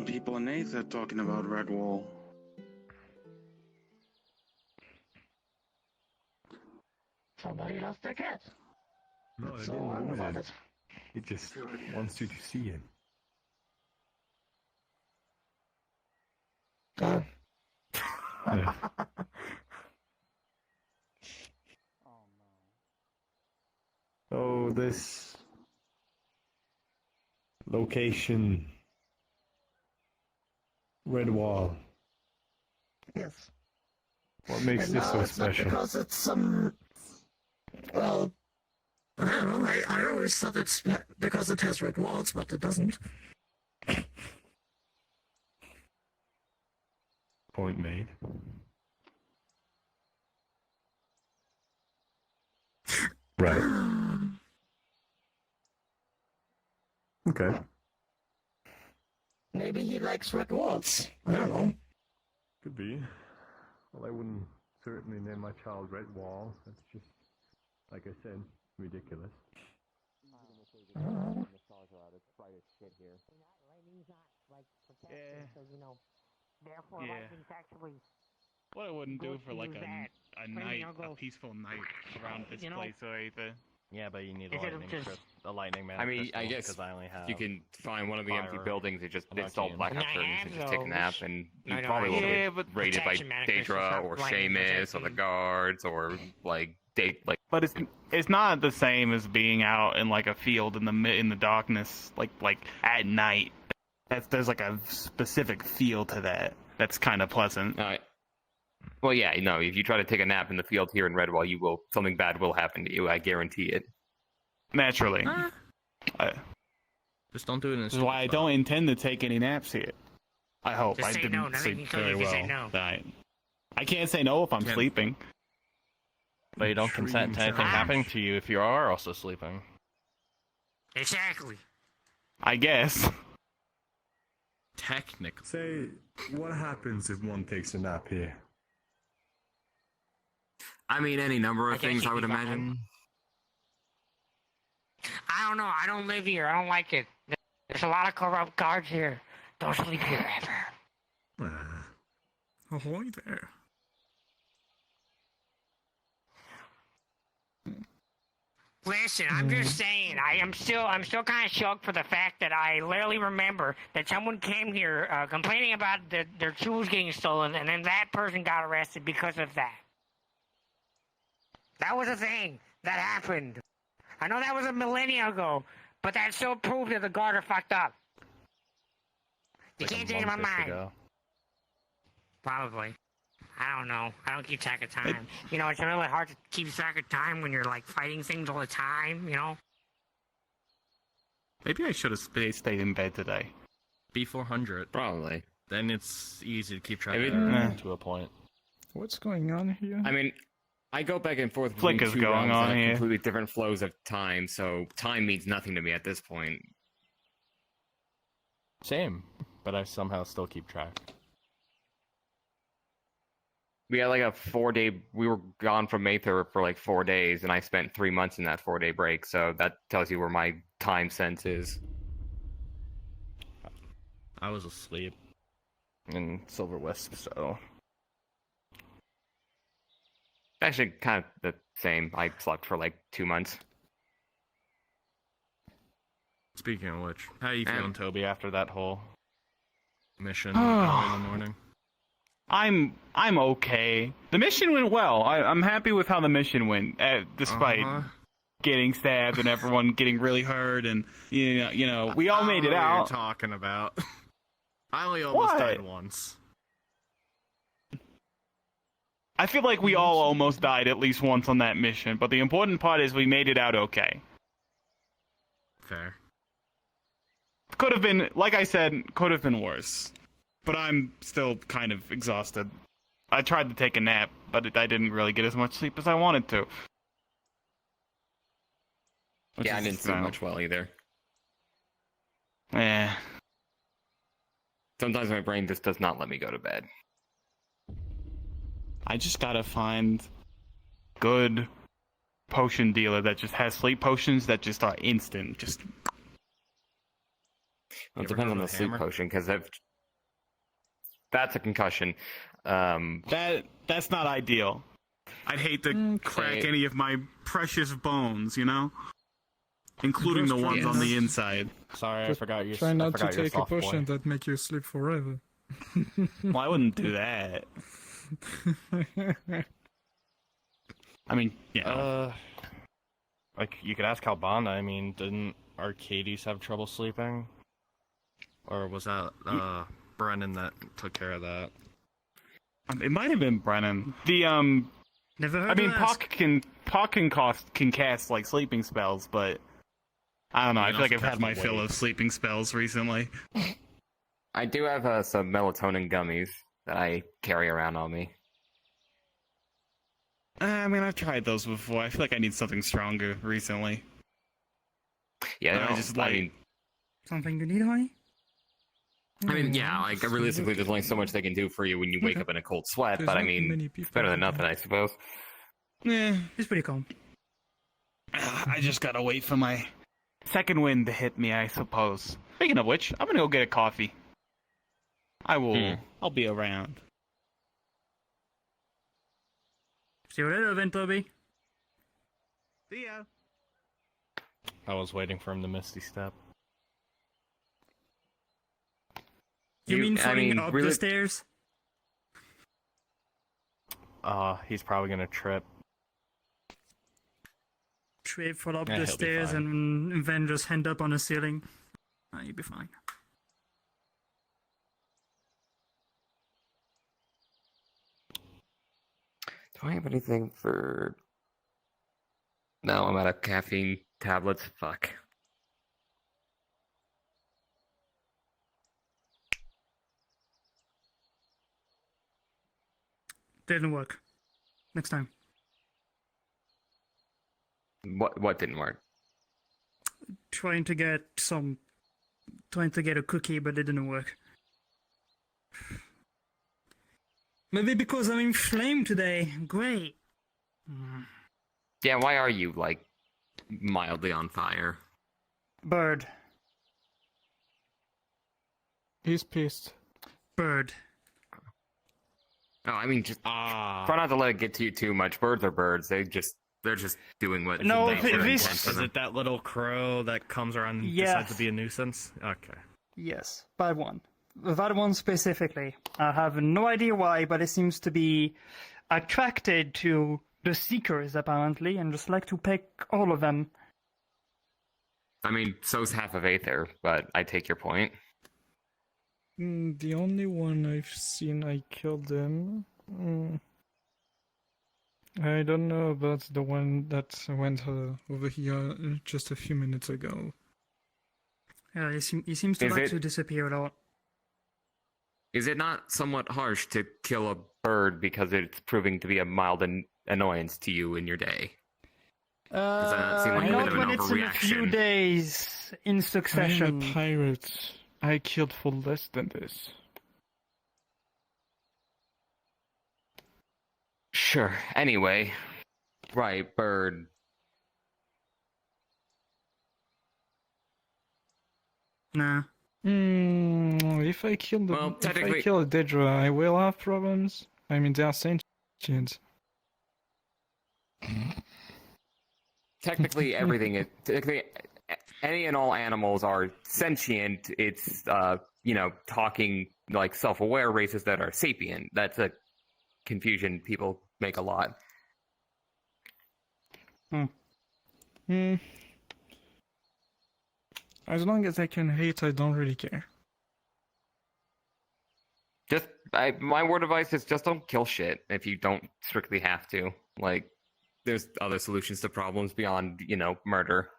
some people in Aether talking about Red Wall. Somebody lost their cat. No, I So didn't I'm lose about it. It just wants you to see it. Yeah. So this location, Red Wall. Yes. What makes And this so it's special? not because it's some. Well, I don't know. I always thought it's because it has red walls, but it doesn't. Point made. Right. Okay. Maybe he likes red walls. I don't know. Could be. Well, I wouldn't certainly name my child Red Wall. That's just, like I said, ridiculous. Therefore, Yeah. lightning's actually What I wouldn't do good for to like use that. a night, a peaceful night around this You know, place or anything. Yeah, but you need a Instead of lightning just- a lightning man. I mean, I guess because I only have. you can find one of the empty fire buildings and just and install arcane. blackout I curtains have and just take a nap, those. and No, you no, probably I will have Yeah, get but raided by protection mannequins, Daedra it's or not lightning Seamus or the protection. guards or like But it's not the same as being out in like a field in the darkness, like at night. There's like a specific feel to that. That's kind of pleasant. Well, yeah, no. If you try to take a nap in the field here in Redwall, something bad will happen to you. I guarantee it. Naturally. Just don't do it in a This is why I don't intend to take any naps here. I hope. Just I say didn't no, nothing sleep can kill you very if you well say no. tonight. I can't say no if I'm Can't. sleeping. But you don't consent to anything sound. happening to you if you are also sleeping. Exactly. I guess. Technically. Say, what happens if one takes a nap here? I mean, any number I of guess things, you'd I would be fine. imagine. I don't know. I don't live here. I don't like it. There's a lot of corrupt guards here. Don't sleep here ever. Ahoy there. Listen, I'm just saying. I'm still kind of shocked for the fact that I literally remember that someone came here complaining about their tools getting stolen, and then that person got arrested because of that. That was a thing that happened. I know that was a millennia ago, but that still proved that the guard are fucked up. You can't change my mind. Probably. I don't know. I don't keep track of time. You know, it's really hard to keep track of time when you're like fighting things all the time, you know? Maybe I should have stayed in bed today. B400. Probably. Then it's easy to keep track I of mean- everything to a point. What's going on here? I mean, I go back and forth Flick between is two going realms on and have here. completely different flows of time, so time means nothing to me at this point. Same, but I somehow still keep track. We had like a 4-day. We were gone from Aether for like 4 days, and I spent 3 months in that 4-day break. So that tells you where my time sense is. I was asleep in Silver Wisp, so Actually, kind of the same. I slept for like 2 months. speaking of which, how you Feeling feeling, Toby after that whole mission early in the morning? I'm okay. The mission went well. I'm happy with how the mission went, despite getting stabbed and everyone getting really hurt, and you know, we all made it What out. you're talking about? I only almost What? died once. I feel like we all almost died at least once on that mission, but the important part is we made it out okay. Fair. Could have been, like I said, could have been worse. But I'm still kind of exhausted. I tried to take a nap, but I didn't really get as much sleep as I wanted to. Which Yeah, I is, didn't sleep much well either. Eh. Sometimes my brain just does not let me go to bed. I just gotta find good potion dealer that just has sleep potions that just are instant. Just Well, it You ever depends heard on the of sleep hammer? potion, because that's a concussion. That's not ideal. I'd hate to crack any of my precious bones, you know? Including the ones on the inside. Sorry, I forgot your. Try not to I forgot your take a soft boy. potion that make you sleep forever. Well, I wouldn't do that. I mean, yeah. Like you could ask Albana. I mean, didn't Arcades have trouble sleeping? Or was that Brennan that took care of that? It might have been Brennan. The Never heard I mean, of that. Puck can cast like sleeping spells, but I don't know. I feel like I've had my fill of sleeping spells recently. I do have some melatonin gummies that I carry around on me. I mean, I've tried those before. I feel like I need something stronger recently. Yeah, I I mean, Something you need, honey? yeah, like realistically, there's only so much they can do for you when you wake up in a cold sweat. There's but I not mean, many people it's better than who nothing, I suppose. Eh, It's pretty calm. I just gotta wait for my second wind to hit me, I suppose. Speaking of which, I'm gonna go get a coffee. I will. I'll be around. See you later, then, Toby. See ya. I was waiting for him to Misty Step. You mean falling up really- the stairs? He's probably gonna trip. Trip, fall up Yeah, the he'll be stairs, fine. and then just end up on the ceiling. You'll be fine. Do I have anything for... No, I'm out of caffeine tablets. Fuck. Didn't work. Next time. What didn't work? Trying to get a cookie, but it didn't work. Maybe because I'm inflamed today. Great. Yeah, why are you, like, mildly on fire? Bird. He's pissed. Bird. Oh, I mean, just try not to let it get to you too much. Birds are birds. They're just doing what No, nature this- intends for Is them. it that little crow that comes around and Yes. decides to be a nuisance? Okay. Yes, by one. That one specifically. I have no idea why, but it seems to be attracted to the seekers, apparently, and just like to pick all of them. I mean, so's half of Aether, but I take your point. The only one I've seen I killed him. I don't know about the one that went over here just a few minutes ago. Yeah, he seems to Is like it- to disappear a lot. Is it not somewhat harsh to kill a bird because it's proving to be a mild annoyance to you in your day? Does that not seem like a bit Not of an when it's in a few overreaction? days in I'm succession. a pirate. I killed for less than this. Sure. Anyway, right, bird. Nah. If I kill Well, technically- a Daedra, I will have problems. I mean, they are sentient. Technically, any and all animals are sentient. It's talking like self-aware races that are sapient. That's a confusion people make a lot. As long as I can hate, I don't really care. My word of advice is just don't kill shit if you don't strictly have to. Like, there's other solutions to problems beyond, murder.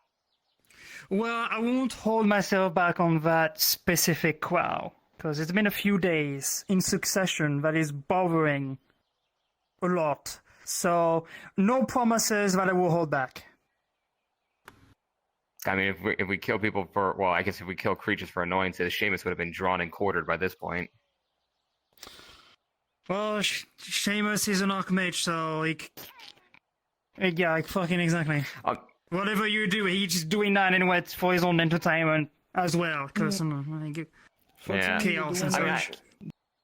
Well, I won't hold myself back on that specific crow, because it's been a few days in succession that is bothering a lot. So, no promises that I will hold back. I mean, if we kill people I guess if we kill creatures for annoyances, Seamus would have been drawn and quartered by this point. Well, Seamus is an archmage, so Yeah, fucking exactly. whatever you do, He's just doing that anyway for his own entertainment. as well, because Yeah. chaos and I mean, such.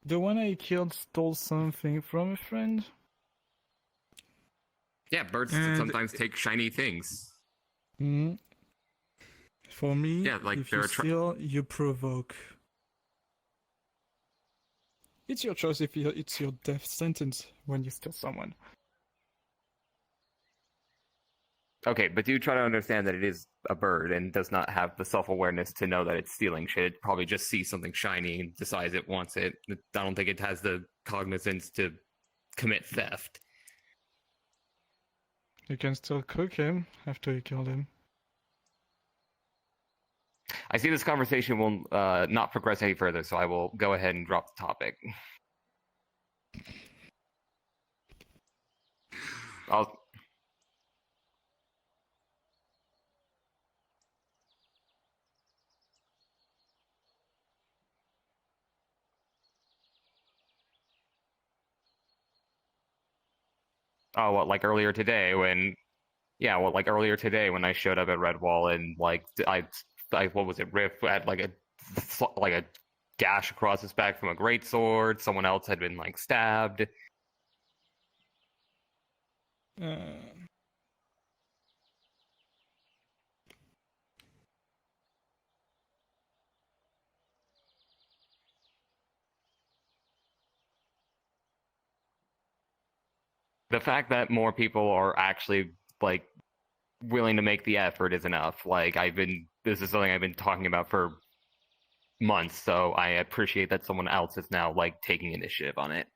The one I killed stole something from a friend. Yeah, birds And- sometimes take shiny things. Mm. For me, Yeah, like if they're you steal, you provoke. It's your choice if it's your death sentence when you steal someone. Okay, but do try to understand that it is a bird and does not have the self-awareness to know that it's stealing shit. It probably just sees something shiny and decides it wants it. I don't think it has the cognizance to commit theft. You can still cook him after you killed him. I see this conversation will not progress any further, so I will go ahead and drop the topic. I'll... Oh, what, like earlier today when... Yeah, well, like earlier today when I showed up at Redwall and, like, I what was it, Riff had, like a gash across his back from a greatsword, someone else had been, like, stabbed. The fact that more people are actually, like, willing to make the effort is enough. Like, this is something I've been talking about for months, so I appreciate that someone else is now, like, taking initiative on it.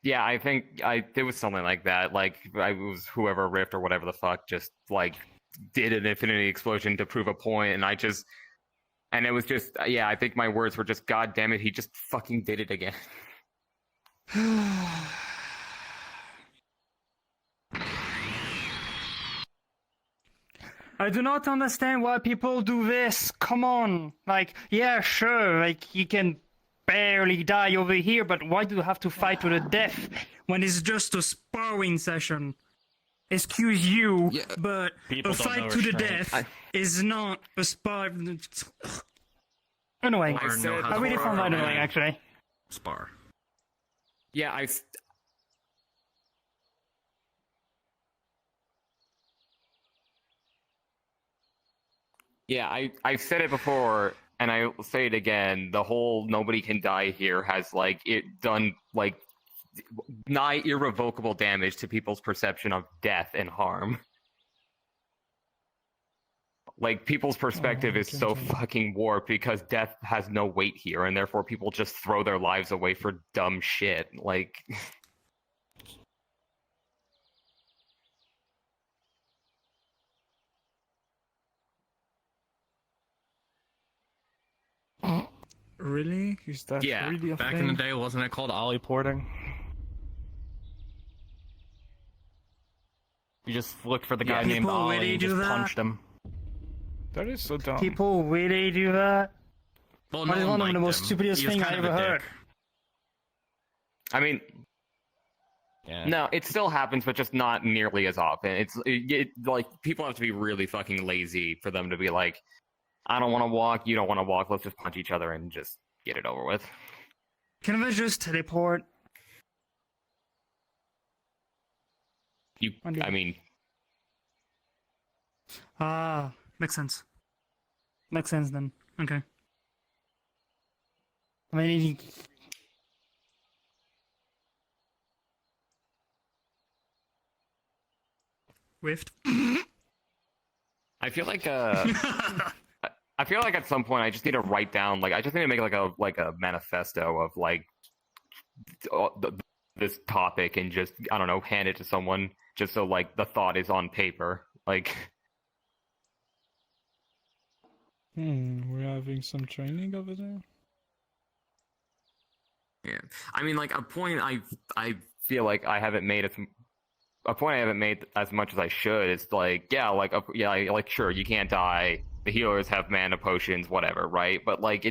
Yeah, I think it was something like that. Like, I was whoever Rift or whatever the fuck just, like, did an infinity explosion to prove a point, and it was just, yeah, I think my words were just, God damn it, he just fucking did it again. I do not understand why people do this. Come on. Like, yeah, sure, like, you can barely die over here, but why do you have to fight to the death when it's just a sparring session? Excuse you, Yeah, but a fight to the death is not a spar. Annoying. I really found that annoying, actually. Spar. Yeah, I've said it before, and I'll say it again. The whole nobody can die here has, like, it done, like, nigh irrevocable damage to people's perception of death and harm. Like, people's perspective is so fucking warped because death has no weight here, and therefore people just throw their lives away for dumb shit. Like... Really? Is that really a back thing? in the day, wasn't it called ollie porting? You just looked for the guy named People Ollie really and do just that? punched him. That is so dumb. People really do that? Well, That is no one of the liked most him. stupidest He was thing kind I of a ever heard. dick. I mean... Yeah. No, it still happens, but just not nearly as often. Like, people have to be really fucking lazy for them to be like, I don't want to walk, you don't want to walk, let's just punch each other and just get it over with. Can I just teleport? I mean... Ah, makes sense. Makes sense then. Okay. I mean, Rift. I feel like I feel like at some point I just need to write down, like, I just need to make like a manifesto of, like, this topic and just, I don't know, hand it to someone just so, like, the thought is on paper. Like... We're having some training over there. Yeah, I mean, like, a point I feel like I haven't made a point I haven't made as much as I should. It's like, sure, you can't die. The healers have mana potions, whatever, right? But like,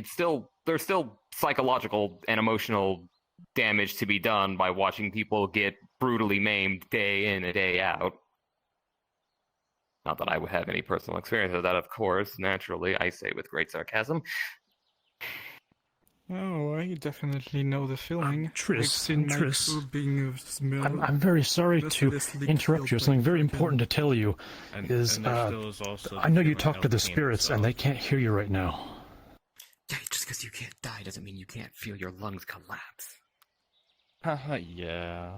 there's still psychological and emotional damage to be done by watching people get brutally maimed day in and day out. Not that I would have any personal experience with that, of course. Naturally, I say with great sarcasm. Oh, I definitely know the feeling. Triss, I've seen my Triss. crew being of smell. I'm very sorry to mercilessly interrupt you. killed Something by very fucking- important to tell you And is, there still is also I know you the talked to the health team spirits and they can't hear you right now. Yeah, just because you can't die doesn't mean you can't feel your lungs collapse. Yeah.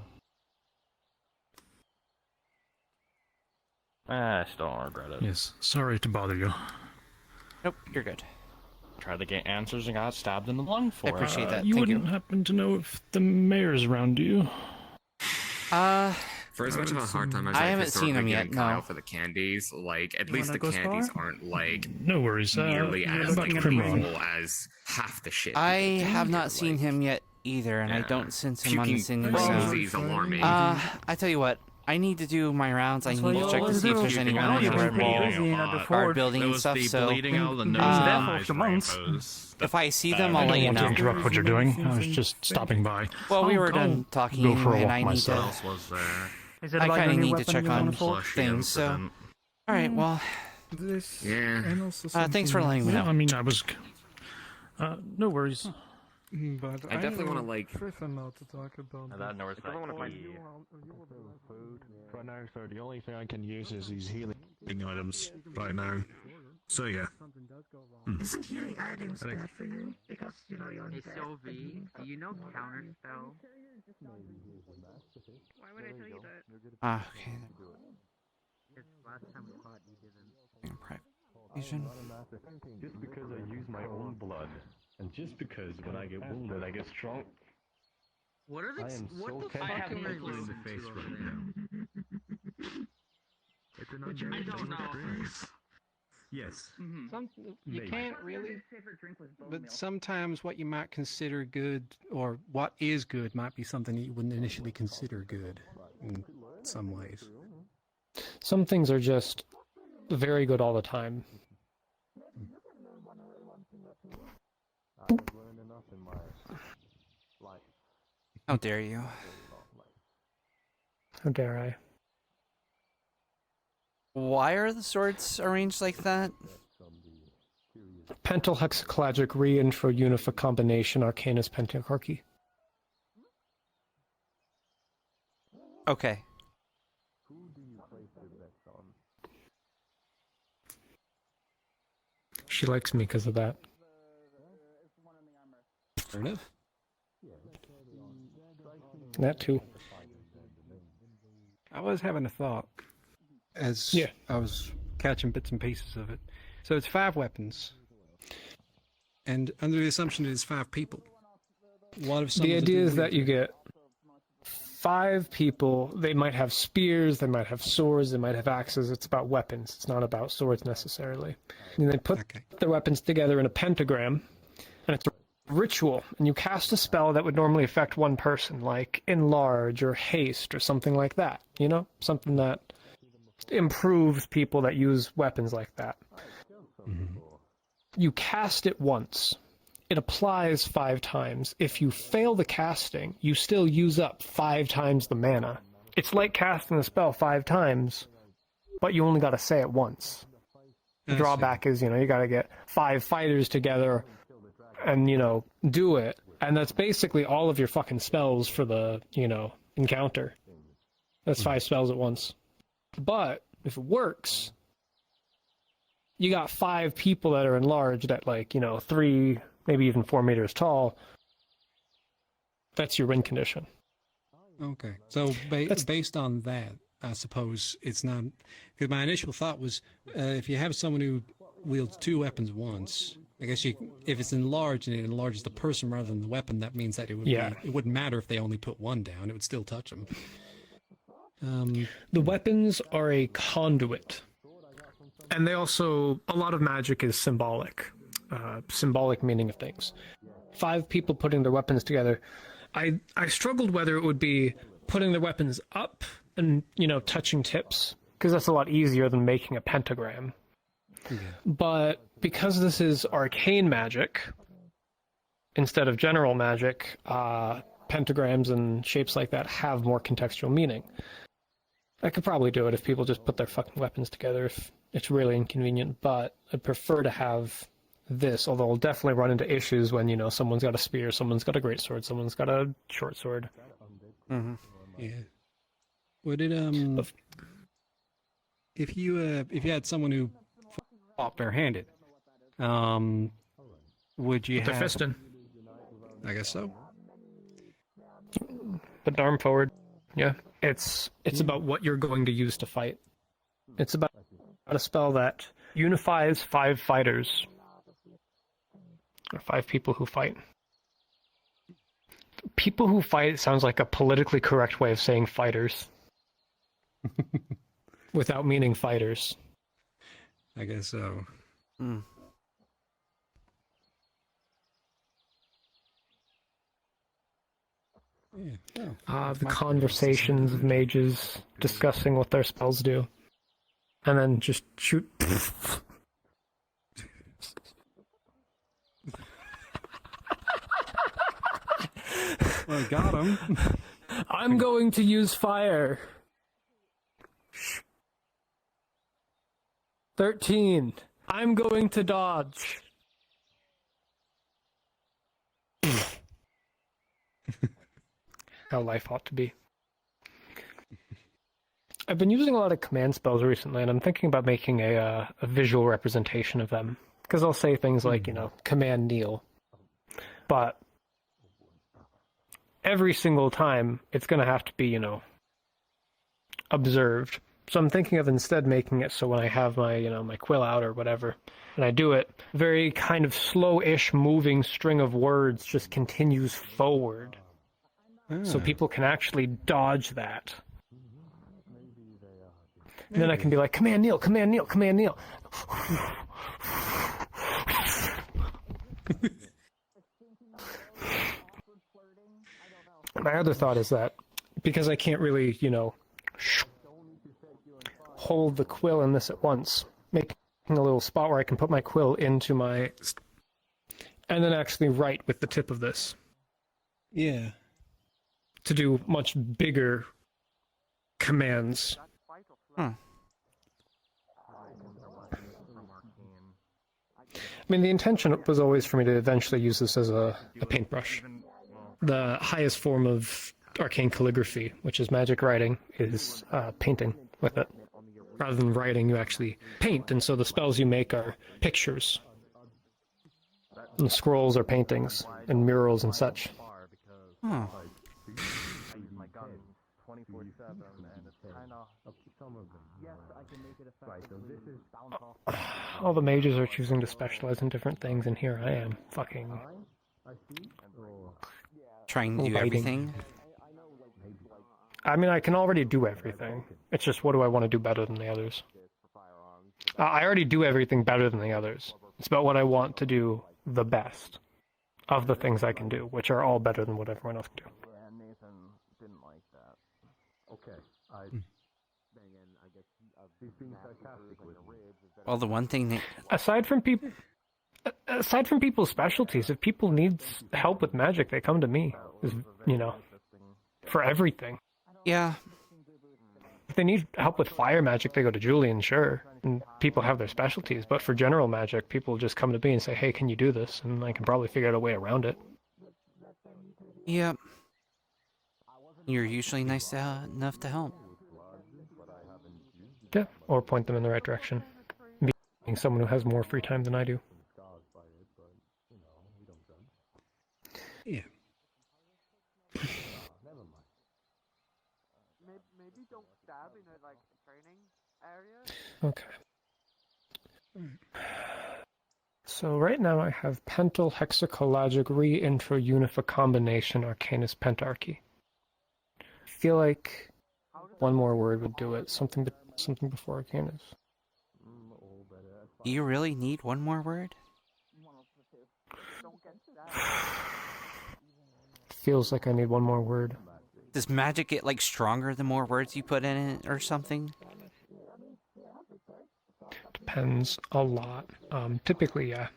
I still don't regret it. Yes, sorry to bother you. Nope, you're good. Tried to get answers and got stabbed in the lung for I appreciate that. You Thank wouldn't happen to know if the mayor's around, do you? For as much of a hard time as I haven't seen him yet, given Kyle no. for the candies, like at You least the wanna go candies far? aren't like No worries. nearly what as about like Primrod? evil as half the shit. I people have think, not seen like, him yet either, and I yeah. don't sense him on the Puking scene. frenzy So, is alarming. I tell you what, I need to do my rounds. I That's need what to you check to always see if do. there's anyone I know on the you've red been wall pretty busy at the guard fort. building There and was stuff. the So, bleeding out of the nose there and for eyes some months. rainbows. if I see them, I I'll let don't you want to know. interrupt what you're doing. I was just stopping by. Well, we I'll- were done I'll talking go for a and walk I need myself. to. was there? Is it I about kind your of new need to weapon check you wanna on pull? things. So, all right. Well, This Yeah. and also thanks for something letting me Yeah, know. I mean, I was. No worries. else. But I definitely want to like. prefer not to talk about And this. that North I wanna find Food. Right now, so the only thing I can use is these healing items right now. So yeah. Isn't healing items bad for you? Because, you know, you're Hey, bad. Sylvie, do you know counterspell? Why would I tell you that? Okay. Because last time we fought, you didn't. Vision. Just because I use my own blood, and just because when I get wounded, I get strong. What are the? I am What so the fuck technically am I blue in the listening face to over right there? now. It's an I don't know. Yes. You Maybe. can't really, but sometimes what you might consider good, or what is good, might be something that you wouldn't initially consider good in some ways. Some things are just very good all the time. How dare you? How dare I? Why are the swords arranged like that? Pental hexaclagic reintro unifa combination arcanus pentacarchy. Okay. She likes me because of that. Fair enough. That too. I was having a thought as I was catching bits and pieces of it. So it's 5 weapons, and under the assumption it is 5 people. What if The idea is that you get 5 people. They might have spears, they might have swords, they might have axes. It's about weapons. It's not about swords necessarily. And they put their weapons together in a pentagram, and it's a ritual. And you cast a spell that would normally affect one person, like enlarge or haste or something like that. You know, something that improves people that use weapons like that. You cast it once. It applies 5 times. If you fail the casting, you still use up 5 times the mana. It's like casting the spell 5 times, but you only got to say it once. The drawback is, you got to get 5 fighters together and, do it. And that's basically all of your fucking spells for the, encounter. That's 5 spells at once. But if it works, you got 5 people that are enlarged at 3, maybe even 4 meters tall. That's your win condition. Okay, so based on that, I suppose it's not, because my initial thought was if you have someone who wields 2 weapons at once, I guess if it's enlarged and it enlarges the person rather than the weapon, that means that it wouldn't matter if they only put 1 down; it would still touch them. The weapons are a conduit, and they also, a lot of magic is symbolic meaning of things. 5 people putting their weapons together. I struggled whether it would be putting their weapons up and touching tips, because that's a lot easier than making a pentagram. Yeah. But because this is arcane magic instead of general magic, pentagrams and shapes like that have more contextual meaning. I could probably do it if people just put their fucking weapons together if it's really inconvenient, but I'd prefer to have this, although I'll definitely run into issues when, someone's got a spear, someone's got a greatsword, someone's got a short sword. Mm-hmm. Yeah. Would it if you had someone who fought barehanded, would you Put their have fist in. I guess so. Put the arm forward. Yeah. It's about what you're going to use to fight. It's about a spell that unifies 5 fighters. Or 5 people who fight. People who fight sounds like a politically correct way of saying fighters. Without meaning fighters. I guess so. Mm. Yeah. Oh, The conversations of mages discussing what their spells do. And then just shoot. Well, got him. I'm going to use fire. 13. I'm going to dodge. How life ought to be. I've been using a lot of command spells recently, and I'm thinking about making a visual representation of them. Because I'll say things like, command kneel. But every single time, it's going to have to be, observed. So I'm thinking of instead making it so when I have my, my quill out or whatever, and I do it, very kind of slow-ish moving string of words just continues forward. So people can actually dodge that. And then I can be like, command kneel, command kneel, command kneel. My other thought is that because I can't really, hold the quill in this at once, making a little spot where I can put my quill into my... and then actually write with the tip of this. Yeah. To do much bigger commands. Hmm. I mean, the intention was always for me to eventually use this as a paintbrush. The highest form of arcane calligraphy, which is magic writing, is painting with it. Rather than writing, you actually paint, and so the spells you make are pictures. And scrolls are paintings, and murals and such. Hmm. All the mages are choosing to specialize in different things, and here I am, fucking... trying to do everything? I mean, I can already do everything. It's just, what do I want to do better than the others? I already do everything better than the others. It's about what I want to do the best of the things I can do, which are all better than what everyone else can do. Yeah, Nathan didn't like that. Okay, he's being sarcastic with me. Well, the one thing that... Aside from people's specialties, if people need help with magic, they come to me, for everything. Yeah. If they need help with fire magic, they go to Julian, sure. And people have their specialties, but for general magic, people just come to me and say, hey, can you do this? And I can probably figure out a way around it. Yep. You're usually nice enough to help. Yeah, or point them in the right direction. Being someone who has more free time than I do. Yeah. Maybe don't stab in a training area. Okay. So right now I have Pental Hexacologic Re-Intro Unifa Combination Arcanus Pentarchy. I feel like one more word would do it. Something before Arcanus. Do you really need one more word? Feels like I need one more word. Does magic get, like, stronger the more words you put in it or something? Depends a lot. Typically, yeah.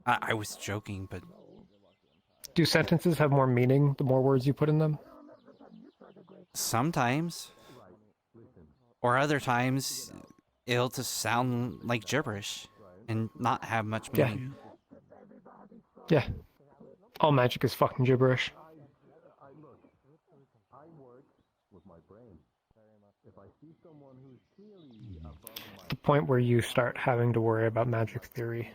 I was joking, but... Do sentences have more meaning the more words you put in them? Sometimes. Or other times, it'll just sound like gibberish and not have much meaning. Yeah. All magic is fucking gibberish. The point where you start having to worry about magic theory.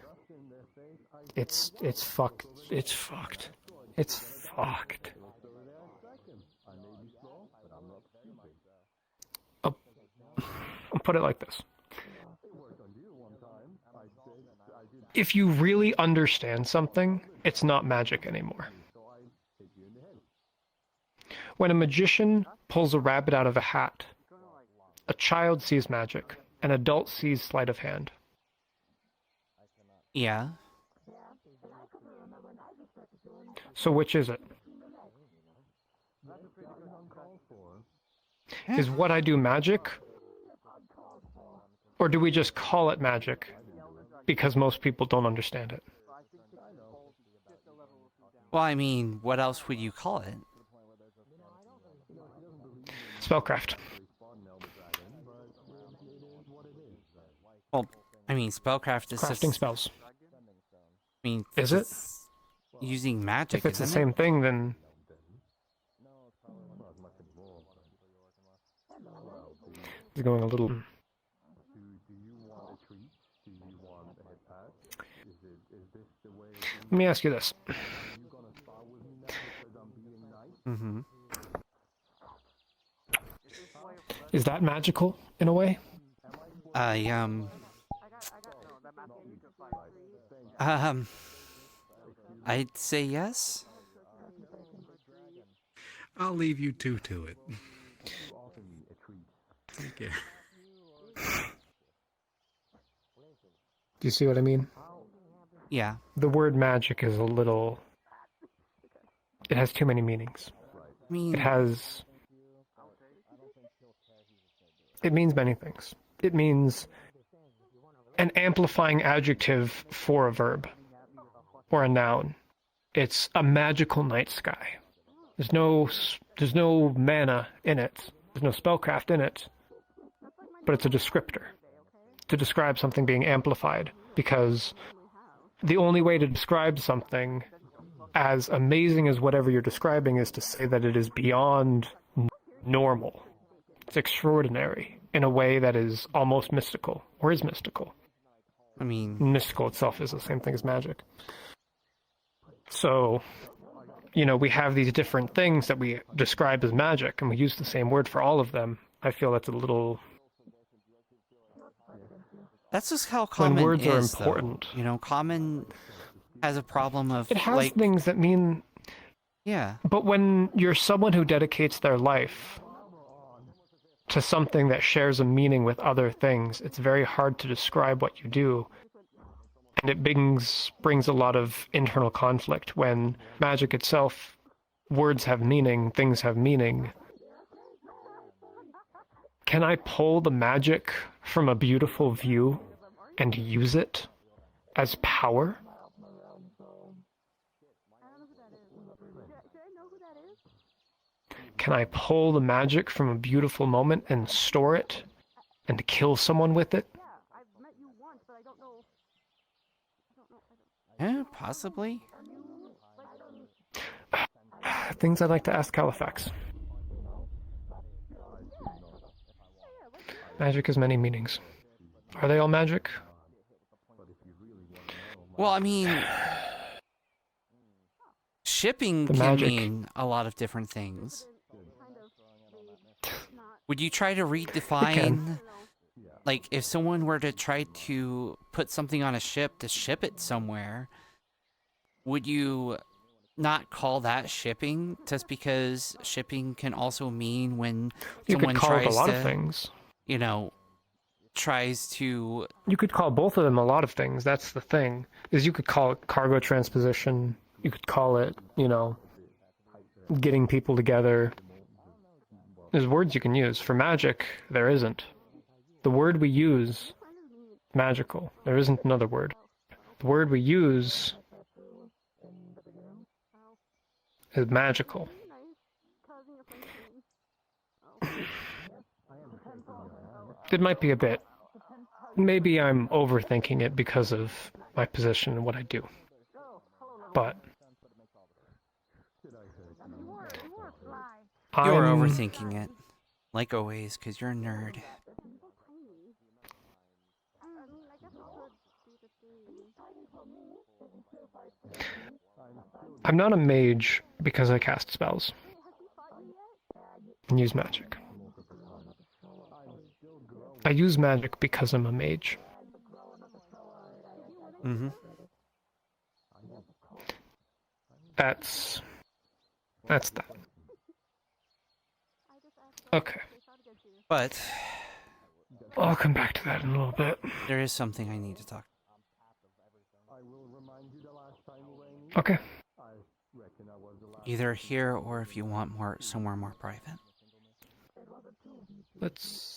It's fucked. It's fucked. It's fucked. I'll put it like this. If you really understand something, it's not magic anymore. When a magician pulls a rabbit out of a hat, a child sees magic, an adult sees sleight of hand. Yeah. So which is it? Is what I do magic? Or do we just call it magic because most people don't understand it? Well, I mean, what else would you call it? Spellcraft. Well, I mean, spellcraft is crafting spells. I mean, is it using magic? If it's the same thing, then it's going a little. Let me ask you this. Mm-hmm. Is that magical in a way? I'd say yes. I'll leave you two to it. Okay. Do you see what I mean? Yeah. The word magic is a little... It has too many meanings. I mean... It means many things. It means an amplifying adjective for a verb or a noun. It's a magical night sky. There's no mana in it. There's no spellcraft in it. But it's a descriptor to describe something being amplified, because the only way to describe something as amazing as whatever you're describing is to say that it is beyond normal. It's extraordinary in a way that is almost mystical, or is mystical. I mean... Mystical itself is the same thing as magic. So, you know, we have these different things that we describe as magic, and we use the same word for all of them. I feel that's a little... That's just how common when words is, are important. Though. You know, common has a problem of... It has like, things that mean... Yeah. But when you're someone who dedicates their life to something that shares a meaning with other things, it's very hard to describe what you do. And it brings a lot of internal conflict when magic itself, words have meaning, things have meaning. Can I pull the magic from a beautiful view and use it as power? Can I pull the magic from a beautiful moment and store it and kill someone with it? Yeah, possibly. Things I'd like to ask Califax. Magic has many meanings. Are they all magic? Well, I mean, shipping can mean a lot of different things. Would you try to redefine, like, if someone were to try to put something on a ship to ship it somewhere, would you not call that shipping just because shipping can also mean when someone tries it a lot to, of things. You know, tries to... You could call both of them a lot of things. That's the thing. Is you could call it cargo transposition. You could call it, you know, getting people together. There's words you can use. For magic, there isn't. The word we use, magical. There isn't another word. The word we use is magical. It might be a bit. Maybe I'm overthinking it because of my position and what I do. But You're I'm overthinking it. Like always, because you're a nerd. I'm not a mage because I cast spells and use magic. I use magic because I'm a mage. Mm-hmm. That's that. Okay. But I'll come back to that in a little bit. there is something I need to talk. Okay. Either here or if you want somewhere more private. Let's.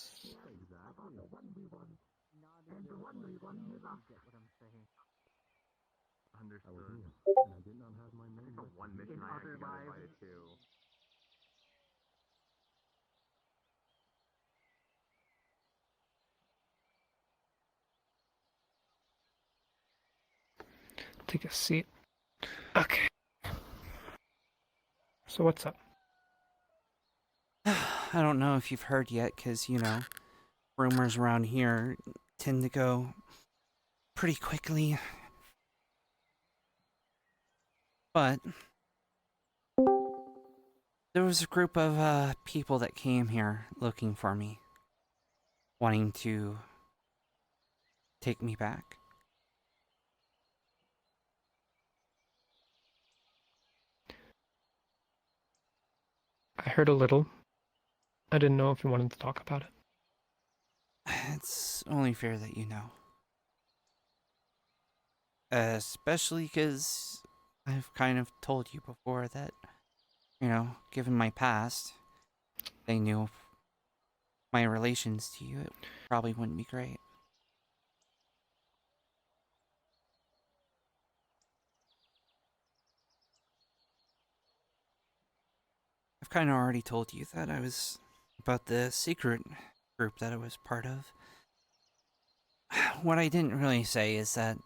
Understood. I did not have my name. One mission I actually got invited to. Take a seat. Okay. So what's up? I don't know if you've heard yet, because, you know, rumors around here tend to go pretty quickly. But there was a group of people that came here looking for me, wanting to take me back. I heard a little. I didn't know if you wanted to talk about it. It's only fair that you know. Especially because I've kind of told you before that, you know, given my past, they knew my relations to you, it probably wouldn't be great. I've kind of already told you that I was about the secret group that I was part of. What I didn't really say is that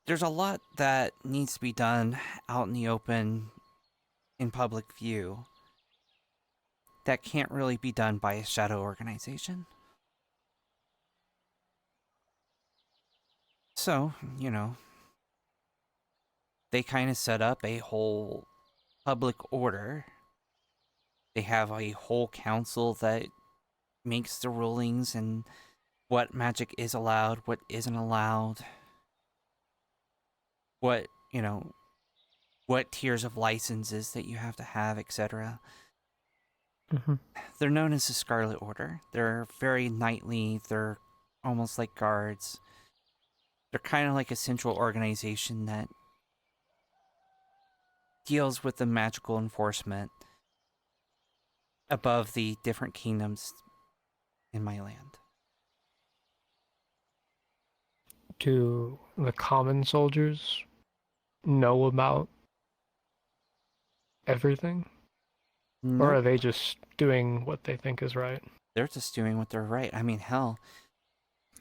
there's a lot that needs to be done out in the open, in public view, that can't really be done by a shadow organization. So, you know, they kind of set up a whole public order. They have a whole council that makes the rulings and what magic is allowed, what isn't allowed, what, you know, what tiers of licenses that you have to have, etc. Mm-hmm. They're known as the Scarlet Order. They're very knightly. They're almost like guards. They're kind of like a central organization that deals with the magical enforcement above the different kingdoms in my land. Do the common soldiers know about everything? No. Or are they just doing what they think is right? They're just doing what they're right. I mean, hell,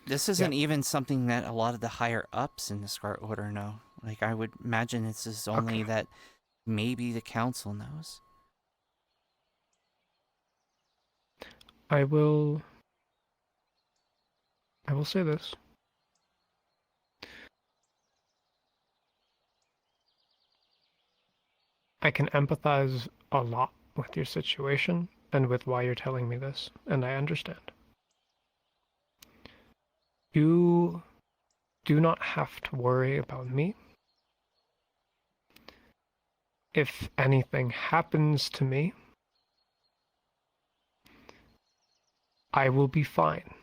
this isn't even something that a lot of the higher ups in the Scarlet Order know. Like, I would imagine it's just only that maybe the council knows. I will say this. I can empathize a lot with your situation and with why you're telling me this, and I understand. You do not have to worry about me. If anything happens to me, I will be fine.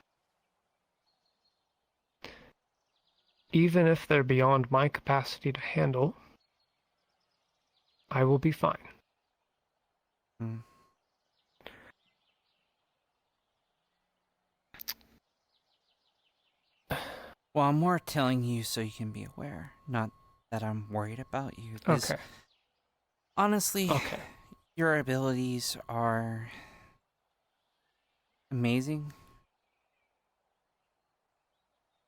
Even if they're beyond my capacity to handle, I will be fine. Well, I'm more telling you so you can be aware, not that I'm worried about you. 'Cause Okay. honestly, your abilities are amazing.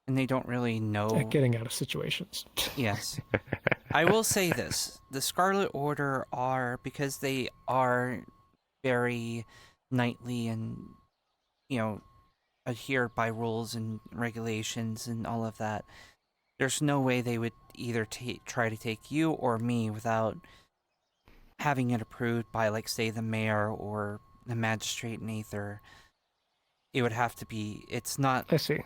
And they don't really know... At getting out of situations. Yes. I will say this. The Scarlet Order are, because they are very knightly and, you know, adhere by rules and regulations and all of that, there's no way they would either try to take you or me without having it approved by, like, say, the mayor or the magistrate in Aether. It would have to be... It's not... I see.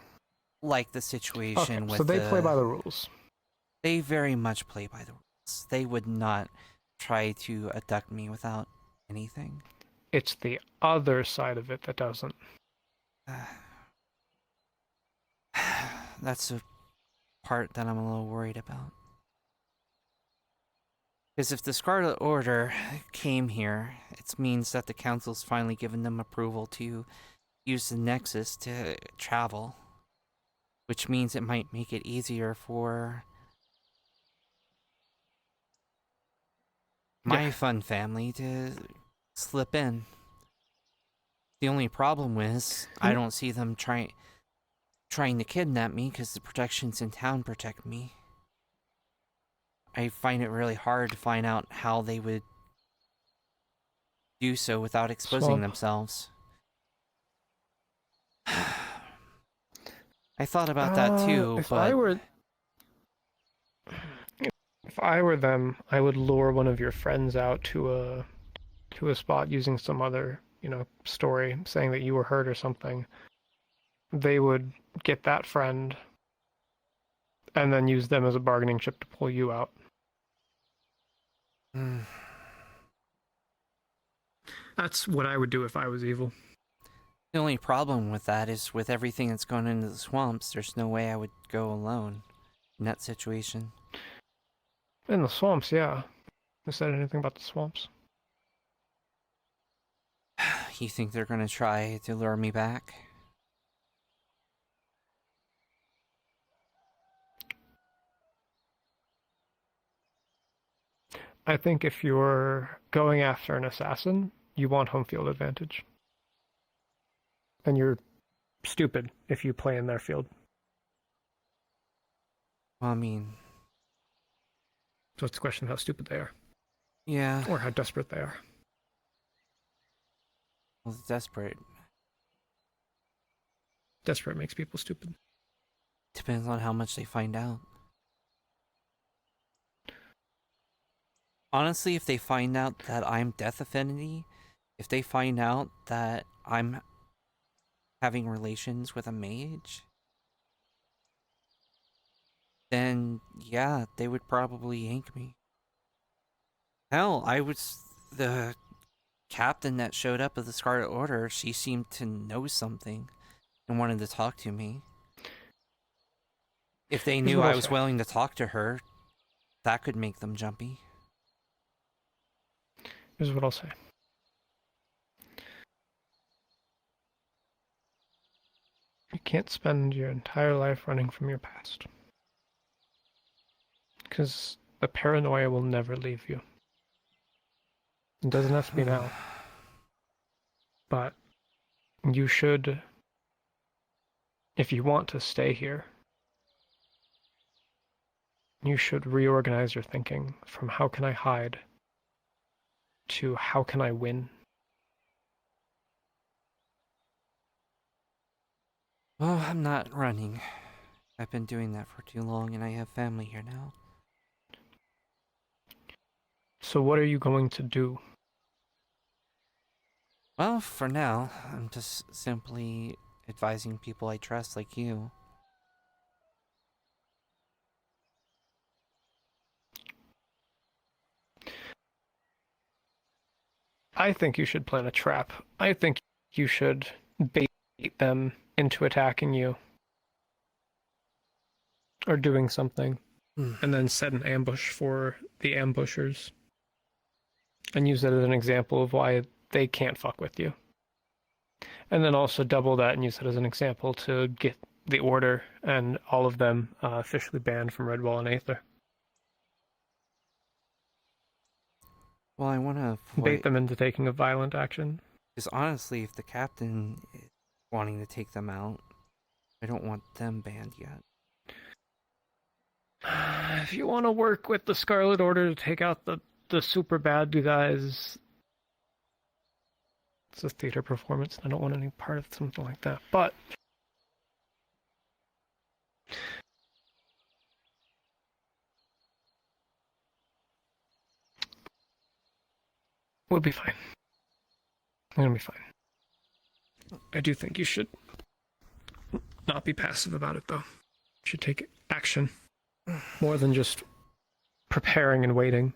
Like the situation with so they play by the rules. They very much play by the rules. They would not try to abduct me without anything. It's the other side of it that doesn't. That's the part that I'm a little worried about. Because if the Scarlet Order came here, it means that the Council's finally given them approval to use the Nexus to travel. Which means it might make it easier for my fun family to slip in. The only problem is I don't see them trying to kidnap me because the protections in town protect me. I find it really hard to find out how they would do so without exposing themselves. I thought about that too, if but... If I were them, I would lure one of your friends out to a spot using some other, story, saying that you were hurt or something. They would get that friend and then use them as a bargaining chip to pull you out. That's what I would do if I was evil. The only problem with that is with everything that's going into the swamps, there's no way I would go alone in that situation. In the swamps, yeah. Who said anything about the swamps? You think they're going to try to lure me back? I think if you're going after an assassin, you want home field advantage. And you're stupid if you play in their field. Well, I mean... So it's a question of how stupid they are. Yeah. Or how desperate they are. Well, desperate. Desperate makes people stupid. Depends on how much they find out. Honestly, if they find out that I'm Death Affinity, if they find out that I'm having relations with a mage, then yeah, they would probably yank me. Hell, I was the captain that showed up at the Scarlet Order. She seemed to know something and wanted to talk to me. If they knew I was willing to talk to her, that could make them jumpy. Here's what I'll say. You can't spend your entire life running from your past. Because the paranoia will never leave you. It doesn't have to be now. But you should, if you want to stay here, you should reorganize your thinking from how can I hide to how can I win. Well, I'm not running. I've been doing that for too long and I have family here now. So what are you going to do? Well, for now, I'm just simply advising people I trust like you. I think you should plan a trap. I think you should bait them into attacking you. Or doing something. And then set an ambush for the ambushers. And use that as an example of why they can't fuck with you. And then also double that and use it as an example to get the Order and all of them officially banned from Redwall and Aether. Well, I want to bait them into taking a violent action. Because honestly, if the captain is wanting to take them out, I don't want them banned yet. If you want to work with the Scarlet Order to take out the super bad guys, it's a theater performance. I don't want any part of something like that. But we'll be fine. We're gonna be fine. I do think you should not be passive about it, though. You should take action. More than just preparing and waiting.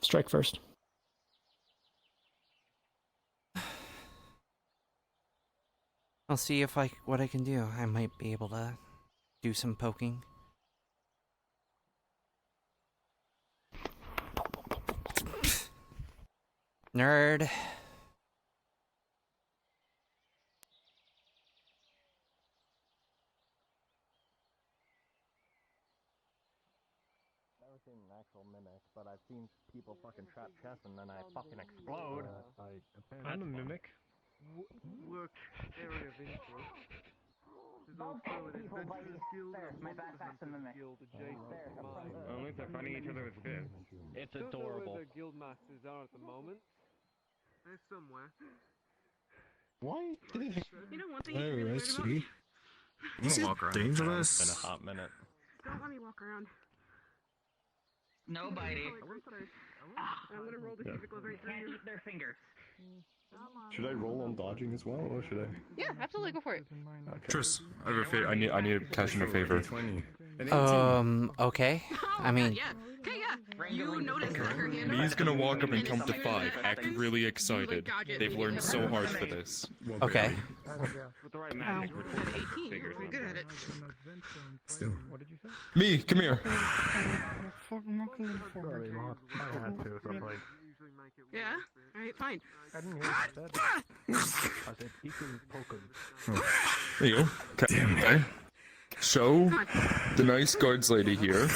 Strike first. I'll see what I can do. I might be able to do some poking. Nerd. Actual mimic, but I've seen people fucking trap chests and then I fucking explode. I'm a mimic. Work area of interest. There's also an adventurous guild and a guild adjacent to mine. Only they're fighting each other with fists. It's Don't know adorable. where the guild masters are at the moment. They're somewhere. Why? You know one thing Oh, you really I weird see. about? Is it Walk around dangerous? It's been a hot minute. Don't let me walk around. No biting. I'm gonna roll the see if it goes right through you. Their fingers. Should I roll on dodging as well, or should I? Yeah, absolutely, go for it. Tris, I have a favor. I need to cash in a favor. Okay. I mean, Yeah. Okay, yeah. You notice that her hand. Me's gonna walk up and count to 5, act really excited. They've learned so hard for this. Okay. With the right magic, we're 18. We're good at it. Still. What did you say? Me, come here. Yeah. All right, fine. I didn't hear what you said. I said he can poke him. There you go. Okay. Show the nice guards lady here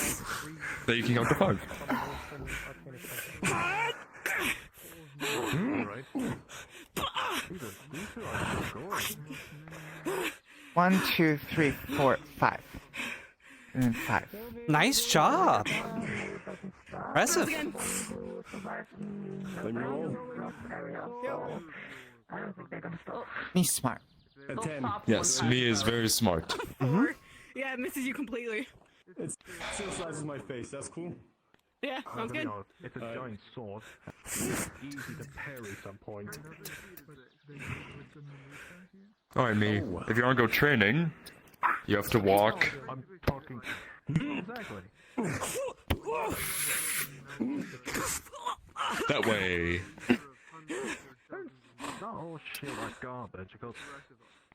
that you can count to 5. Alright. 1, 2, 3, 4, 5. And then 5. Nice job. Impressive. Let me roll. Me's smart. A 10. Yes, Me is very smart. Yeah, it misses you completely. It's still the size of my face. That's cool. Yeah, sounds good. It's a giant sword. It's easy to parry some point. Alright, Me. If you want to go training, you have to walk. I'm talking. Exactly. That way. That whole shit like garbage because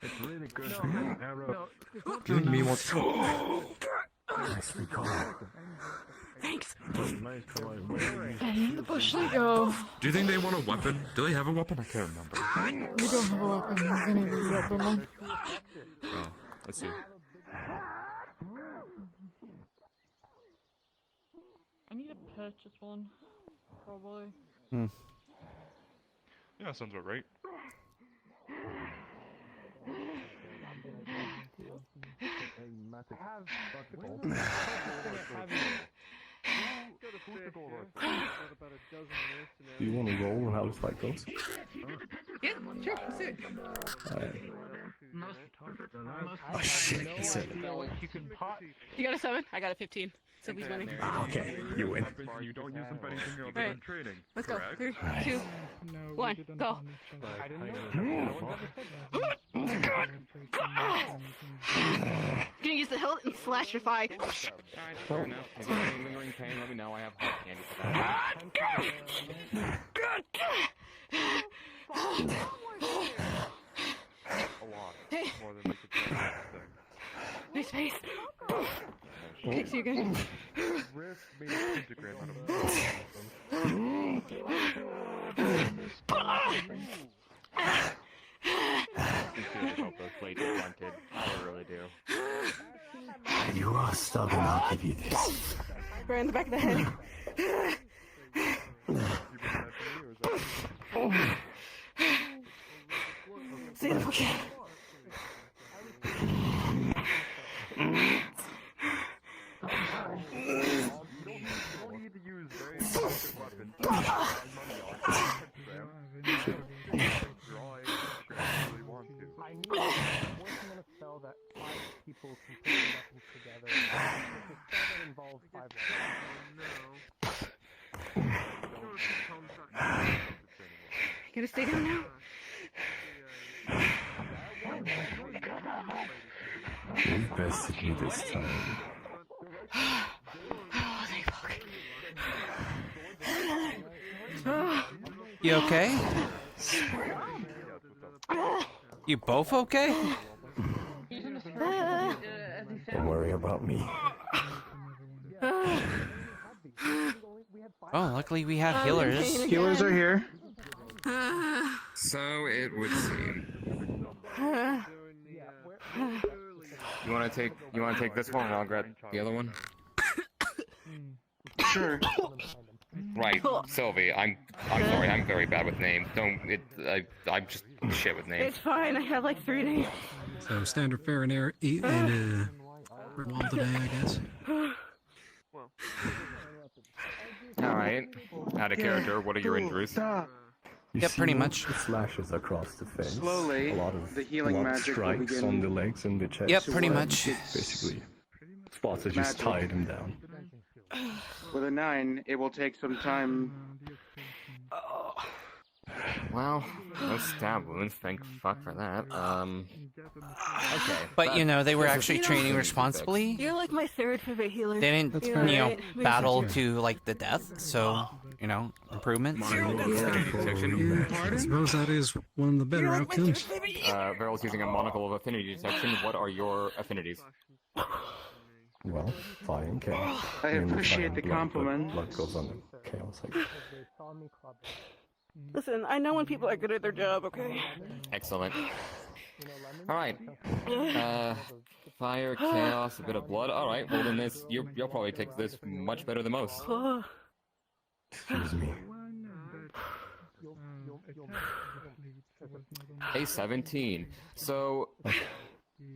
it's really good arrow. Do you think Me wants... Nicely called. Thanks. Nice to And the bush they go. Do you think they want a weapon? Do they have a weapon? I can't remember. We don't have a weapon. He's gonna use a weapon. Oh, let's see. I need to purchase one. Probably. Yeah, sounds about right. Do you want to roll and how this fight goes? Yeah, sure. Let's do it. Oh shit, it's 7. You got a 7? I got a 15. So he's winning. Okay, you win. You don't use them for anything other Right. than training. Let's go. correct? 3, 2, 1, go. Gonna use the hilt and slash your thigh. Alright, fair enough. If you're in lingering pain, let me know. I have hot candy for that. A lot. More than we could say. Nice face. Kicks you again. Risk being disintegrated out of sincerely hope those blades are blunted. I really do. You are stubborn, I'll give you this. Right in the back of the head. See the fucking. I knew I was working on a spell that 5 people can put their weapons together. It's a spell that involves 5 weapons. You gonna stay down now? You bested me this time. Oh, thank fuck. You okay? You both okay? Don't worry about me. Oh, luckily we have healers. Healers are here. So it would seem. You want to take this one, and I'll grab the other one. Sure. Right, Sylvie. I'm sorry. I'm very bad with names. I'm just shit with names. It's fine. I have like 3 names. So standard fare and air eat and wall today, I guess. All right. Out of character. What are your injuries? Yep, pretty much. Slashes across the face. Slowly, a lot of the healing blood magic strikes will begin. on the legs and the chest. Yep, pretty much. Basically, spots that just Magic. tied him down. With a 9, it will take some time. Well, no stab wounds. Thank fuck for that. Okay. But you know, they were this is- actually training responsibly. You're like my 3rd favorite healer. They didn't, You're you know, right. Makes battle sense. to like the death. So, you know, improvements. I suppose that is one of the better outcomes. Veryl's using a monocle of affinity detection. What are your affinities? Well, fire and chaos. I Mainly fire appreciate and the blood, but compliment. Blood goes on the chaos. I guess. Listen, I know when people are good at their job, okay? Excellent. All right. Fire, chaos, a bit of blood. All right. Well, then you'll probably take this much better than most. Excuse me. A17. So,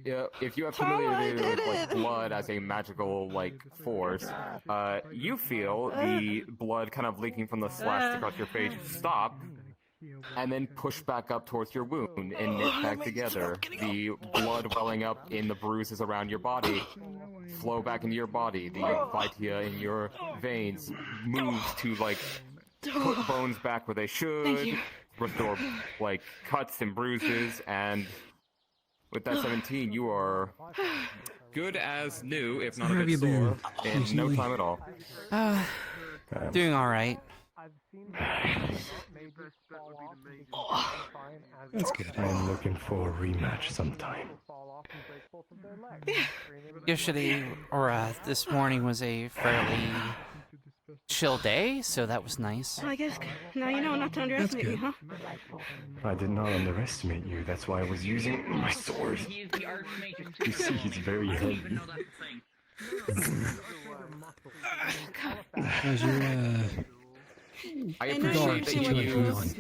yeah, if you have familiarity with like blood as a magical like force, you feel the blood kind of leaking from the slash across your face stop, and then push back up towards your wound and knit back together. The blood welling up in the bruises around your body flow back into your body. The vitia in your veins moves to like put bones back where they should, restore like cuts and bruises, and with that 17, you are good as new, if not a bit sore, in no time at all. Doing all right. That's good. I'm looking for a rematch sometime. Yesterday, or this morning, was a fairly chill day, so that was nice. Well, I guess now you know not to underestimate me, huh? I did not underestimate you. That's why I was using my sword. You see, he's very heavy. How's your I appreciate that you use.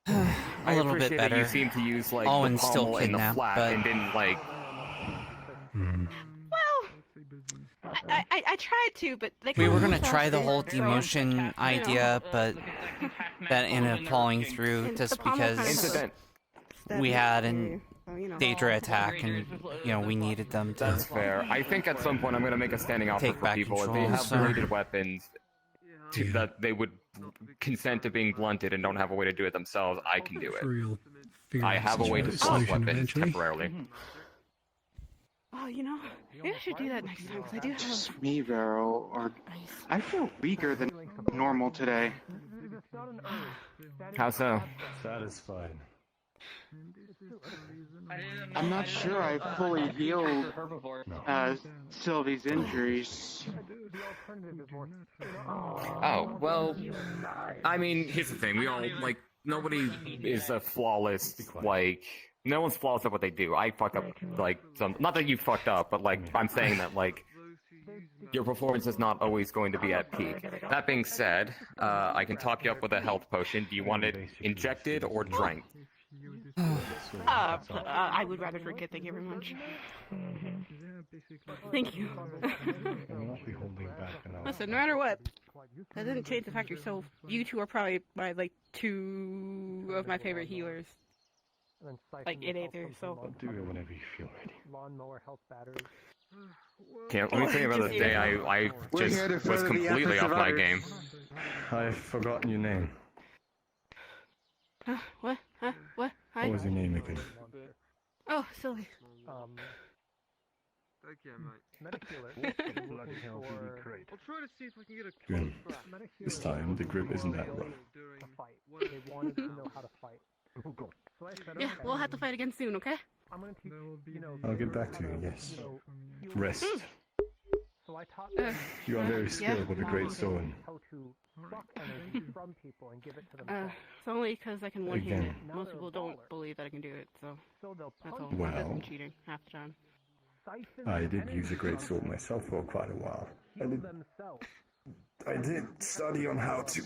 A little bit that better. you seem to use like Owen the still pommel and the kidnapped, flat, but and didn't like. I tried to, but they we were gonna try the whole demotion idea, but that ended up falling through just because we had an Daedra attack, and you know we needed them to. That's fair. I think at some point I'm going to make a standing offer Take for back people if they control, have so- related weapons that they would consent to being blunted and don't have a way to do it themselves. I can do it. real? Figure I out have a way to blunt solution weapons eventually. temporarily. Oh, you know, maybe I should do that next time because I do have. Just me, Vero, or I feel weaker than normal today. How so? Satisfied. I'm not sure I fully healed Sylvie's injuries. Oh, well, I mean, here's the thing. We all, like, nobody is a flawless, like, No one's flawless at what they do. I fuck up, like, some... Not that you fucked up, but, like, I'm saying that, like, your performance is not always going to be at peak. That being said, I can top you up with a health potion. Do you want it injected or drank? I would rather drink it, thank you very much. Thank you. Listen, no matter what, that doesn't change the fact you two are probably like two of my favorite healers. Like in Aether, so. I'll do it whenever you feel ready. Lawnmower, health batteries. Can't let me tell you about the day I just was completely off my game. I've forgotten your name. What? What? Hi? What was your name again? Oh, Sylvie. Okay, mate. I'll try to see if I can get a Grim. This time, the grip isn't that rough. They wanted to know how to fight. Yeah, we'll have to fight again soon, okay? I'll get back to you, yes. Rest. Uh, You are very skilled with a great sword. It's only because I can one-hand it. Most people don't believe that I can do it, so that's all. Well, That's been cheating half the time. I did use a great sword myself for quite a while. I did study on how to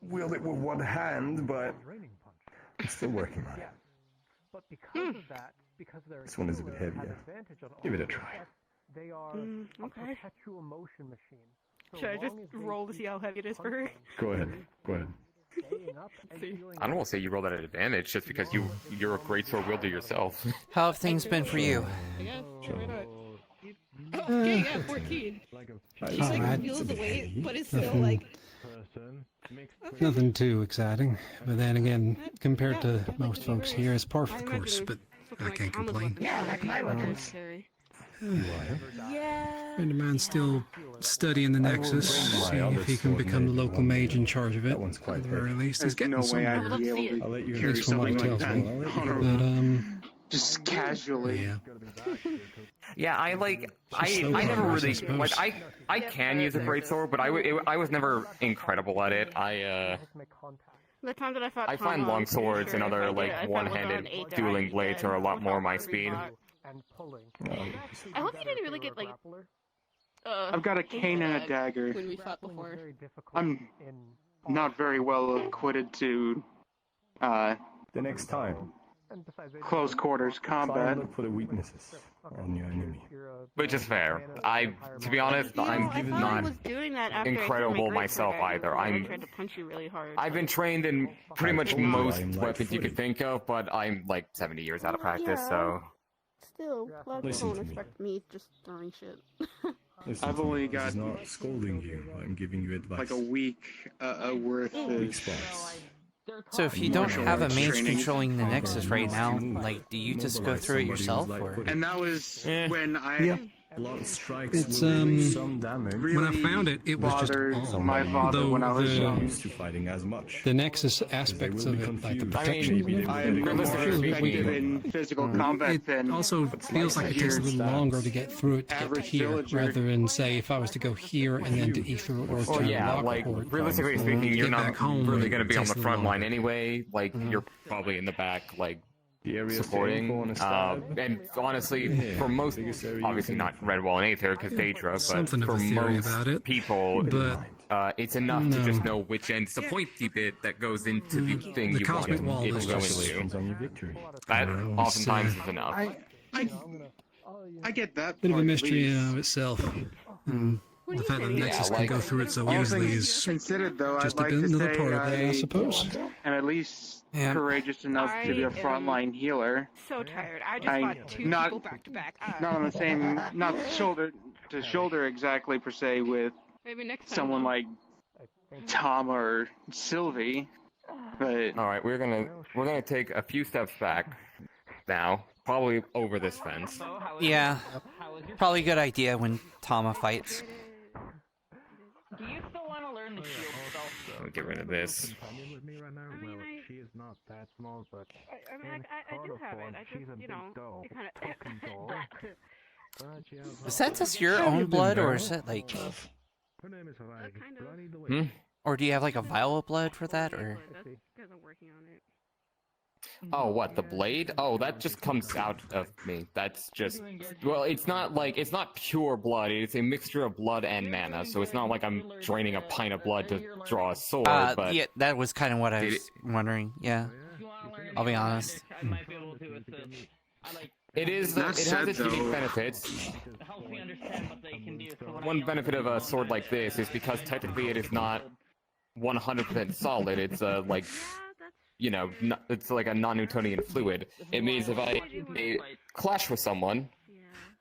wield it with one hand, but I'm still working on it. This one is a bit heavier. Give it a try. Okay. Should I just roll to see how heavy it is for her? Go ahead. Go ahead. I don't want to say you rolled at an advantage just because you're a great sword wielder yourself. How have things been for you? I guess. Why not? Oh, okay, yeah, 14. She like feels the weight, but it's still like... Nothing too exciting, but then again, compared to most folks here, it's par for the course, but I can't complain. Yeah, like my weapons. Yeah. And the man's still studying the nexus, seeing if he can become the local mage in charge of it. At the very least, he's getting somewhere. I'd be able At to least from what he tells me. But just casually. Yeah. Yeah, I never really like I can use a greatsword, but I was never incredible at it. The time that I fought I find Tom, long swords and other like I fought one-handed with an dueling blades are a lot more my speed. I hope you didn't really get like. I've got a cane and a dagger. When we fought before. I'm not very well acquitted to The next time, close quarters combat. look for the weaknesses on your enemy. Which is fair. To be honest, I'm not doing that after incredible myself either. I tried to punch you really hard. I've been trained in pretty much most weapons you could think of, but I'm like 70 years out of practice, so. Still, a lot of people don't expect me just throwing shit. I've only got This is not scolding you. I'm giving you advice. like a week worth Weak of. spots. So if you don't have a mage controlling the nexus right now, like, do you just go through it yourself, or? And that was when I. It's when I found it, it was just on. My father Though when I was young. Used to fighting as much. the nexus aspects of it, like the protection, I'm more effective in physical combat it than also feels like it takes a little longer to get through it to get to here, rather than say if I was to go here and then to Aether or Well, to yeah, Lock like Port, realistically speaking, you're get not back home, really it going to be on takes the a front little line longer. anyway. Like you're probably in the back, like The supporting. And honestly, for most, obviously not Redwall and Aether because Daedra, but Something of for a theory most about it, people, but it's enough to just know which end. It's the pointy bit that goes into the thing the you want cosmic wall it is to go just into. That oftentimes is enough. I get that. bit of a part, at mystery least. of itself. The fact that the nexus can go through it so All easily things is considered, though, just I'd like to another say part of that, I suppose. am at least Yeah. courageous enough to be a I am frontline healer. So tired. I just fought two not, people back to back. Not on the same, not shoulder to shoulder exactly per se with Maybe next time. someone like Tom or Sylvie, but All right, we're gonna take a few steps back now, probably over this fence. Yeah, probably a good idea when Tama fights. Do you still want to learn the shield spell? I'll get rid of this. She is not that small, but I mean, I do have it. I just, you know, it kind of. Is that just your own blood, or is it like? her name is Hawaii. Or do you have like a vial of blood for that, or? Because I'm working on it. Oh, what, the blade? Oh, that just comes out of me. That's just... Well, it's not pure blood. It's a mixture of blood and mana, so it's not like I'm draining a pint of blood to draw a sword, but... Yeah, that was kind of what I was wondering, yeah. I'll be honest. It has its unique benefits. One benefit of a sword like this is because technically it is not 100% solid. It's like, you know, it's like a non-Newtonian fluid. It means if I clash with someone,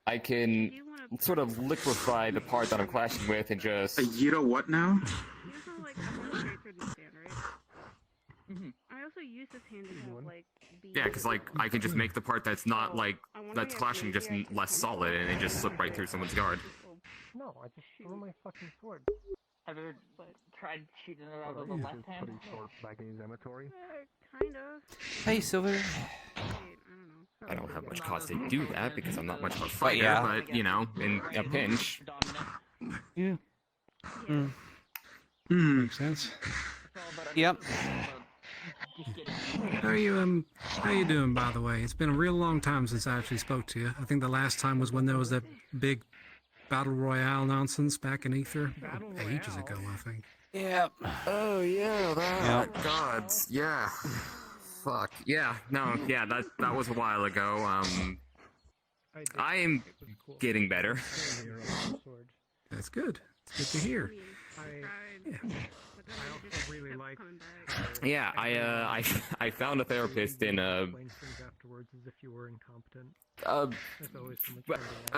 I can sort of liquefy the part that I'm clashing with and just... You know what now? I also use this hand to have, like, Yeah, because, like, I can just make the part that's not, like, that's clashing just less solid, and it just slip right through someone's guard. No, I just threw my fucking sword. Have you ever tried shooting it out with the left hand? Back in his inventory? Kind of. Hey, Silver. I don't have much cause to do that because I'm not much of a fighter, but you know, in a pinch. Yeah. Makes sense. Yep. How are you doing, by the way? It's been a real long time since I actually spoke to you. I think the last time was when there was that big Battle Royale nonsense back in Aether. Ages ago, I think. Yeah. Oh, yeah, that. Gods. Yeah. Fuck. Yeah, no, yeah, that was a while ago. I am getting better. That's good. It's good to hear. Yeah, I found a therapist in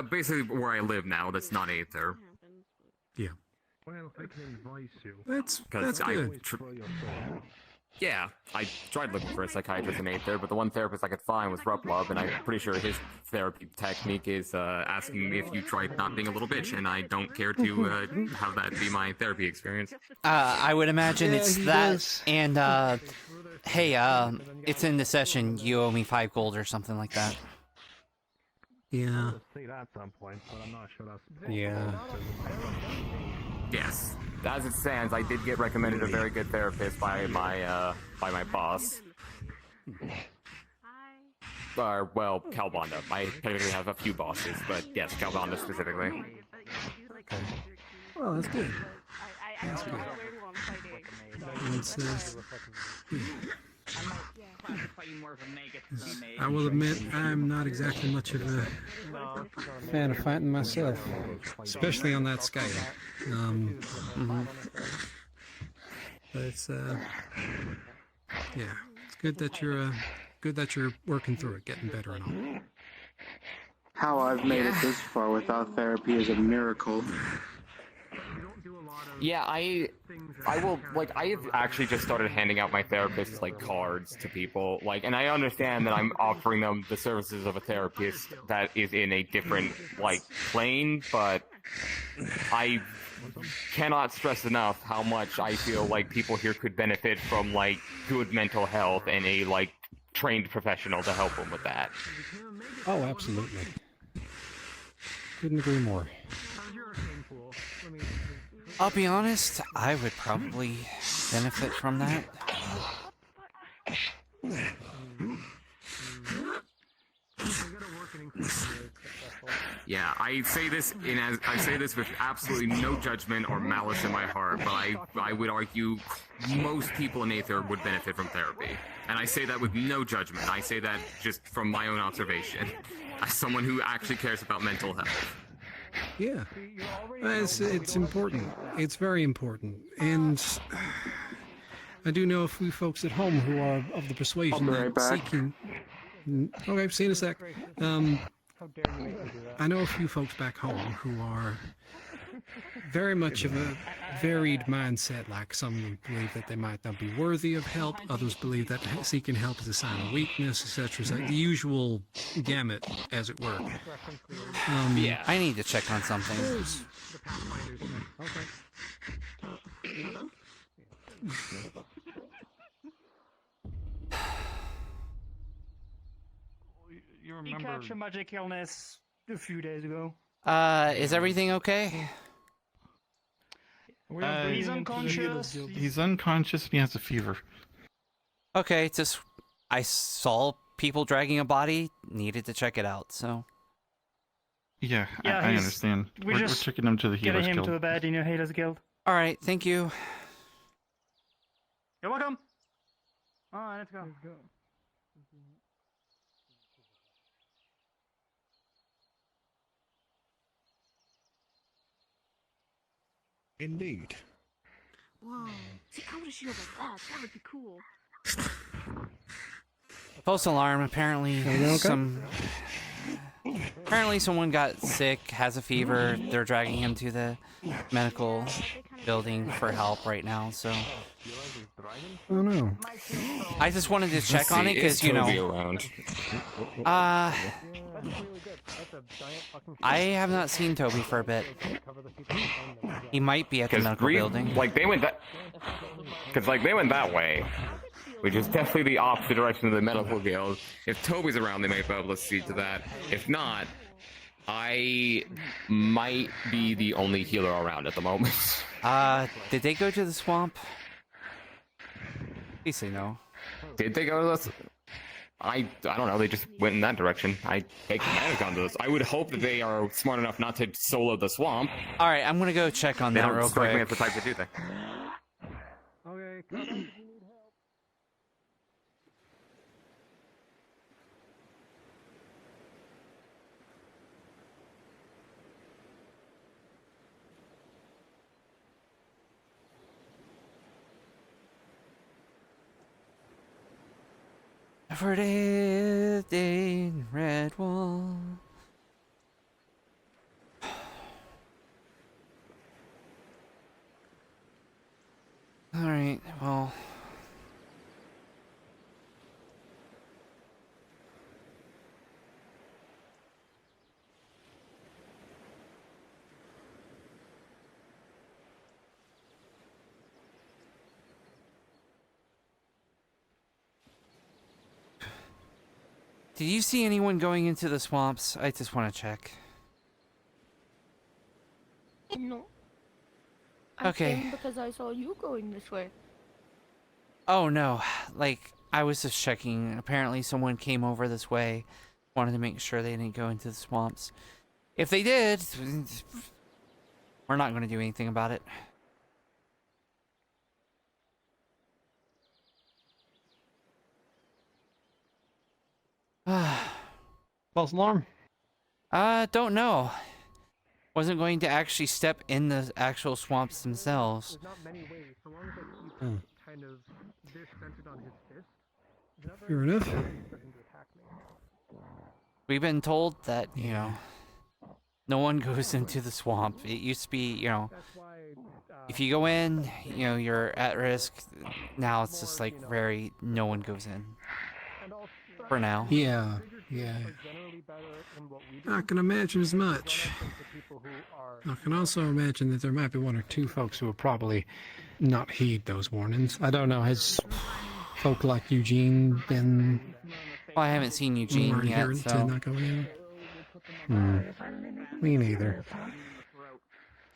basically where I live now. That's not Aether. Yeah. Well, I can advise you. That's good. Yeah, I tried looking for a psychiatrist in Aether, but the one therapist I could find was Ruplub, and I'm pretty sure his therapy technique is asking me if you tried not being a little bitch, and I don't care to have that be my therapy experience. I would imagine it's that, and hey, it's in the session. You owe me 5 gold or something like that. Yeah. See that at some point, but I'm not sure that's... Yeah. Yes. As it stands, I did get recommended a very good therapist by my boss. Well, Calbonda. I technically have a few bosses, but yes, Calbonda specifically. Well, that's good. That's good. I will admit, I'm not exactly much of a fan of fighting myself, especially on that scale. But it's yeah, it's good that you're working through it, getting better and all. How I've made it this far without therapy is a miracle. Yeah, I will, like, I have actually just started handing out my therapist's, like, cards to people, like, and I understand that I'm offering them the services of a therapist that is in a different, like, plane, but I cannot stress enough how much I feel like people here could benefit from, like, good mental health and a, like, trained professional to help them with that. Oh, absolutely. Couldn't agree more. I'll be honest, I would probably benefit from that. Yeah, I say this with absolutely no judgment or malice in my heart, but I would argue most people in Aether would benefit from therapy. And I say that with no judgment. I say that just from my own observation, as someone who actually cares about mental health. Yeah, it's important. It's very important. And I do know a few folks at home who are of the persuasion that seeking... Okay, see you in a sec. I know a few folks back home who are very much of a varied mindset. Like some believe that they might not be worthy of help. Others believe that seeking help is a sign of weakness, etc. So the usual gamut, as it were. Yeah, I need to check on something. You remember... He catch a magic illness a few days ago. Is everything okay? He's unconscious. He's unconscious and he has a fever. Okay, just I saw people dragging a body, needed to check it out, so. Yeah, Yeah, I he's- understand. we're We're just taking him to the Getting Healers him Guild. to a bed in your Healers Guild. Alright, thank you. You're welcome. Alright, let's go. Indeed. Whoa. See, I would have shield like that. That would be cool. False alarm, apparently apparently someone got sick, has a fever. They're dragging him to the medical building for help right now, so. Oh no. I just wanted to check on it because, you know. I have not seen Toby for a bit. He might be at the medical building. Like they went that, because like they went that way, which is definitely the opposite direction of the medical guild. If Toby's around, they might be able to see to that. If not, I might be the only healer around at the moment. Did they go to the swamp? Please say no. Did they go to this? I don't know. They just went in that direction. They might have gone to this. I would hope that they are smart enough not to solo the swamp. All right, I'm gonna go check on They that don't real strike me quick. as the type to do that. Okay. For day in red wall. All right, well. Did you see anyone going into the swamps? I just want to check. No. Okay. I came because I saw you going this way. Oh no, like I was just checking. Apparently someone came over this way. Wanted to make sure they didn't go into the swamps. If they did, we're not going to do anything about it. False alarm? Don't know. Wasn't going to actually step in the actual swamps themselves. There's not many ways, so long as I keep kind of this centered on his fist. It's not Fair very enough. easy for him to attack me. We've been told that, you know, no one goes into the swamp. It used to be, you know, if you go in, you know, you're at risk. Now it's just like no one goes in. For now. Yeah, yeah. I can imagine as much. I can also imagine that there might be one or two folks who will probably not heed those warnings. I don't know, has folk like Eugene been... Well, I haven't seen Eugene yet, to so... not go in? Me neither.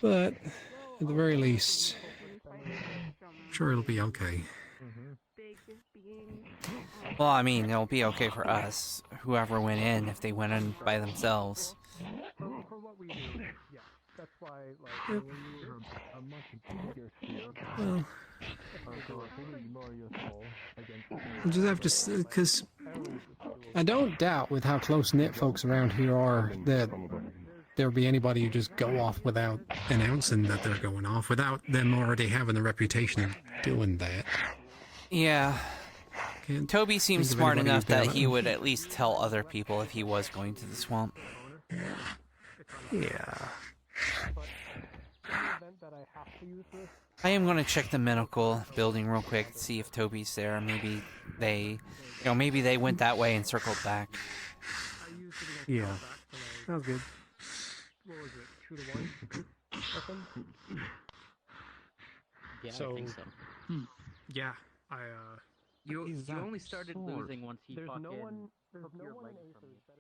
But, at the very least, I'm sure it'll be okay. Well, I mean, it'll be okay for us. Whoever went in, if they went in by themselves. For what we do, yeah. That's why, like, a much bigger sphere. Well, we'll just have to, because I don't doubt with how close-knit folks around here are that there'll be anybody who just go off without announcing that they're going off, without them already having the reputation of doing that. Yeah. Toby seems think of smart anybody enough who's that been he out. would at least tell other people if he was going to the swamp. Yeah. I am going to check the medical building real quick to see if Toby's there. Maybe they, maybe they went that way and circled back. Yeah. Sounds good. What was it? 2-1? Nothing? Yeah, So- I think so. Yeah, You only started losing once he there's fucking no one, there's took no your one leg in from Aether you. better.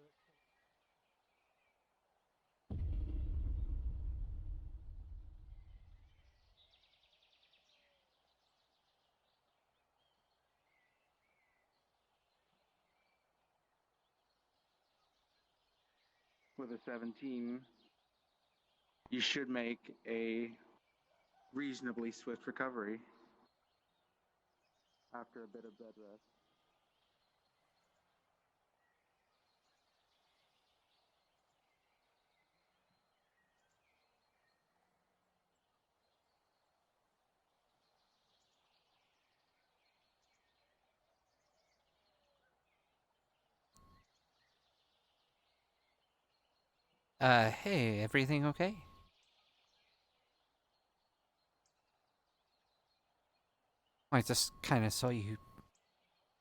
with a 17, you should make a reasonably swift recovery after a bit of bed rest. Hey, everything okay? I just kind of saw you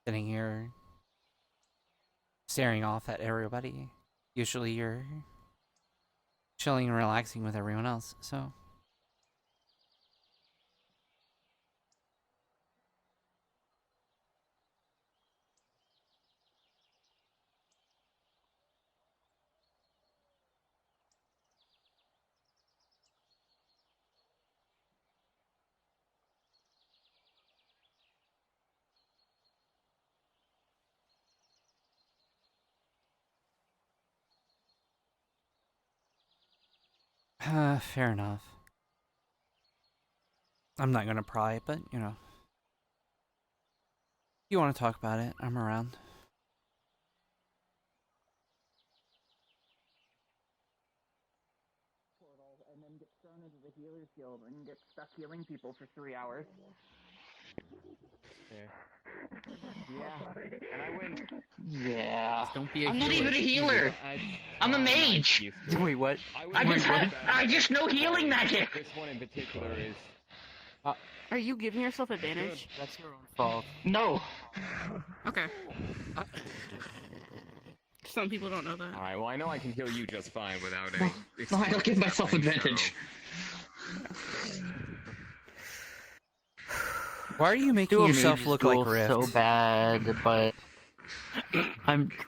sitting here staring off at everybody. Usually you're chilling and relaxing with everyone else, so... fair enough. I'm not gonna pry, but, you know. If you want to talk about it, I'm around. And then get thrown into the healer's guild and get stuck healing people for 3 hours. Yeah. And I win. Yeah. Don't be a I'm healer. not even a healer. I'm a mage. Wait, what? I just know healing magic. This one in particular is. Are you giving yourself advantage? That's your own fault. No. Okay. Some people don't know that. Alright, well, I know I can heal you just fine without any. No, I don't give myself advantage. Why are you making yourself look like Rift? So bad, but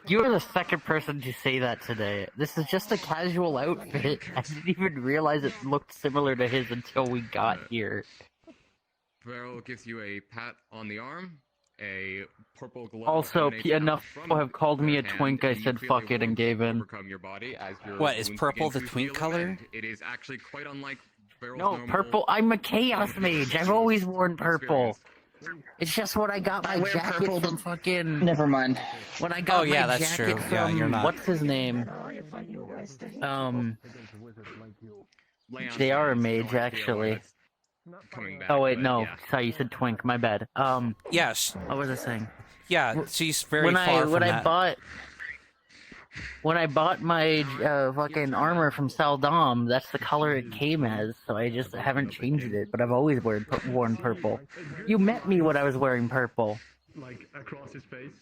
you're the second person to say that today. This is just a casual outfit. I didn't even realize it looked similar to his until we got here. Beryl gives you a pat on the arm, a purple glow. Also, enough people have called me a twink. I said fuck it and gave in. Your body as your What, is wounds purple begin the to twink heal, color? and it is actually quite unlike Beryl's No, normal purple. I'm a chaos mage. I've always worn purple. It's just when I got my jacket from fucking. Never mind. When I got yeah, my that's jacket true. from Yeah, you're not. what's his name? They are a mage actually. Oh wait, no. Sorry, you said twink. My bad. Yes. What was I saying? Yeah, she's very far from that. When I bought my fucking armor from Saldom, that's the color it came as, so I just haven't changed it, but I've always worn purple. You met me when I was wearing purple. Like, across his face?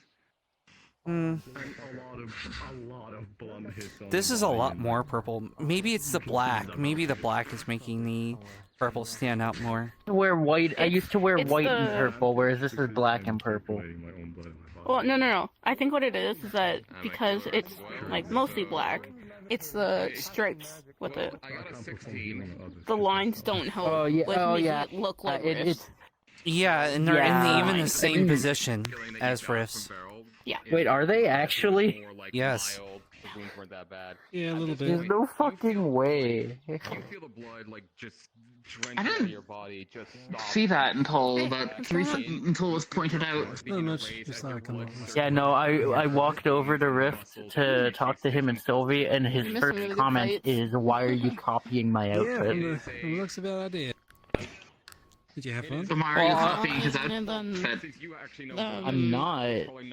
Mm. A lot of blonde hits on This is a lot more purple. Maybe it's the black. Maybe the black is making the purple stand out more. I used to wear white and the- purple, whereas this is black and purple. Well, no. I think what it is that because it's like mostly black, it's the stripes with it. The lines don't help. Oh yeah. Make it look like rifts. Yeah, and they're even the same position as rifts. Yeah. Wait, are they actually? Yes. The wounds weren't that bad. Yeah, a little bit. There's no fucking way. You feel the blood like just drenched into your body. Just stop. See that until until it was pointed out. Not much. Just thought I'd come over. Yeah, no, I walked over to Rift to talk to him and Sylvie, and his Missing first really good comment fights. is, "Why are you copying my Yeah, outfit?" it looks a bad idea. Did you have fun? So Mario Well, copying his And then, I'm not.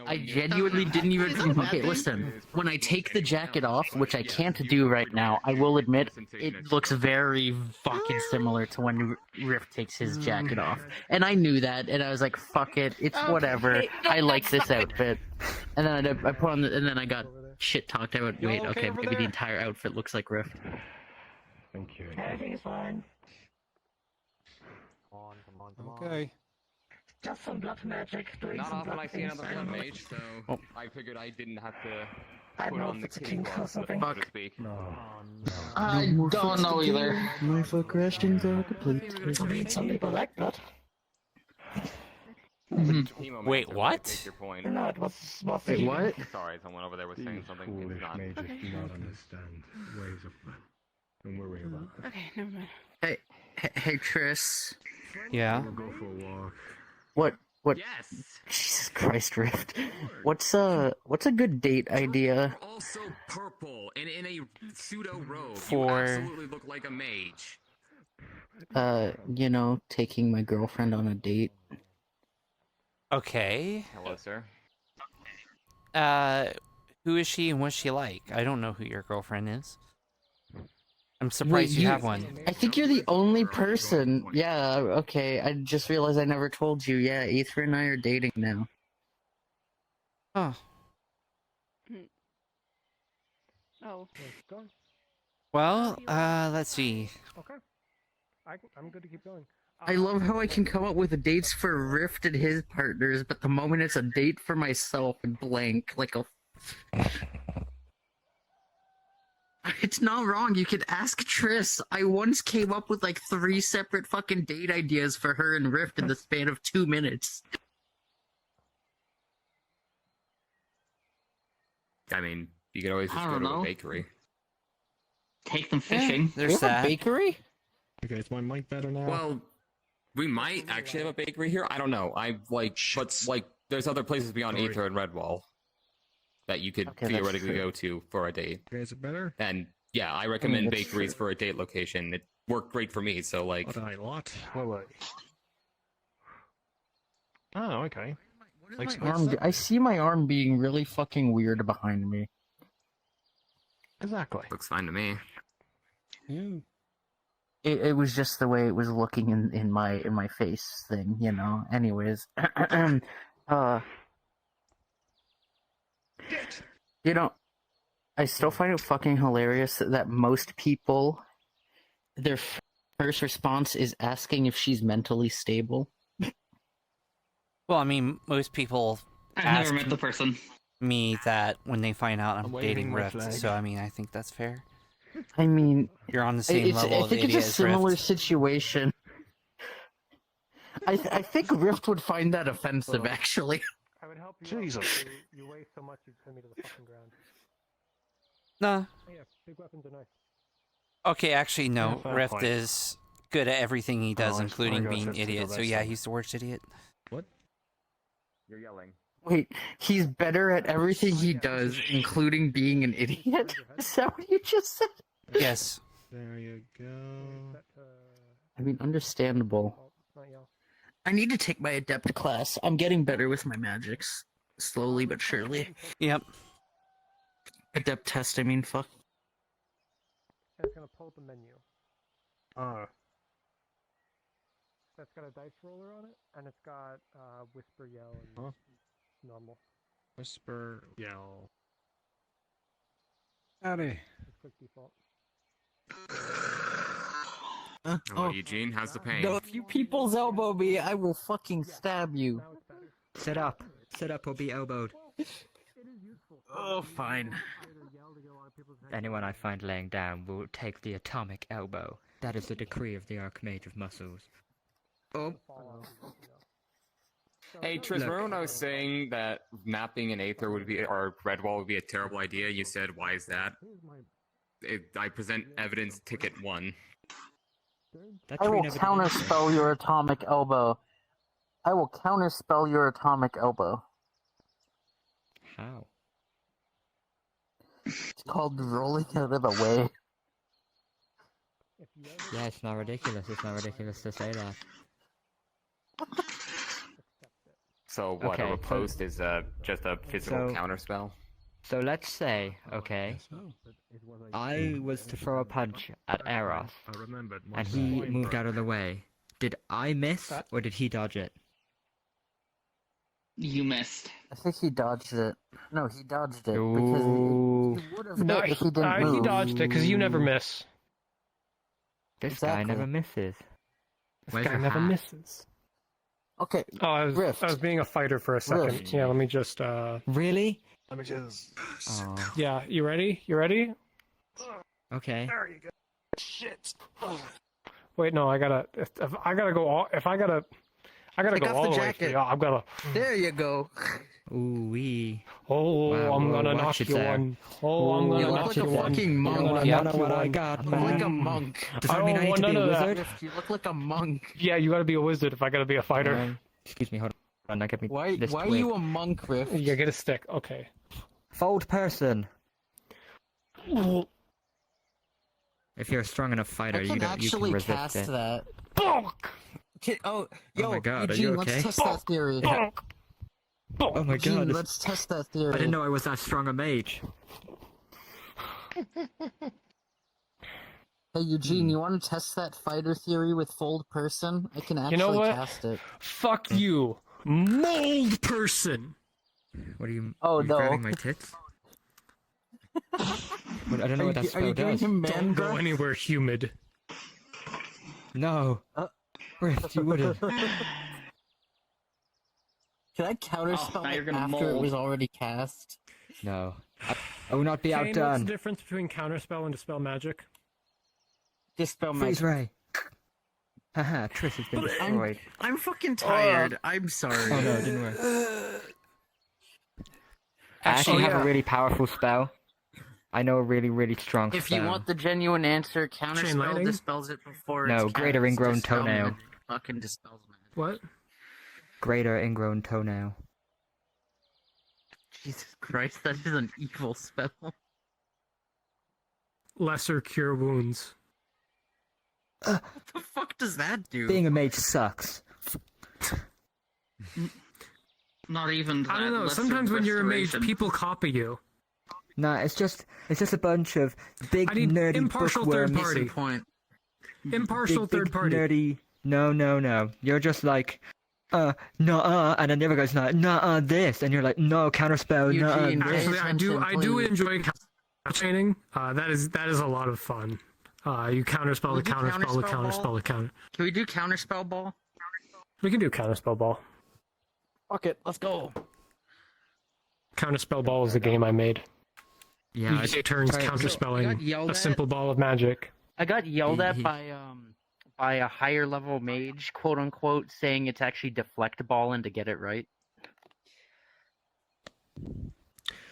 I genuinely didn't even. Okay, listen. When I take the jacket off, which I can't do right now, I will admit it looks very fucking similar to when Rift takes his jacket off. And I knew that, and I was like, "Fuck it, it's whatever. I like this outfit." And then I put on, and then I got shit talked. I went, "Wait, okay, maybe the entire outfit looks like Rift." Thank you. Everything is fine. Okay. Just some blood magic. Not often I see another blood mage, so I figured I didn't have to put on the king class, so to speak. I don't know either. My questions are complete. I mean, some people like blood. Wait, what? Take your point. Wait, what? Sorry, someone over there was saying something. Foolish It's not. mages do not understand ways of. Don't worry about it. Okay, never mind. Hey, Tris. Yeah. We'll go for a walk. What? Yes. Jesus Christ, Rift. What's a good date idea? Also purple and in a pseudo robe. For- You absolutely look like a mage. Taking my girlfriend on a date. Okay. Hello, sir. Who is she and what's she like? I don't know who your girlfriend is. I'm surprised you have one. I think you're the only person. Yeah, okay. I just realized I never told you. Yeah, Aether and I are dating now. Oh. Oh. Well, let's see. Okay. I'm good to keep going. I love how I can come up with dates for Rift and his partners, but the moment it's a date for myself and blank, like a... It's not wrong, you could ask Triss. I once came up with like 3 separate fucking date ideas for her and Rift in the span of 2 minutes. I mean, you could always just go to a bakery. Take them fishing. There's that. Bakery? Okay, is my mic better now? Well, we might actually have a bakery here. I don't know. There's other places beyond Aether and Redwall that you could theoretically go to for a date. Okay, is it better? And yeah, I recommend bakeries for a date location. It worked great for me. So like, What? Wait. Oh, okay. I see my arm being really fucking weird behind me. Exactly. Looks fine to me. Yeah. It was just the way it was looking in my face thing, Anyways, I still find it fucking hilarious that most people, their first response is asking if she's mentally stable. Well, I mean, most people I've never met the person. me that when they find out I'm dating red Rift, flag. so I mean, I think that's fair. I mean, You're on the same level I of think idiot it's a as similar Rift. situation. I think Rift would find that offensive, actually. I would help you. Jesus. You weigh so much you'd send me to the fucking ground. Nah. Oh, yeah, big weapons are nice. Okay, actually, no. Yeah, fair Rift point. is good at everything he does, Oh, I including guess being that's the idiot. So best yeah, one. he's the worst idiot. What? You're yelling. Wait, he's better at everything he does, including being an idiot? Is that what you just said? Yes. There you go. I mean, understandable. I need to take my adept class. I'm getting better with my magics. Slowly but surely. Yep. Adept test, I mean, fuck. And it's gonna pull up a menu. That's got a dice roller on it, and it's got whisper, yell, and normal. Whisper, yell. Howdy. Just click default. Hello, Eugene. How's the pain? No, if you people's elbow me, I will fucking stab you. Sit up. Sit up or be elbowed. Oh, fine. Anyone I find laying down will take the atomic elbow. That is the decree of the Archmage of Muscles. Oh. Hey, Tris, remember when I was saying that not being an Aether would be, or Redwall would be a terrible idea? You said, why is that? I present evidence ticket 1. I will counterspell your atomic elbow. I will counterspell your atomic elbow. How? It's called rolling out of the way. Yeah, it's not ridiculous. It's not ridiculous to say that. So what, Okay, a riposte is just a physical counterspell? So let's say, okay, I was to throw a punch at Eros, and he moved out of the way. Did I miss, or did he dodge it? You missed. I think he dodged it. No, he dodged it Ooh. because he would have No, hit if he didn't move. he dodged it because you never miss. This guy never misses. This guy never misses. Okay. Oh, I was being a fighter for a second. Rift. Yeah, let me just. Really? Let me just. Oh. Yeah, you ready? You ready? Okay. There you go. Shit. Wait, no, I gotta. If I gotta go. I I gotta Take go off all the the way. jacket. Yeah, I've gotta. There you go. Ooh wee. Oh, Wow, I'm whoa, gonna watch knock it you there. one. Oh, I'm gonna You look knock like you a one. fucking I'm monk. gonna You knock know you what I one. got, You look like a man. monk. Does I that mean don't I need want to be a none of that. wizard? You look like a monk. Yeah, you gotta be a wizard if I gotta be a fighter. Excuse me, hold on. Now get me Why this are twig. you a monk, Rift? Yeah, get a stick. Okay. Fold person. Ooh. If you're a strong enough fighter, I you can can actually resist cast it. that. Bonk! Yo, my God, are Eugene, you let's okay? test that theory. Bonk! Oh my Eugene, god. let's test that theory. I didn't know I was that strong a mage. Hey Eugene, you want to test that fighter theory with fold person? I can actually You know what? cast it. Fuck you, mold person. What are you? Oh, you no. grabbing my tits? What, I don't know what that Are spell you giving does. him Don't man go breath? anywhere humid. No. Rift, you wouldn't. Can I counterspell now you're it gonna after it mold. was already cast? No. I will not be Kane, what's outdone. the difference between counterspell and dispel magic? Dispel Freeze magic. ray. Haha, Triss has been destroyed. I'm fucking tired. I'm sorry. Oh no, it didn't work. I actually have a really powerful spell. I know a really, really strong If spell. you want the genuine answer, counterspell lightning? dispels it before No, it's greater cast. ingrown Dispel toenail. magic fucking dispels magic. What? Greater ingrown toenail. Jesus Christ, that is an evil spell. Lesser cure wounds. What the fuck does that do? Being a mage sucks. Not even that. I don't know. lesser Sometimes when you're a mage, restoration. people copy you. Nah, it's just a bunch of big I need nerdy impartial bookworms. third party. Point. Impartial big, third party. nerdy. No. You're just like, and then the other guy's like, this, and you're like, no, counterspell, Eugene, this. Actually, I do please. enjoy counterchaining. That is a lot of fun. You counterspell the Can we do counterspell the counterspell counterspell ball? the counter. Can we do counterspell ball? We can do counterspell ball. Fuck it, let's go. Counterspell ball is the game I made. Yeah, You take turns I got counterspelling yelled a at. simple ball of magic. I got yelled at by a higher level mage, quote unquote, saying it's actually deflect ball and to get it right.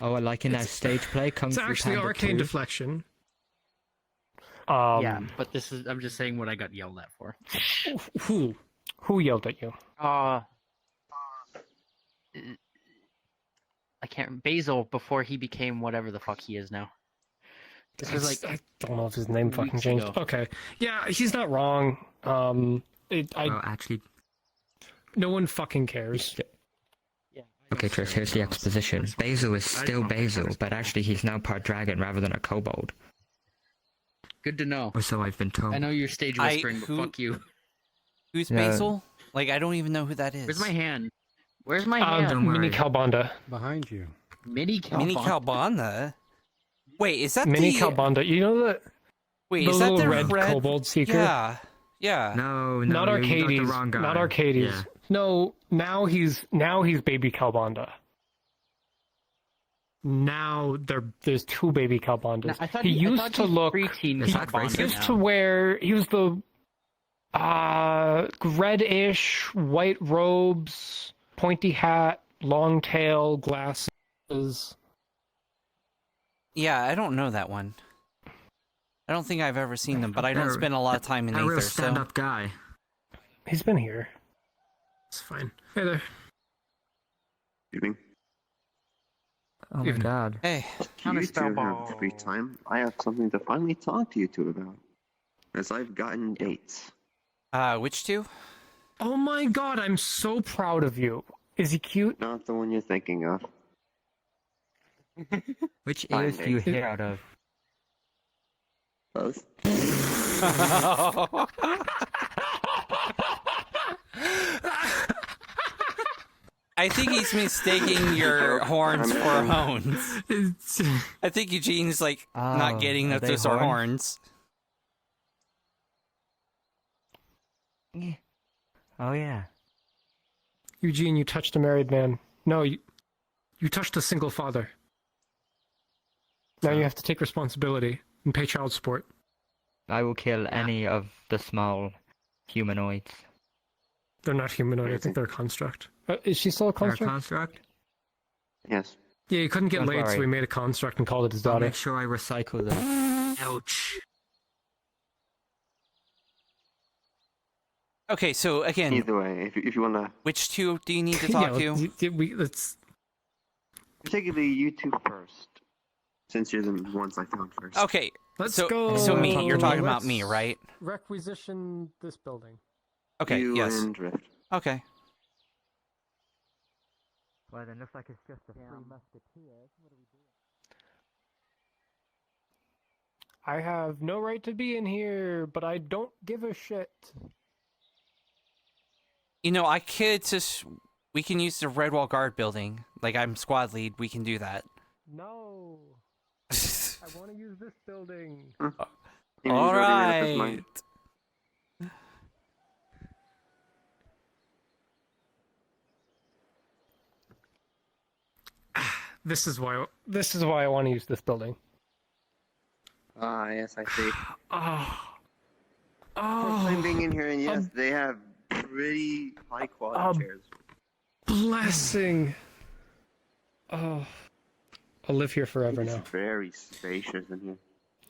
Oh, I like in that stage play, Kung It's Fu actually Panda arcane 2. deflection. Yeah, but I'm just saying what I got yelled at for. Who yelled at you? I can't. Basil before he became whatever the fuck he is now. This was like I don't know if his name fucking weeks changed. ago. Okay, yeah, he's not wrong. Actually, no one fucking cares. okay, Trish, here's the exposition. Basil is still Basil, but actually he's now part dragon rather than a kobold. Good to know. Or so I've been told. I know you're stage whispering, but fuck you. Who's Yeah. Basil? Like, I don't even know who that is. Where's my hand? Where's my hand? Mini Calbanda. Behind you. Mini Calbanda. Mini Calbanda? Wait, is that Mini the... Calbanda. You know that? Wait, the is that little the red kobold seeker? Yeah. Yeah. No, Not you got Arcades. the wrong guy. Not Arcades. Yeah. No, now he's baby Calbanda. Now there's two baby Calbandas. I thought he I used thought to he's look. preteen Is that Calbanda racist? He used now. to wear. He was the reddish white robes, pointy hat, long tail, glasses. Yeah, I don't know that one. I don't think I've ever seen them, but I don't spend a lot of time in A Aether, real so... stand-up guy. He's been here. It's fine. Hey there. Evening. Oh my god. Hey. You two have free time. I have something to finally talk to you two about. As I've gotten dates. Which two? Oh my god, I'm so proud of you. Is he cute? Not the one you're thinking of. Which Fine ears do you dates. hear out of? Both. I think he's mistaking your horns for hones. I think Eugene's like not getting that they those are horns. Oh yeah. Eugene, you touched a married man. No, you touched a single father. Now you have to take responsibility and pay child support. I will kill any of the small humanoids. They're not humanoid. I think they're a construct. Is she still a They're a construct? construct? Yes. Yeah, you couldn't get Don't laid, so worry. we made a construct and called it his I'll daughter. make sure I recycle them. Ouch. Okay, so again, Either way, if you wanna, which two do you need to talk to? Let's. particularly you two first, since you're the ones I found first. Okay, Let's so go. so me, you're talking about Let's me, right? Requisition this building. Okay, You yes. and Drift. Okay. Well, then looks like it's just the three musketeers. What are we doing? I have no right to be in here, but I don't give a shit. You know, I could just... We can use the Redwall Guard building. Like, I'm squad lead. We can do that. No. I want to use this building. All right. This is why I want to use this building. Ah, yes, I see. Oh. First time being in here, and yes, they have pretty high quality chairs. Blessing. Oh. I'll live here forever It's now. very spacious in here.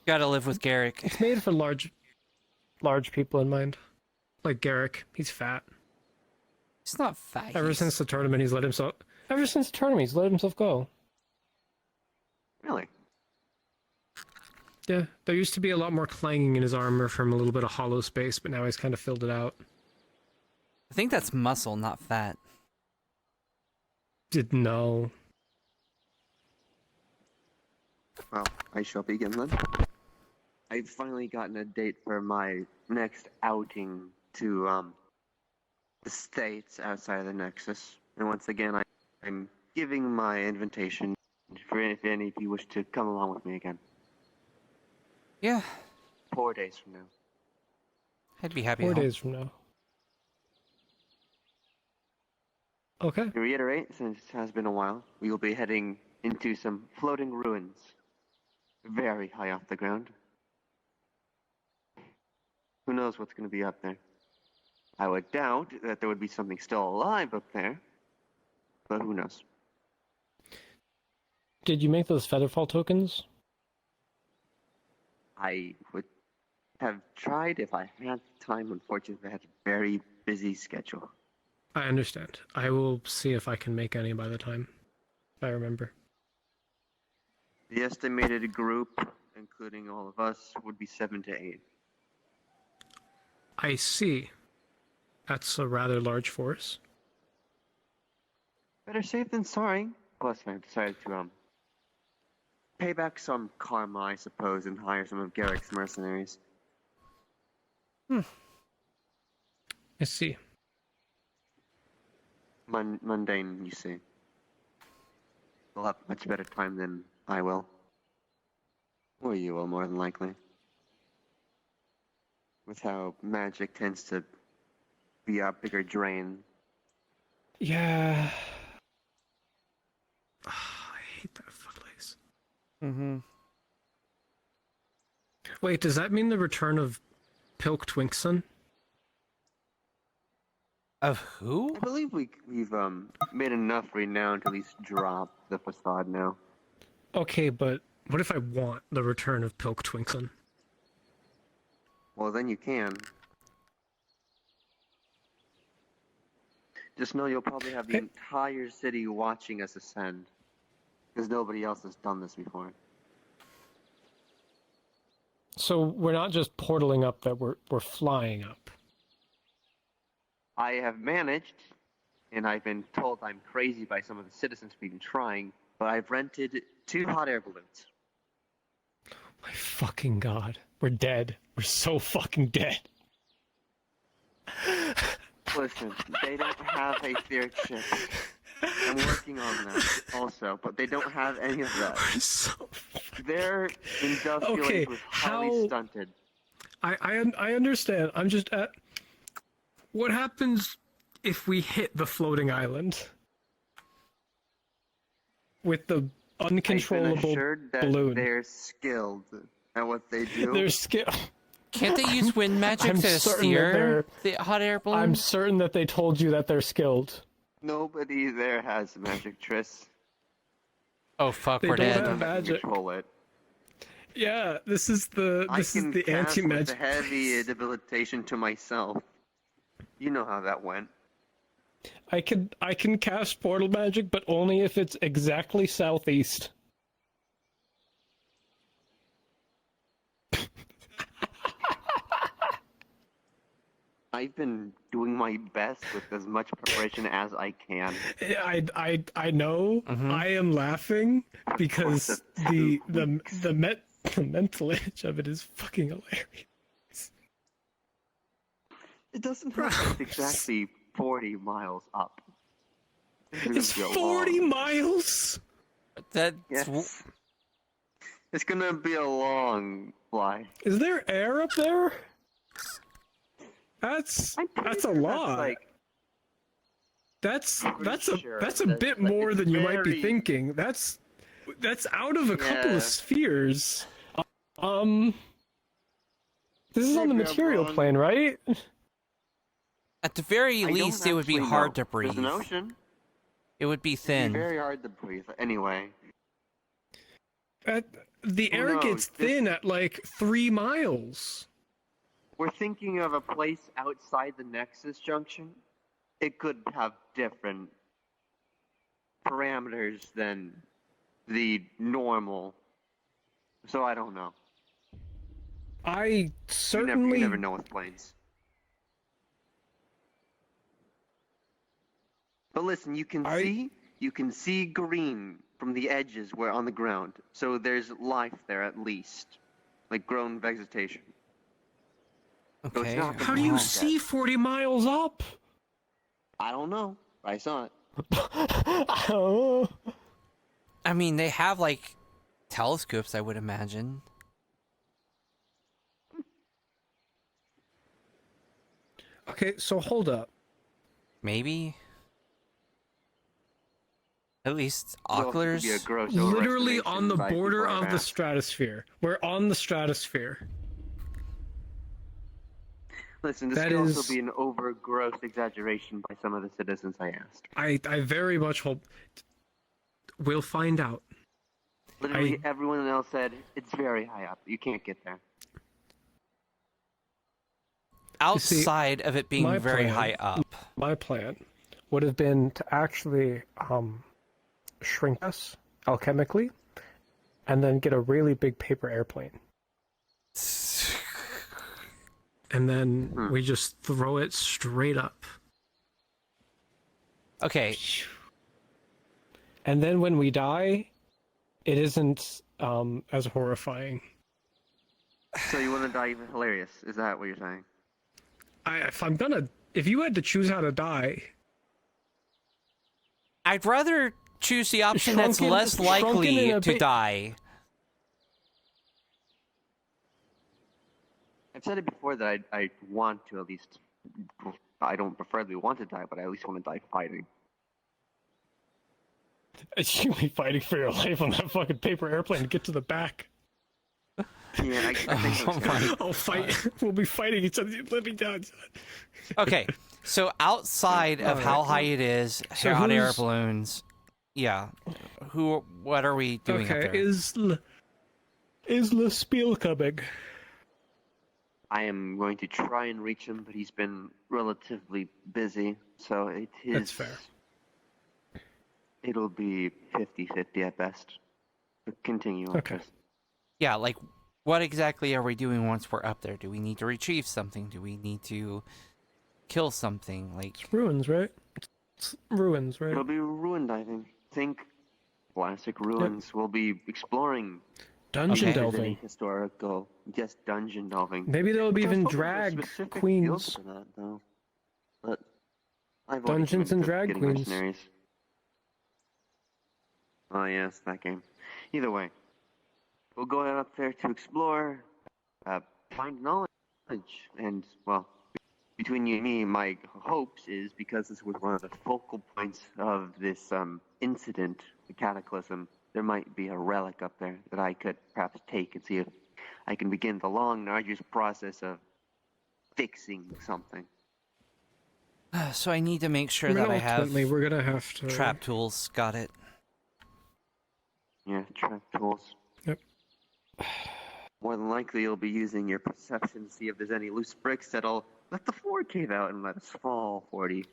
Gotta live with Garrick. It's made for large people in mind. Like Garrick, he's fat. He's not fat. Ever since the tournament, he's let himself go. Really? Yeah, there used to be a lot more clanging in his armor from a little bit of hollow space, but now he's kind of filled it out. I think that's muscle, not fat. Didn't know. Well, I shall begin then. I've finally gotten a date for my next outing to the States outside of the Nexus. And once again, I'm giving my invitation for if any of you wish to come along with me again. Yeah. 4 days from now. I'd be happy. 4 days from now. Okay. To reiterate, since it has been a while, we will be heading into some floating ruins. Very high off the ground. Who knows what's going to be up there? I would doubt that there would be something still alive up there. But who knows? Did you make those Featherfall tokens? I would have tried if I had time. Unfortunately, I had a very busy schedule. I understand. I will see if I can make any by the time. If I remember. The estimated group, including all of us, would be 7 to 8. I see. That's a rather large force. Better safe than sorry. Plus, I decided to pay back some karma, I suppose, and hire some of Garrick's mercenaries. I see. Mundane, you see. They'll have much better time than I will. Or you will, more than likely. With how magic tends to be a bigger drain. Yeah. Oh, I hate that place. Mm-hmm. Wait, does that mean the return of Pilk Twinkson? Of who? I believe we've made enough renown to at least drop the facade now. Okay, but what if I want the return of Pilk Twinkson? Well, then you can. Just know you'll probably have the entire city watching us ascend. Because nobody else has done this before. So we're not just portaling up, that we're flying up. I have managed, and I've been told I'm crazy by some of the citizens for even trying, but I've rented 2 hot air balloons. My fucking god. We're dead. We're so fucking dead. Listen, they don't have a theory chip. I'm working on that also, but they don't have any of that. Their industrial age was highly stunted. I understand. I'm just at... What happens if we hit the floating island? With the uncontrollable I've been assured that balloon. they're skilled at what they do. They're skilled. Can't they use wind magic I'm to certain that steer the hot air balloon? I'm certain that they told you that they're skilled. Nobody there has magic, Triss. Oh fuck, They we're don't dead. have magic. Control it. Yeah, this is the I can cast anti-magic. with heavy debilitation to myself. You know how that went. I can cast portal magic, but only if it's exactly southeast. I've been doing my best with as much preparation as I can. I know. I am laughing because the mental image of it is fucking hilarious. It doesn't have exactly 40 miles up. It's 40 miles. Yes. It's gonna be a long fly. Is there air up there? That's a lot. That's a bit more than you might be thinking. That's out of a couple of spheres. This is on the material plane, right? At the very least, it would be hard to breathe. There's an ocean. It would be It'd thin. be very hard to breathe. Anyway. The air gets thin at like 3 miles. We're thinking of a place outside the Nexus Junction. It could have different parameters than the normal. So I don't know. I certainly... You never know with planes. But listen, you can see green from the edges where on the ground. So there's life there at least. Like grown vegetation. Okay. How do you see 40 miles up? I don't know. I saw it. I mean, they have like telescopes, I would imagine. Okay, so hold up. Maybe. At least oculars. Literally on the border of the stratosphere. We're on the stratosphere. Listen, this That could is- also be an overgross exaggeration by some of the citizens I asked. I very much hope... We'll find out. Literally, everyone else said it's very high up. You can't get there. Outside of it being my very plan- high up. My plan would have been to actually shrink us alchemically and then get a really big paper airplane. And then we just throw it straight up. Okay. And then when we die, it isn't as horrifying. So you want to die even hilarious? Is that what you're saying? If you had to choose how to die, I'd rather choose the option that's Shrunken- less shrunken likely in a to bit- die. I've said it before that I want to at least. I don't preferably want to die, but I at least want to die fighting. you'll be fighting for your life on that fucking paper airplane to get to the back. Yeah, I think that's good. I'll fight. We'll be fighting each other. Let me down. Okay, so outside of how high it is, So hot air who's- balloons, yeah. What are we doing up Okay, there? is the Spiel coming? I am going to try and reach him, but he's been relatively busy, so it is. That's fair. It'll be 50-50 at best. But continue. Okay. Yeah, like, what exactly are we doing once we're up there? Do we need to retrieve something? Do we need to kill something? Like Ruins, right? It's ruins, right? It'll be ruin diving. Think classic ruins. We'll be exploring. Dungeon If there's delving. any historical, just dungeon delving. Maybe there'll be Which I even suppose there's drag specific queens. fields for that, though. But I've already Dungeons and committed to drag getting queens. mercenaries. Oh yes, that game. Either way, we'll go up there to explore, find knowledge, and well, between you and me, my hopes is because this was one of the focal points of this incident, the cataclysm. There might be a relic up there that I could perhaps take and see if I can begin the long and arduous process of fixing something. So I need to make sure I mean, that I have ultimately, we're gonna have to trap tools. Got it. Yeah, trap tools. Yep. More than likely, you'll be using your perception to see if there's any loose bricks that'll let the floor cave out and let us fall 40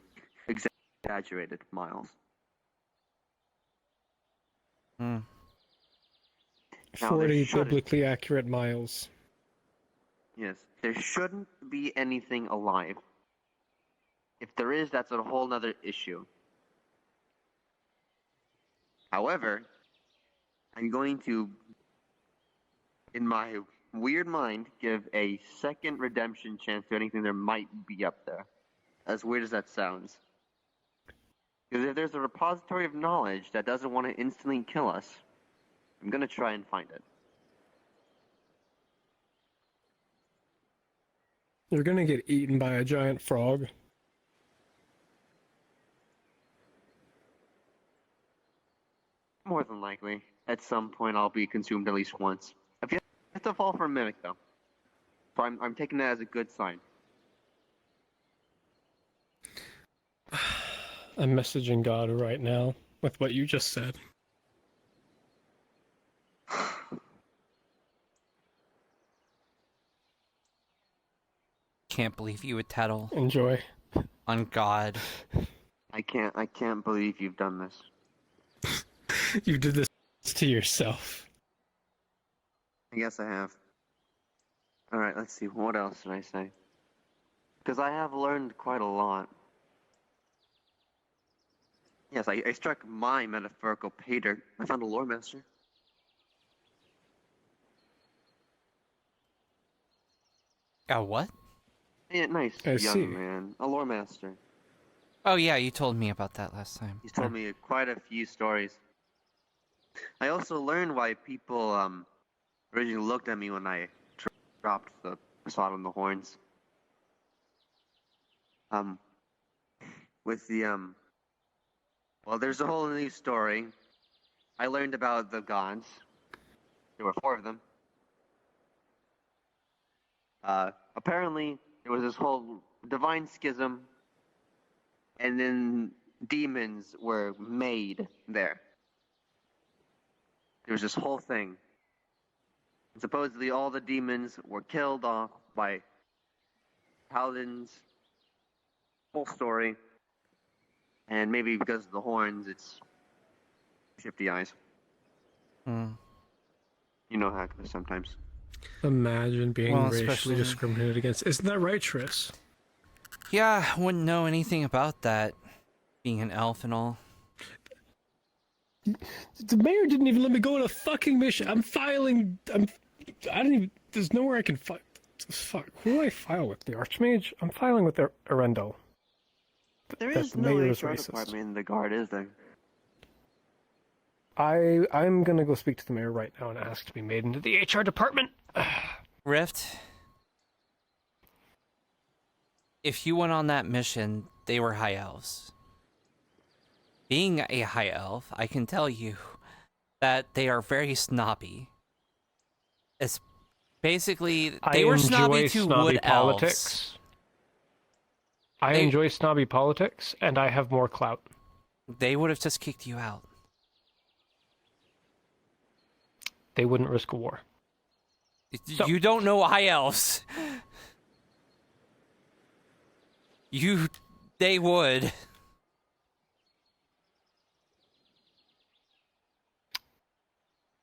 exaggerated miles. Hmm. Now, 40 biblically accurate miles. Yes, there shouldn't be anything alive. If there is, that's a whole nother issue. However, I'm going to, in my weird mind, give a second redemption chance to anything there might be up there. As weird as that sounds. Because if there's a repository of knowledge that doesn't want to instantly kill us, I'm going to try and find it. You're gonna get eaten by a giant frog. More than likely. At some point, I'll be consumed at least once. I've yet to fall for a mimic, though. So I'm taking that as a good sign. I'm messaging God right now with what you just said. Can't believe you would tattle. Enjoy. On God. I can't believe you've done this. You did this to yourself. I guess I have. Alright, let's see. What else did I say? Because I have learned quite a lot. Yes, I struck my metaphorical pay dirt. I found a lore master. What? Yeah, nice I young see. man. A lore master. Oh yeah, you told me about that last time. He's told me quite a few stories. I also learned why people originally looked at me when I dropped the assault on the horns. With the well, there's a whole new story. I learned about the gods. There were 4 of them. Apparently, there was this whole divine schism, and then demons were made there. There was this whole thing. And supposedly, all the demons were killed off by paladins. Whole story. And maybe because of the horns, it's shifty eyes. Hmm. You know how it is sometimes. Imagine being Well, racially especially- discriminated against. Isn't that right, Triss? Yeah, I wouldn't know anything about that. Being an elf and all. The mayor didn't even let me go on a fucking mission. I don't even. There's nowhere I can file. Fuck. Who do I file with? The Archmage? I'm filing with the Arendelle. There That is the no mayor is HR racist. department in the guard, is there? I'm gonna go speak to the mayor right now and ask to be made into the HR department. Rift. If you went on that mission, they were high elves. Being a high elf, I can tell you that they are very snobby. It's basically they were snobby to wood elves. I enjoy snobby politics, and I have more clout. They would have just kicked you out. They wouldn't risk a war. You don't know high elves. They would.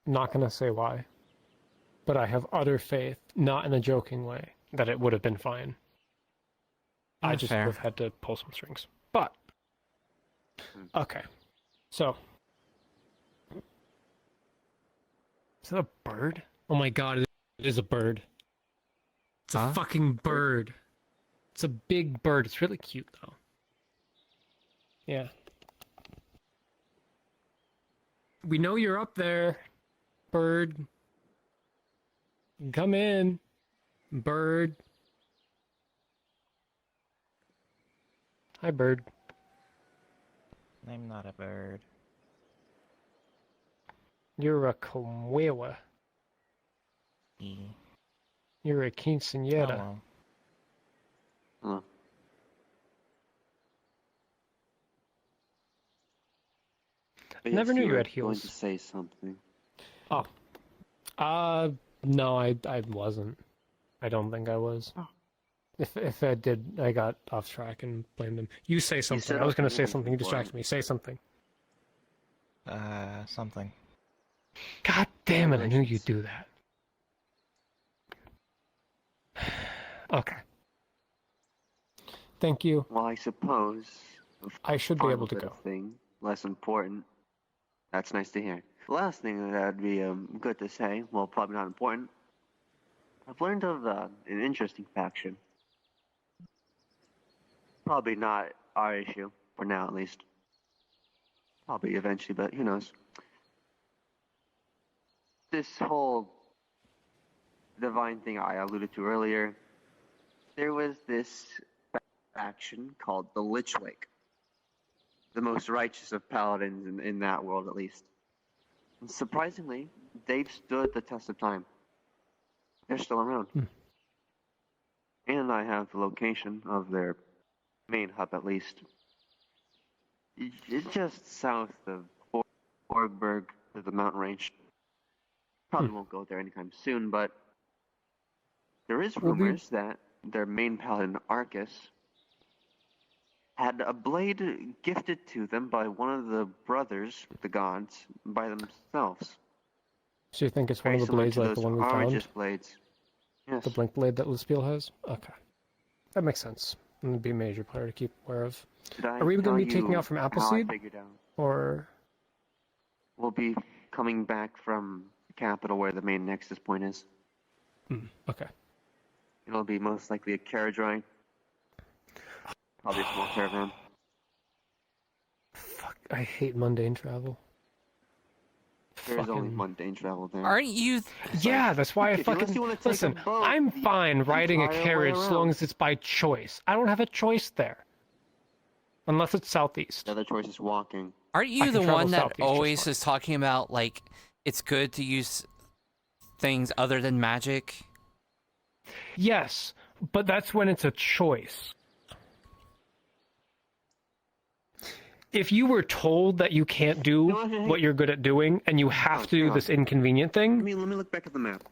Not gonna say why, but I have utter faith, not in a joking way, that it would have been fine. I just fair. would have had to pull some strings. But okay, so is that a bird? Oh my god, it is a bird. It's a fucking bird. It's a big bird. It's really cute though. Yeah. We know you're up there, bird. Come in, bird. Hi, bird. I'm not a bird. You're a Kawewa. You're a quinceañera. Oh, well. Huh. But Never yes, knew you were had going heels. to say something. Oh. No, I wasn't. I don't think I was. Oh. If I did, I got off track and blamed him. You say something. said I was okay, going to say that's something. You distracted important. me. Say something. Something. God damn it! I knew you'd do that. Okay. Thank you. Well, I suppose I should be able to bit go. of thing, less important. That's nice to hear. The last thing that'd be good to say, well, probably not important. I've learned of an interesting faction. Probably not our issue, for now at least. Probably eventually, but who knows. This whole divine thing I alluded to earlier, there was this faction called the Lich Lake. The most righteous of paladins in that world, at least. And surprisingly, they've stood the test of time. They're still around. And I have the location of their main hub, at least. It's just south of Orgberg, to the mountain range. Probably won't go there anytime soon, but there is rumors that their main paladin, Arcus, had a blade gifted to them by one of the brothers, the gods, by themselves. So you think it's one Very of the similar blades to like the those one we Argus found? blades. Yes. The blink blade that Lespiel has? Okay. That makes sense. It would be a major player to keep aware of. Did I Are we tell going to be taking you out from how I Appleseed? figured out? Or... We'll be coming back from the capital where the main nexus point is. Okay. It'll be most likely a carriage ride. Probably a small caravan. Fuck, I hate mundane travel. There's only mundane travel there. Aren't you? Yeah, that's why I Unless fucking... you wanna take Listen, a boat I'm fine riding a entire way carriage as long around. as it's by choice. I don't have a choice there. Unless it's southeast. The other choice is walking. Aren't I you can the travel one that southeast just always is talking about, like, it's good to use things other than magic? Yes, but that's when it's a choice. If you were told that you can't do what you're good at doing, and you have to do this inconvenient thing... Let me look back at the map.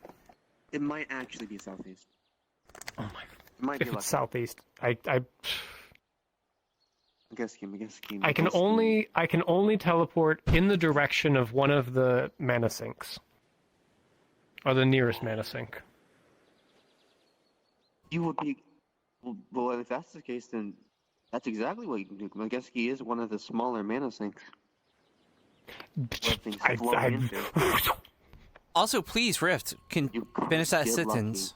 It might actually be southeast. Oh my... It might If be it's southeast, I guess scheme. can only teleport in the direction of one of the mana sinks. Or the nearest mana sink. You would be... Well, if that's the case, then that's exactly what you can do. Mageski is one of the smaller mana sinks. Where things flow into. Also, please, Rift, can finish that get sentence.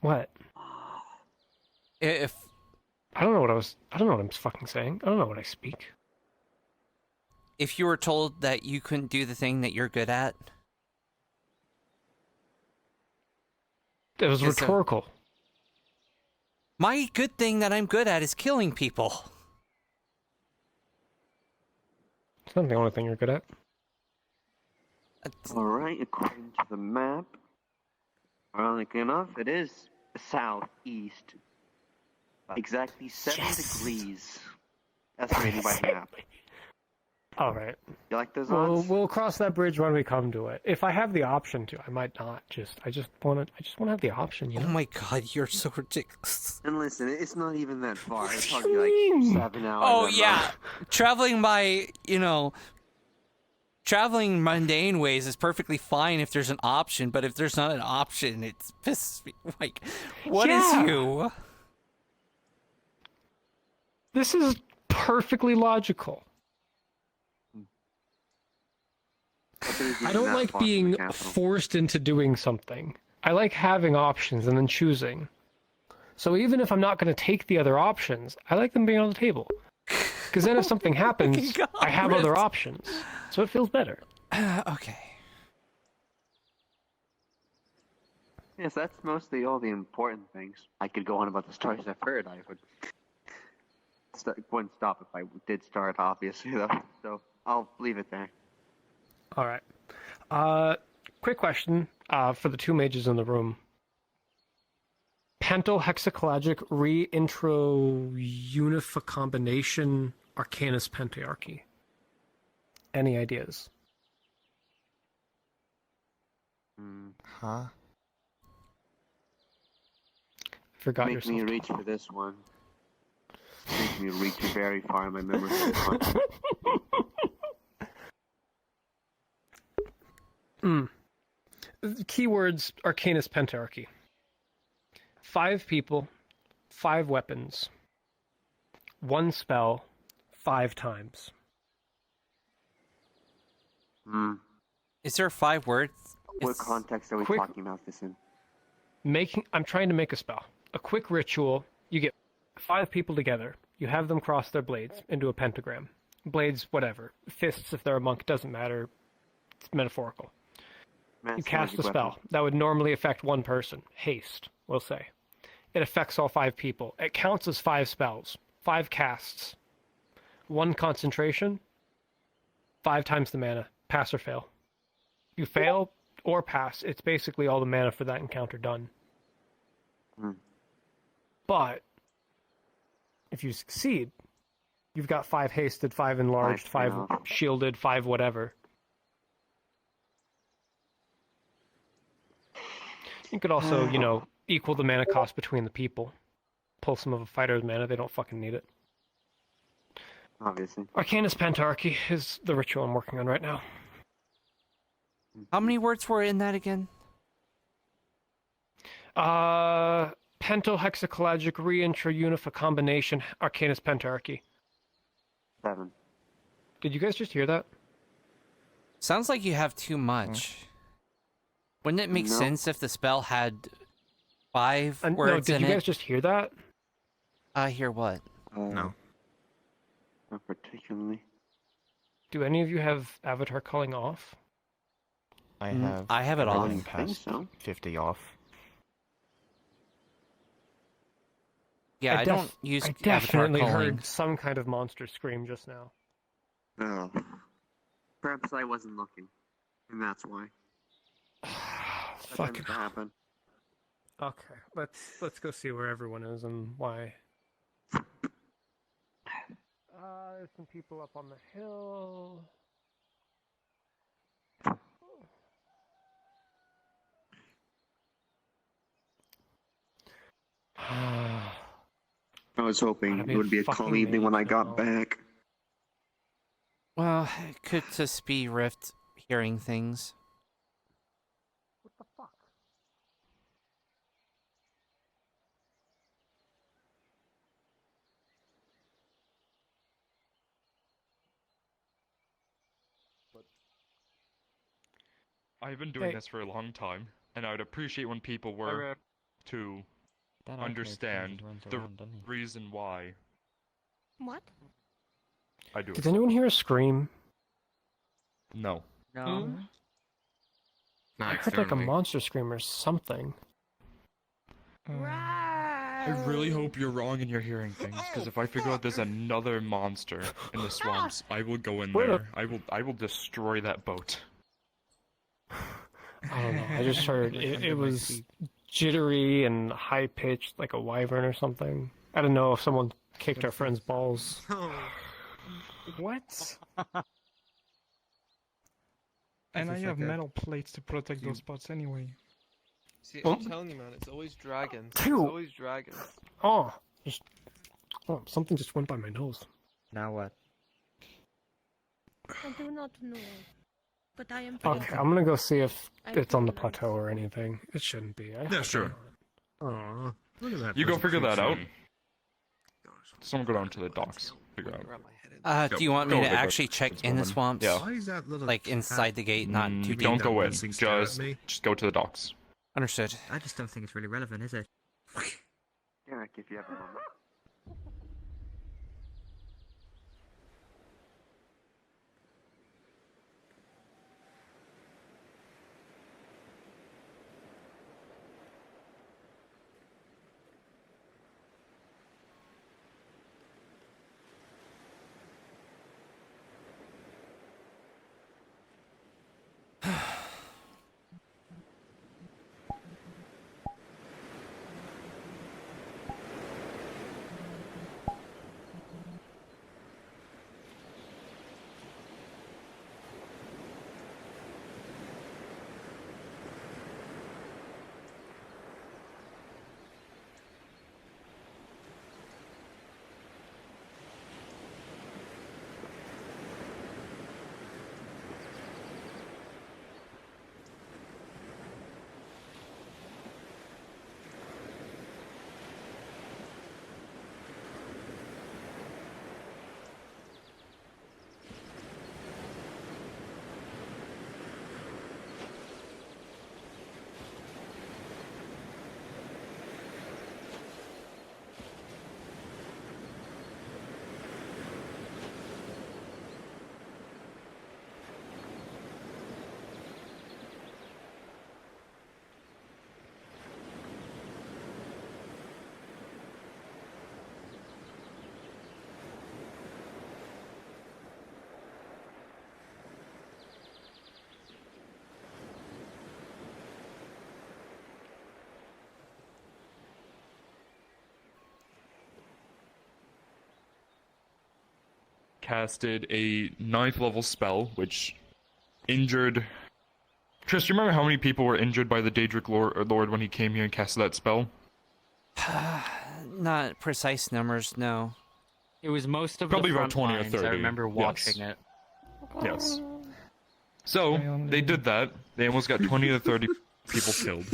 What? If I don't know what I'm fucking saying. I don't know what I speak. If you were told that you couldn't do the thing that you're good at. It was rhetorical. My good thing that I'm good at is killing people. It's not the only thing you're good at. Alright, according to the map, ironically enough, it is southeast. Exactly 7 degrees. Estimated by the map. Alright. You like those odds? We'll cross that bridge when we come to it. If I have the option to, I might not. I just want to have the option, you know? Oh my god, you're so ridiculous. And listen, it's not even that far. It's probably like 7 hours. Oh yeah, traveling by, traveling mundane ways is perfectly fine if there's an option, but if there's not an option, it's pisses me. Like, what is you? This is perfectly logical. I don't like being forced into doing something. I like having options and then choosing. So even if I'm not going to take the other options, I like them being on the table. Because then if something happens, I have other options. So it feels better. Okay. Yes, that's mostly all the important things. I could go on about the stories I've heard. I wouldn't stop if I did start, obviously, though. So I'll leave it there. All right. quick question for the two mages in the room. Pentohexaclagic re-intro unificombination Arcanus Pentarchy. Any ideas? Huh? Forgot Make yourself. me reach for this one. Make me reach very far in my memory. Keywords: Arcanus Pentarchy. 5 people, 5 weapons, 1 spell, 5 times. Is there 5 words? What context are we talking about this in? I'm trying to make a spell. A quick ritual. You get 5 people together. You have them cross their blades into a pentagram. Blades, whatever. Fists, if they're a monk, doesn't matter. It's metaphorical. You cast a spell. That would normally affect one person. Haste, we'll say. It affects all 5 people. It counts as 5 spells. 5 casts. 1 concentration. 5 times the mana. Pass or fail. You fail or pass, it's basically all the mana for that encounter done. But if you succeed, you've got 5 hasted, 5 enlarged, 5 shielded, 5 whatever. You could also, equal the mana cost between the people. Pull some of a fighter's mana, they don't fucking need it. Obviously. Arcanus Pentarchy is the ritual I'm working on right now. How many words were in that again? Pentohexaclagic reintro unificombination Arcanus Pentarchy. 7. Did you guys just hear that? Sounds like you have too much. Wouldn't it make sense if the spell had 5 words no, did in you it? guys just hear that? Hear what? No. Not particularly. Do any of you have Avatar calling off? I have. I have it off. Past 50 off. Yeah, I don't use I Avatar definitely calling. heard some kind of monster scream just now. Oh. Perhaps I wasn't looking. And that's why. Fuck. That happened. Okay, let's go see where everyone is and why. There's some people up on the hill. I was hoping it would be a calm evening when I got back. Well, it could just be Rift hearing things. What the fuck? I've been doing Hey. this for a long time, and I would appreciate when people were to That understand runs the around, doesn't he? reason why What? I do it. Did anyone hear a scream? No. No. I heard like a monster scream or something. I really hope you're wrong and you're hearing things, because if I figure out there's another monster in the swamps, I will go in Wait there. I will destroy that boat. I don't know. I just heard it was jittery and high pitched, like a wyvern or something. I don't know if someone kicked our friend's balls. What? And I have metal plates to protect those spots anyway. See, I'm telling you, man, it's always dragons. It's Phew. always dragons. Oh, something just went by my nose. Now what? I do not know. But I am Okay, I'm gonna go see if it's on the plateau or anything. It shouldn't be. Yeah, sure. Aww. You go figure that out. Someone go down to the docks. Figure out. Do you want me Go to figure actually out check what's in going the on. swamps? Yeah. Why is that little Like inside the gate, not too deep? Don't go in. Just go to the docks. Understood. I just don't think it's really relevant, is it? Eric, if you have a moment. casted a 9th level spell, which injured... Trish, do you remember how many people were injured by the Daedric Lord when he came here and casted that spell? Not precise numbers, no. It was most of Probably the about front 20 or lines. 30. I remember watching it. Yes. So, they did that. They almost got 20 to 30 people killed.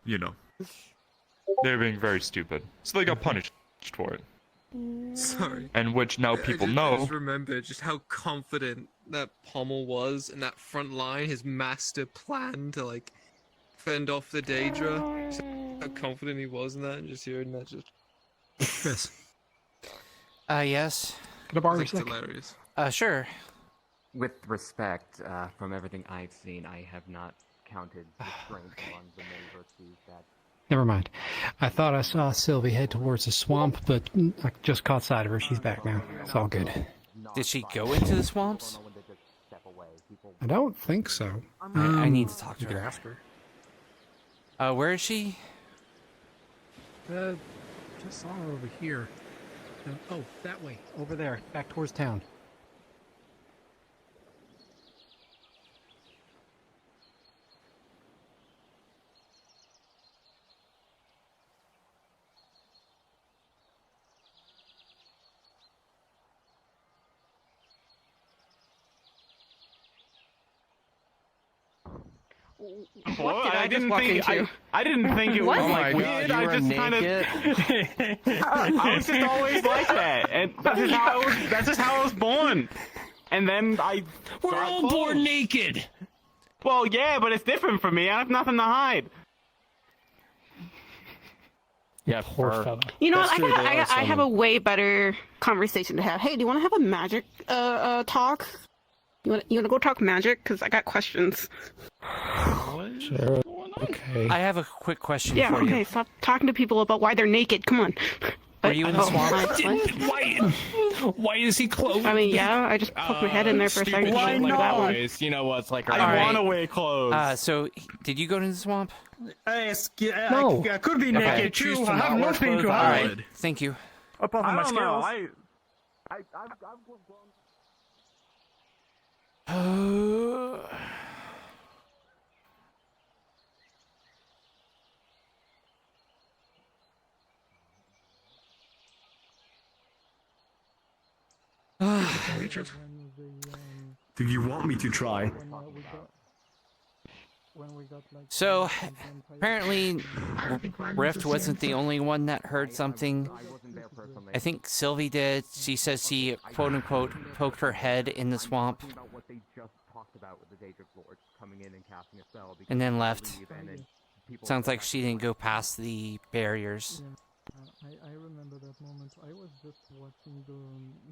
You know. They're being very stupid. So they got punished for it. Sorry. And which now people know... I just remember just how confident that Pommel was in that front line, his master plan to, like, fend off the Daedra. Just how confident he was in that, and just hearing that just... Chris. Yes? Can I borrow It's hilarious. Sure. With respect, from everything I've seen, I have not counted the strength among the many virtues that... Never mind. I thought I saw Sylvie head towards the swamp, but I just caught sight of her. She's back now. It's all good. Did she go into the swamps? I don't think so. I need to talk to you could her. ask her. Where is she? Just saw her over here. Oh, that way. Over there. Back towards town. What did I just didn't walk think into? I didn't think it What? was Oh like my weird. God, you I were just kind of I was just always like that, and that's just how I was born. And then We're all born naked. Well, yeah, but it's different for me. I have nothing to hide. Yeah, poor fella. You know what? I have a way better conversation to have. Hey, do you want to have a magic talk? You want to go talk magic? Because I got questions. Sure. Okay. I have a quick question Yeah, for you. okay. Stop talking to people about why they're naked. Come on. Were you in the swamp? Why is he clothed? I mean, yeah, I just poked my head in there for a second. Why Like that one. not? You know what's like? I want to wear clothes. So, did you go to the swamp? No. I could be naked too. I have nothing to hide. Alright, thank you. Apart from I my don't know. skills. Do you want me to try? So, apparently, Rift wasn't the only one that heard something. I think Sylvie did. She says she, quote-unquote, poked her head in the swamp. And then left. Sounds like she didn't go past the barriers. I remember that moment. I was just watching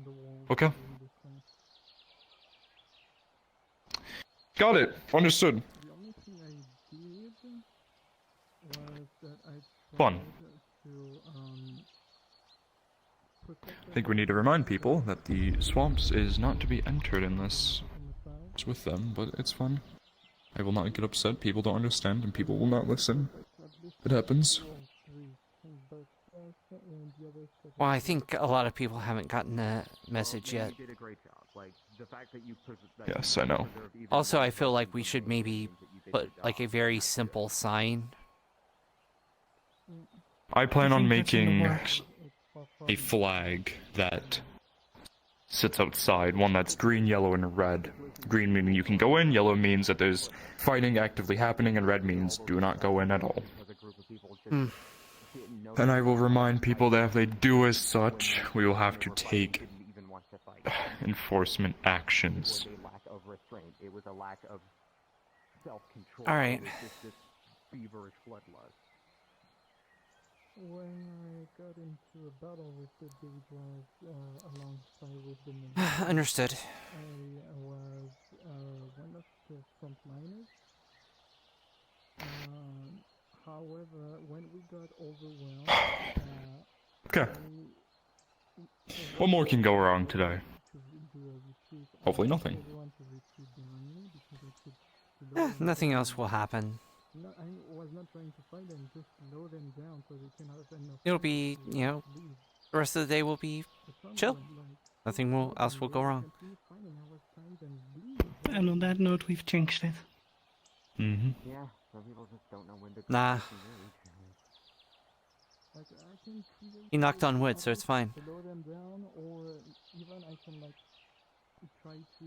the wall. Okay. Got it. Understood. The only thing I did was that I Fun. protect I think we need to remind people that the swamps is not to be entered unless it's with them, but it's fun. I will not get upset. People don't understand and people will not listen. It happens. Well, I think a lot of people haven't gotten the message yet. Yes, I know. Also, I feel like we should maybe put like a very simple sign. I plan on making a flag that sits outside, one that's green, yellow, and red. Green meaning you can go in, yellow means that there's fighting actively happening, and red means do not go in at all. And I will remind people that if they do as such, we will have to take enforcement actions. Alright. When I got into a battle with the Daedras alongside with the men, Understood. I was one of the frontliners. However, when we got overwhelmed, Okay. What more can go wrong today? Hopefully nothing. Nothing else will happen. No, I was not trying to fight them, just slow them down so they can have enough. It'll be, you know, the rest of the day will be chill. Nothing else will go wrong. And on that note, we've changed it. Mm-hmm. Yeah, some people just don't know when to. Nah. He knocked on wood, so it's fine. Slow them down, or even I can like try to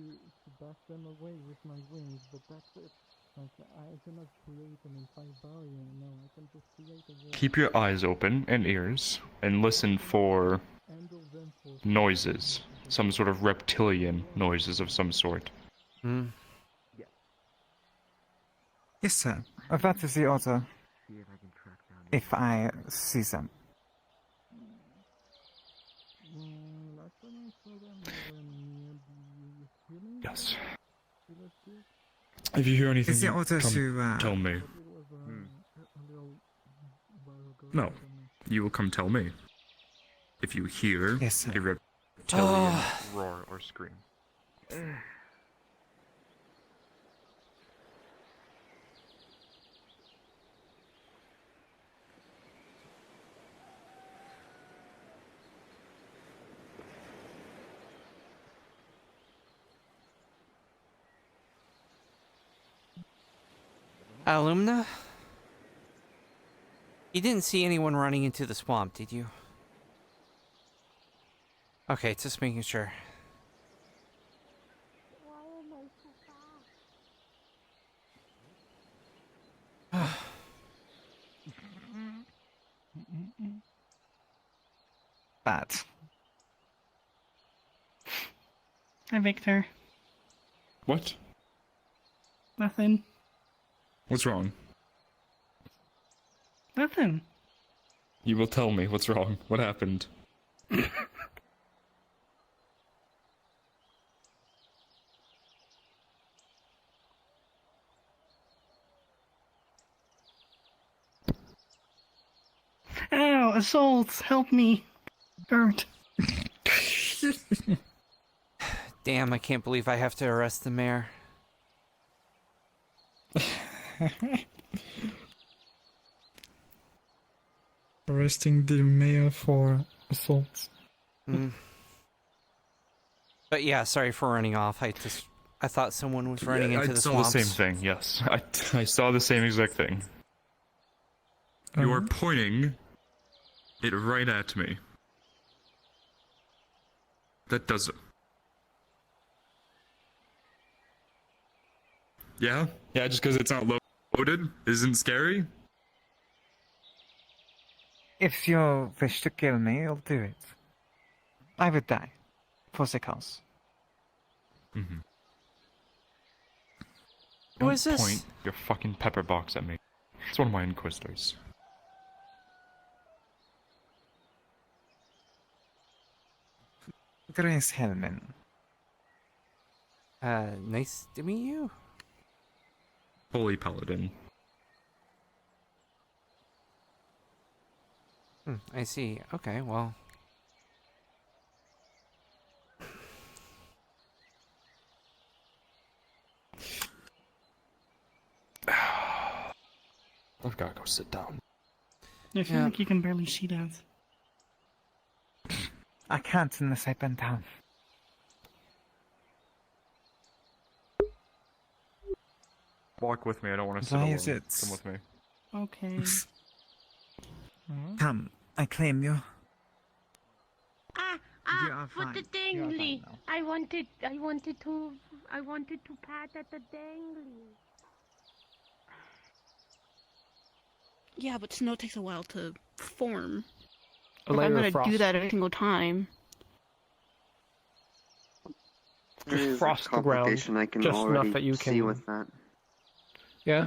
bash them away with my wings, but that's it. Like I cannot create an entire barrier. No, I can just create a wall. Keep your eyes open and ears, and listen for noises. Some sort of reptilian noises of some sort. Hmm. Yes, sir. That is the order. If I see them. Yes. If you hear anything, Is the order to tell me. No, you will come tell me. If you hear a reptilian roar or scream. Alumna? You didn't see anyone running into the swamp, did you? Okay, just making sure. Bad. Hi, Victor. What? Nothing. What's wrong? Nothing. You will tell me what's wrong. What happened? Ow, assaults, help me. Hurt. Damn, I can't believe I have to arrest the mayor. Arresting the mayor for assault. Mm. But yeah, sorry for running off. I thought someone was running into the swamps. I saw the same thing, yes. I saw the same exact thing. You are pointing it right at me. That does it. Yeah? Yeah, just because it's not loaded isn't scary? If you wish to kill me, you'll do it. I would die. For the cause. Mm-hmm. Who Don't is this? point your fucking pepper box at me. It's one of my inquisitors. Grace Hellman. Nice to meet you. Holy Paladin. I see. Okay, well. I've gotta go sit down. I feel like you can barely see that. I can't unless I bend down. Walk with me, I don't want to sit Why alone. is it? Come with me. Okay. Come, I claim you. You are For the fine. You are dangly. fine now. I wanted to pat at the dangly. Yeah, but snow takes a while to form. A If layer I'm of gonna frost. do that every single time. There is a frost the ground, complication I can just enough already that you see can- with that. Yeah?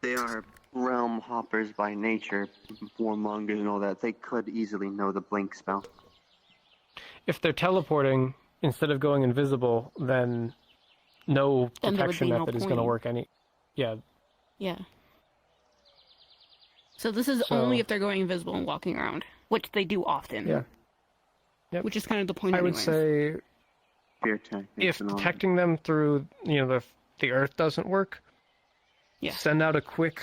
They are realm hoppers by nature, warmongers and all that. They could easily know the blink spell. If they're teleporting instead of going invisible, then no Then there would detection be no method is going to point. work any. Yeah. Yeah. So this is So- only if they're going invisible and walking around, which they do often. Yeah. Yep. Which is kind of the point. I would anyways. say Fear tactics if and all that. detecting them through the earth doesn't work, send out a quick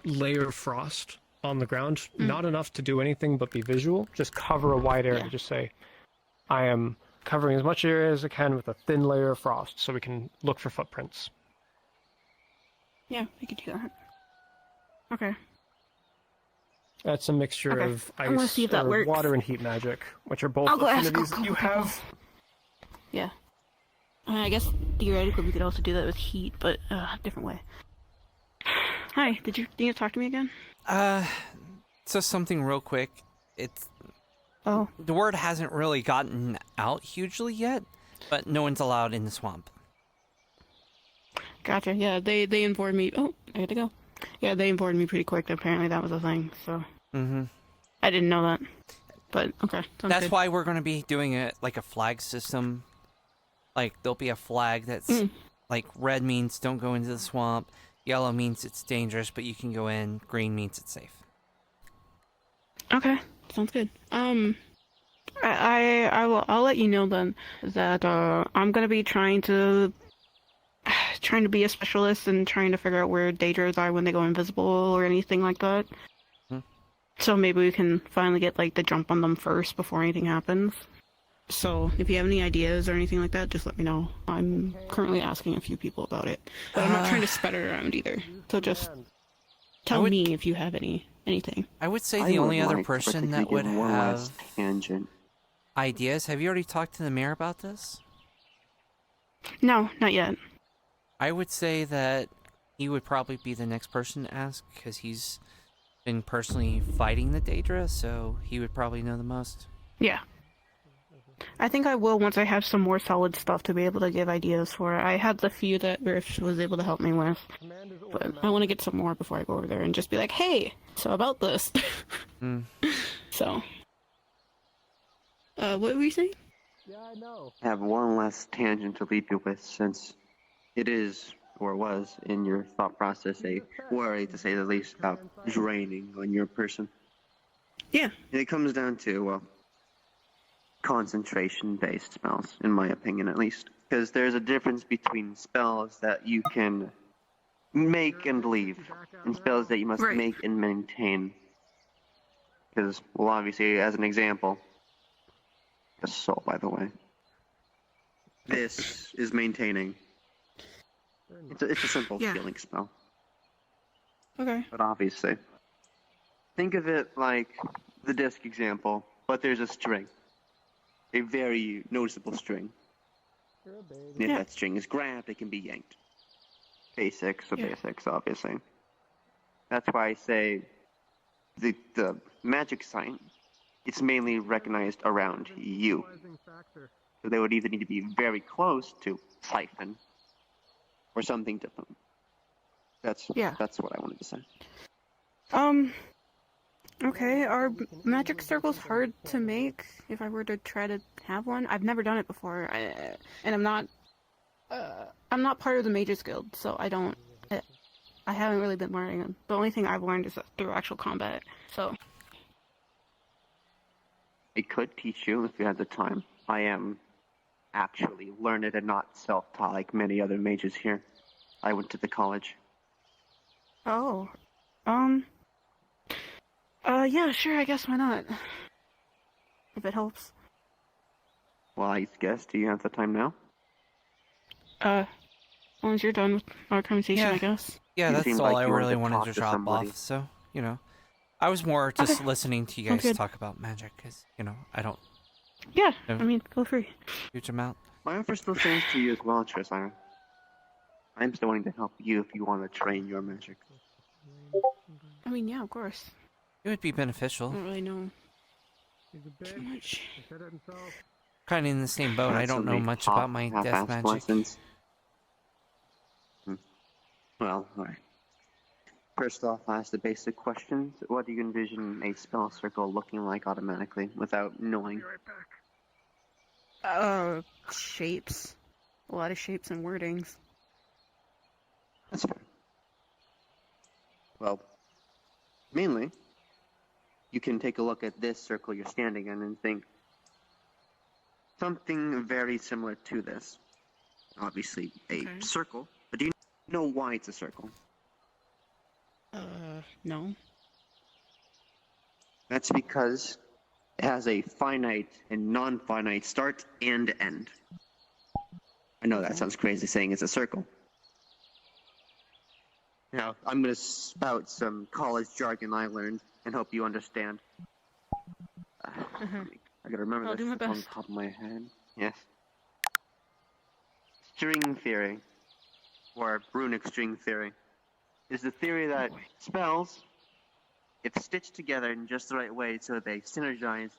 layer of frost on the ground. Not enough to do anything but be visual. Just cover a wide area. Just say, I am covering as much area as I can with a thin layer of frost so we can look for footprints. Yeah, we could do that. Okay. That's a mixture Okay. of I'm gonna ice, see if that works. water, and heat magic, which are both I'll go ask. affinities that you have. Yeah. I guess theoretically we could also do that with heat, but different way. Hi, did you need to talk to me again? So something real quick. It's Oh. The word hasn't really gotten out hugely yet, but no one's allowed in the swamp. Gotcha. Yeah, they informed me. Oh, I gotta go. Yeah, they informed me pretty quick. Apparently that was a thing. So. Mm-hmm. I didn't know that. But okay. That's good. why we're going to be doing it like a flag system. Like there'll be a flag that's like red means don't go into the swamp, yellow means it's dangerous but you can go in, green means it's safe. Okay, sounds good. I'll let you know then that I'm gonna be trying to be a specialist and trying to figure out where Daedras are when they go invisible or anything like that. So maybe we can finally get like the jump on them first before anything happens. So if you have any ideas or anything like that, just let me know. I'm currently asking a few people about it, but I'm not trying to spread it around either. So just tell me if you have anything. I would say the only other like person to that would give one have last tangent. ideas. Have you already talked to the mayor about this? No, not yet. I would say that he would probably be the next person to ask because he's been personally fighting the Daedra, so he would probably know the most. Yeah. I think I will once I have some more solid stuff to be able to give ideas for. I had the few that Riff was able to help me with, but I want to get some more before I go over there and just be like, hey, so about this. So. What were you saying? I have one last tangent to leave you with, since it is, or was, in your thought process, a worry, to say the least, about draining on your person. Yeah. It comes down to, well, concentration-based spells, in my opinion at least. Because there's a difference between spells that you can make and leave, and spells that you must make and maintain. Because, well, obviously, as an example, the soul, by the way. This is maintaining. It's a simple healing spell. Okay. But obviously, think of it like the disc example, but there's a string. A very noticeable string. And if that string is grabbed, it can be yanked. Basics, obviously. That's why I say the magic sign, it's mainly recognized around you. So they would either need to be very close to siphon or something different. That's what I wanted to say. Okay, are magic circles hard to make if I were to try to have one? I've never done it before, and I'm not part of the Mages Guild, so I haven't really been learning them. The only thing I've learned is through actual combat, so. I could teach you if you had the time. I am actually learned and not self-taught like many other mages here. I went to the college. Oh. Yeah, sure, I guess why not? If it helps. Well, I guess, do you have the time now? As long as you're done with our conversation, I guess. Yeah, that's all I really wanted to to drop somebody. off, so, you know. I was more just listening to you Sounds guys good. talk about magic, because, you know, I don't... Yeah, know I mean, feel free. Huge amount. My offer still stands to you as well, Trisyra. I'm still willing to help you if you want to train your magic. I mean, yeah, of course. It would be beneficial. I don't really know too much. Kind of in the same boat. I don't know much about my death half-assed magic. lessons. Well, alright. First off, I ask the basic questions. What do you envision a spell circle looking like automatically, without knowing? Shapes. A lot of shapes and wordings. That's fair. Well, mainly, you can take a look at this circle you're standing in and think something very similar to this. Obviously, a circle, but do you know why it's a circle? No. That's because It has a finite and non-finite start and end. I know that sounds crazy saying it's a circle. Now, I'm going to spout some college jargon I learned and hope you understand. I gotta remember I'll this do my on the best. top of my head. Yes. String theory, or runic string theory, is the theory that spells, if stitched together in just the right way so they synergize,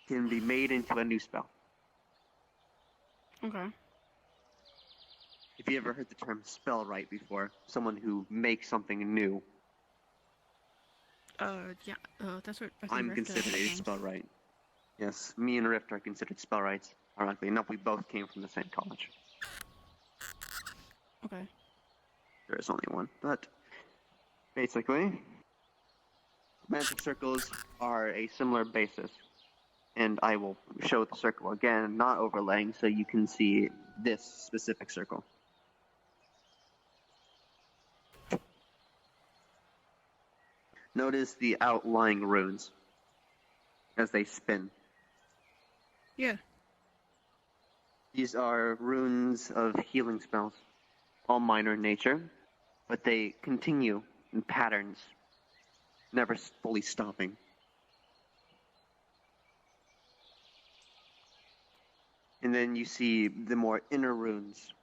can be made into a new spell. Okay. If you ever heard the term spell right before, someone who makes something new, Yeah. That's what I think I'm Rift does, considered I a think. spell right. Yes, me and Rift are considered spell rights. Ironically enough, we both came from the same college. Okay. There is only one, but basically, magic circles are a similar basis. And I will show the circle again, not overlaying, so you can see this specific circle. Notice the outlying runes as they spin. Yeah. These are runes of healing spells, all minor in nature, but they continue in patterns, never fully stopping. And then you see the more inner runes,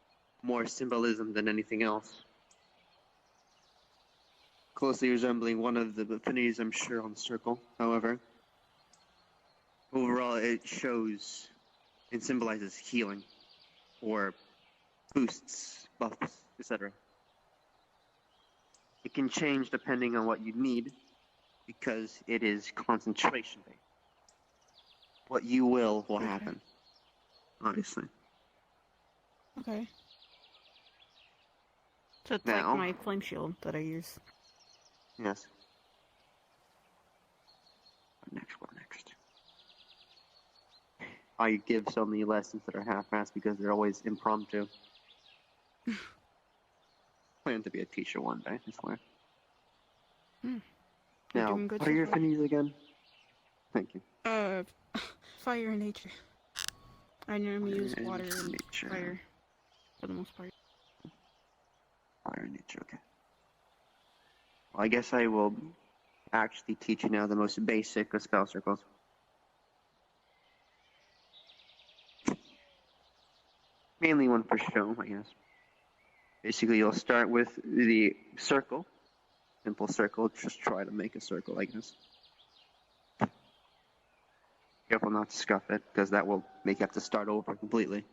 more symbolism than anything else. Closely resembling one of the affinities I'm sure on the circle, however. Overall, it shows and symbolizes healing, or boosts, buffs, etc. It can change depending on what you need, because it is concentration based. What you will happen, obviously. Okay. So it's Now- like my flame shield that I use. Yes. What next? I give so many lessons that are half-assed because they're always impromptu. Plan to be a teacher one day, I swear. You're Now, doing good what so are your far. affinities again? Thank you. Fire and nature. I normally use and water and nature. fire for the most part. Fire and nature, okay. Well, I guess I will actually teach you now the most basic of spell circles. Mainly one for show, I guess. Basically, you'll start with the circle. Simple circle, just try to make a circle, I guess. Careful not to scuff it, because that will make you have to start over completely.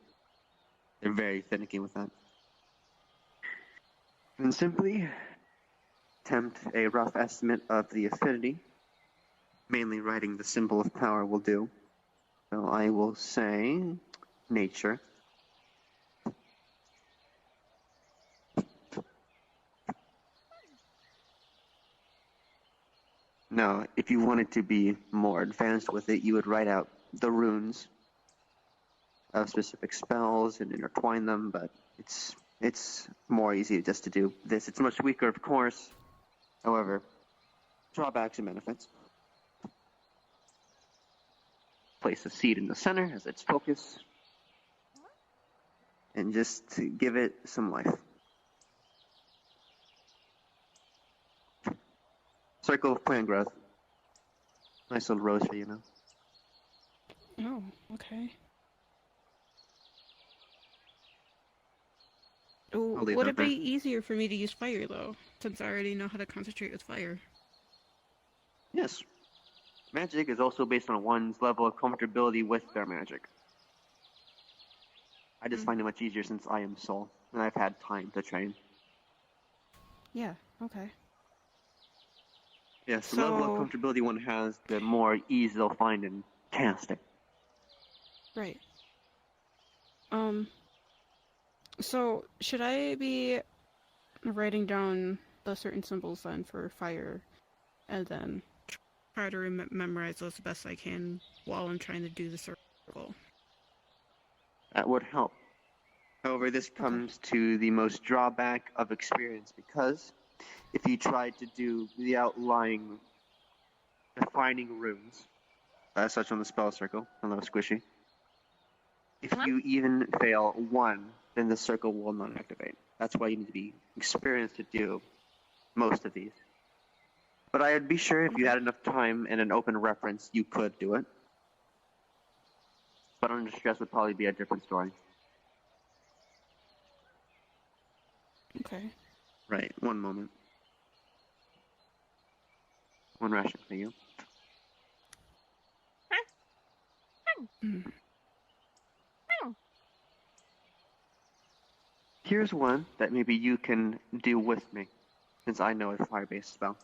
They're very finicky with that. And simply attempt a rough estimate of the affinity. Mainly writing the symbol of power will do. So I will say nature. Now, if you wanted to be more advanced with it, you would write out the runes of specific spells and intertwine them, but it's more easy just to do this. It's much weaker, of course. However, drawbacks and benefits. Place a seed in the center as its focus, and just to give it some life. Circle of plant growth. Nice little rose for you now. Oh, okay. Oh, I'll leave would that it be there. easier for me to use fire though, since I already know how to concentrate with fire? Yes. Magic is also based on one's level of comfortability with their magic. I just find it much easier since I am Soul, and I've had time to train. Yeah. Okay. Yes, the level of comfortability one has, the more ease they'll find in casting. Right. So should I be writing down the certain symbols then for fire, and then try to memorize those the best I can while I'm trying to do the circle? That would help. However, this comes to the most drawback of experience, because if you try to do the outlying defining runes, as such on the spell circle. Hello, Squishy. If you even fail one, then the circle will not activate. That's why you need to be experienced to do most of these. But I'd be sure if you had enough time and an open reference, you could do it. But under stress would probably be a different story. Okay. Right, one moment. One ration for you. Here's one that maybe you can do with me, since I know a fire-based spell.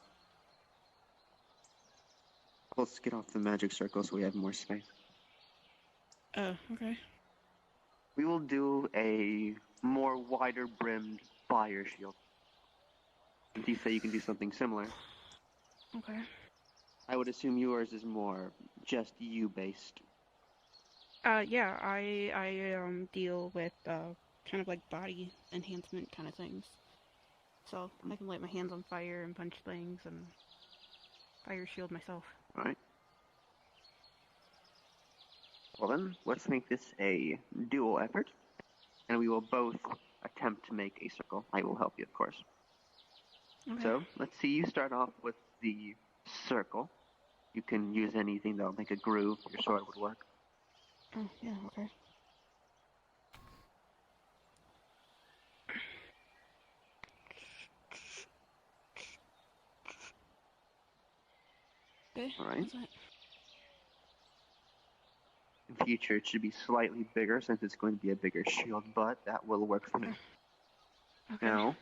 Let's get off the magic circle so we have more space. Oh, okay. We will do a more wider-brimmed fire shield. And you say you can do something similar. Okay. I would assume yours is more just you-based. Yeah, I deal with kind of like body enhancement kind of things. So I can light my hands on fire and punch things and fire shield myself. Alright. Well then, let's make this a dual effort, and we will both attempt to make a circle. I will help you, of course. Okay. So, let's see, you start off with the circle. You can use anything that'll make a groove, your sword would work. Oh, yeah, okay. Okay, Alright. what's that? In future, it should be slightly bigger since it's going to be a bigger shield, but that will work for me. Okay. Now,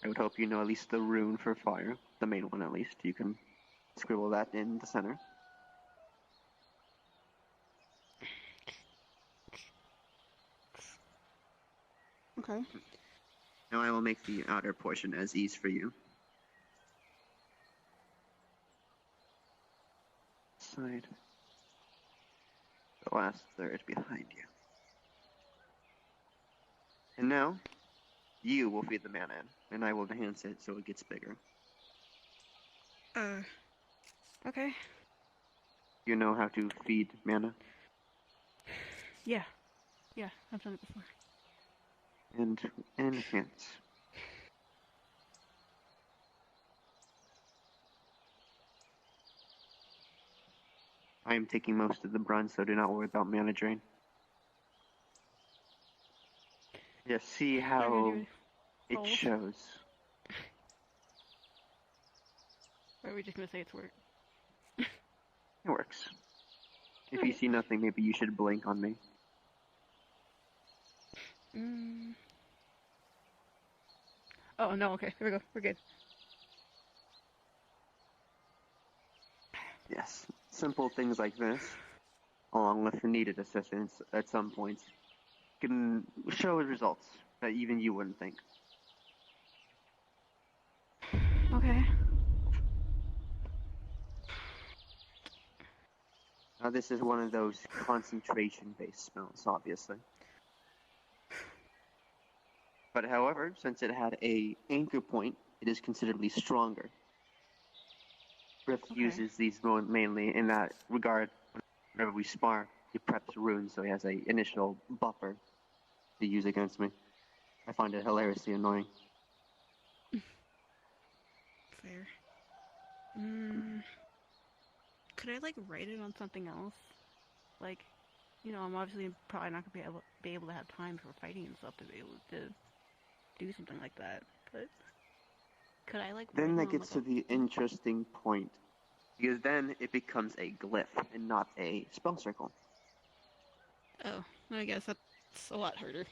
I would hope you know at least the rune for fire, the main one at least. You can scribble that in the center. Okay. Now I will make the outer portion as ease for you. Side. The last third behind you. And now, you will feed the mana in, and I will enhance it so it gets bigger. Okay. You know how to feed mana? Yeah. Yeah, I've done it before. And enhance. I am taking most of the brunt, so do not worry about mana drain. Just see how it Fold? shows. Or are we just gonna say it's work? It works. If you see nothing, maybe you should blink on me. Oh, no, okay. Here we go. We're good. Yes. Simple things like this, along with needed assistance at some points, can show results that even you wouldn't think. Okay. Now this is one of those concentration-based spells, obviously. But however, since it had a anchor point, it is considerably stronger. Rift uses these mainly in that regard. Whenever we spar, he preps runes, so he has a initial buffer to use against me. I find it hilariously annoying. Fair. Could I, like, write it on something else? Like, you know, I'm obviously probably not going to be able to have time for fighting and stuff to be able to do something like that, but could I, like, Then write that it on, gets like, to the interesting point. Because then it becomes a glyph and not a spell circle. Oh, I guess that's a lot harder.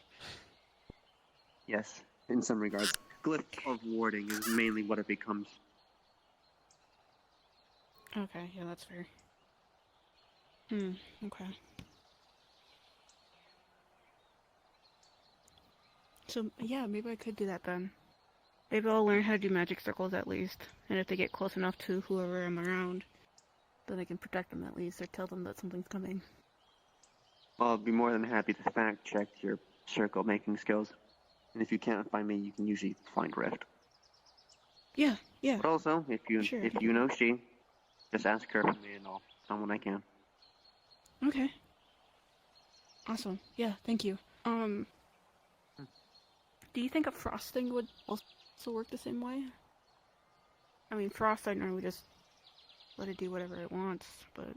Yes, in some regards. Glyph of warding is mainly what it becomes. Okay, yeah, that's fair. Okay. So, yeah, maybe I could do that then. Maybe I'll learn how to do magic circles at least. And if they get close enough to whoever I'm around, then I can protect them at least, or tell them that something's coming. Well, I'll be more than happy to fact check your circle making skills. And if you can't find me, you can usually find Rift. Yeah. But also, if you Sure. know she, just ask her for me and I'll tell when I can. Okay. Awesome. Yeah, thank you. Do you think a frosting would also work the same way? I mean, frost, I know we just let it do whatever it wants, but do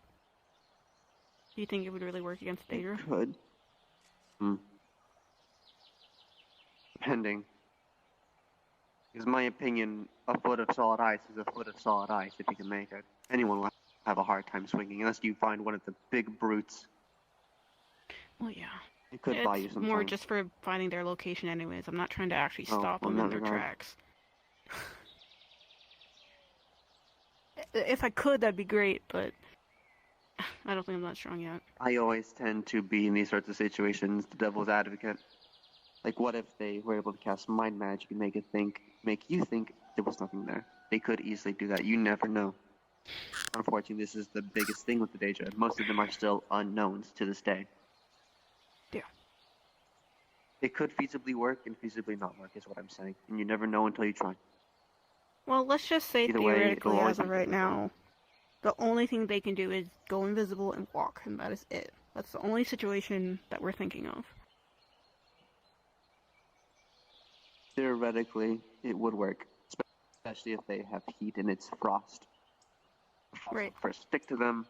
you think it would really work against Daedra? It could. Depending. Because in my opinion, a foot of solid ice is a foot of solid ice if you can make it. Anyone will have a hard time swinging unless you find one of the big brutes. Well, yeah. It could buy you It's some more time. just for finding their location anyways. I'm not trying to actually stop well, them in not their at all. tracks. If I could, that'd be great, but I don't think I'm that strong yet. I always tend to be in these sorts of situations the devil's advocate. Like, what if they were able to cast mind magic and make you think there was nothing there? They could easily do that. You never know. Unfortunately, this is the biggest thing with the Daedra. Most of them are still unknowns to this day. Yeah. It could feasibly work and feasibly not work, is what I'm saying. And you never know until you try. Well, let's just say Either way, theoretically, it'll as of always be right now, the only thing they can do is go invisible and walk, and that is it. That's the only situation that we're thinking of. Theoretically, it would work. Especially if they have heat and it's frost. Right. First stick to them,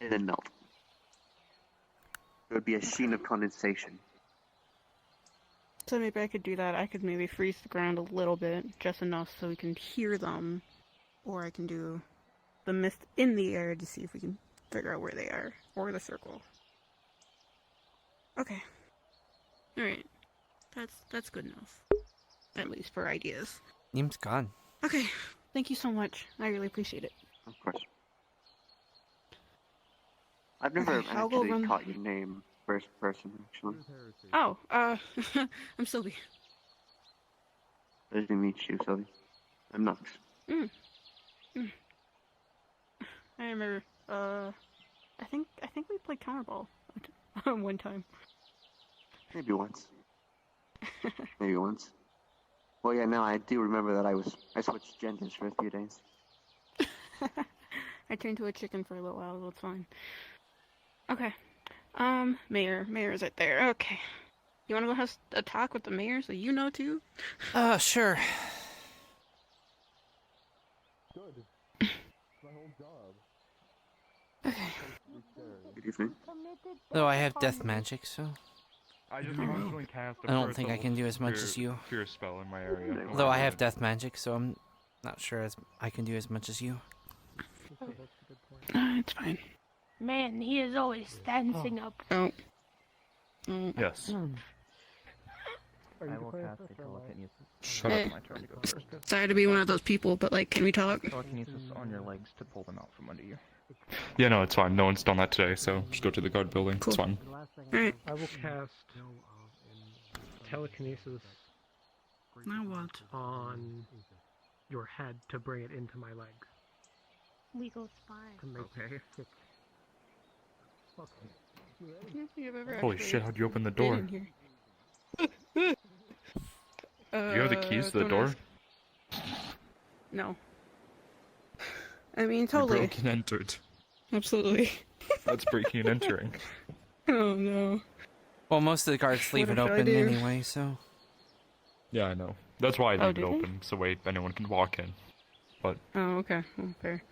and then melt. It would be a sheen of condensation. So maybe I could do that. I could maybe freeze the ground a little bit, just enough so we can hear them. Or I can do the mist in the air to see if we can figure out where they are. Or the circle. Okay. Alright. That's good enough. At least for ideas. Neem's gone. Okay. Thank you so much. I really appreciate it. Of course. I've never Okay, I'll go actually run- caught your name first person, actually. Oh, I'm Sylvie. Pleasure to meet you, Sylvie. I'm Knox. I remember, I think we played counterball one time. Maybe once. Maybe once. Well, yeah, now I do remember that I switched genders for a few days. I turned to a chicken for a little while, it's fine. Okay. Mayor's right there. Okay. You wanna go have a talk with the mayor so you know too? Sure. Good. My whole job. Good evening. Though I have death magic, so I just recently cast a I don't first think I level can do as much cure- as you. Cure spell in my area. Though I have death magic, so I'm not sure as I can do as much as you. It's fine. Man, he is always standing up. Oh. Yes. I will cast a telekinesis. Shut Hey. up. My turn to go first. Sorry to be one of those people, but like, can we talk? Telekinesis on your legs to pull them out from under you. Yeah, no, it's fine. No one's done that today, so just go to the guard building. It's fine. Alright. I will cast telekinesis Now what? on your head to bring it into my legs. We go spy. To make Okay. it fit. I don't think I've ever Holy actually shit, how'd you open the been door? in here. Do you have the keys to the don't door? ask. No. I mean, You totally. broke and entered. Absolutely. That's breaking and entering. Oh no. Well, most of the guards leave What it if I open do? anyway, so. Yeah, I know. That's why I Oh, leave it do they? open, so wait, anyone can walk in. But Oh, okay. Well, fair.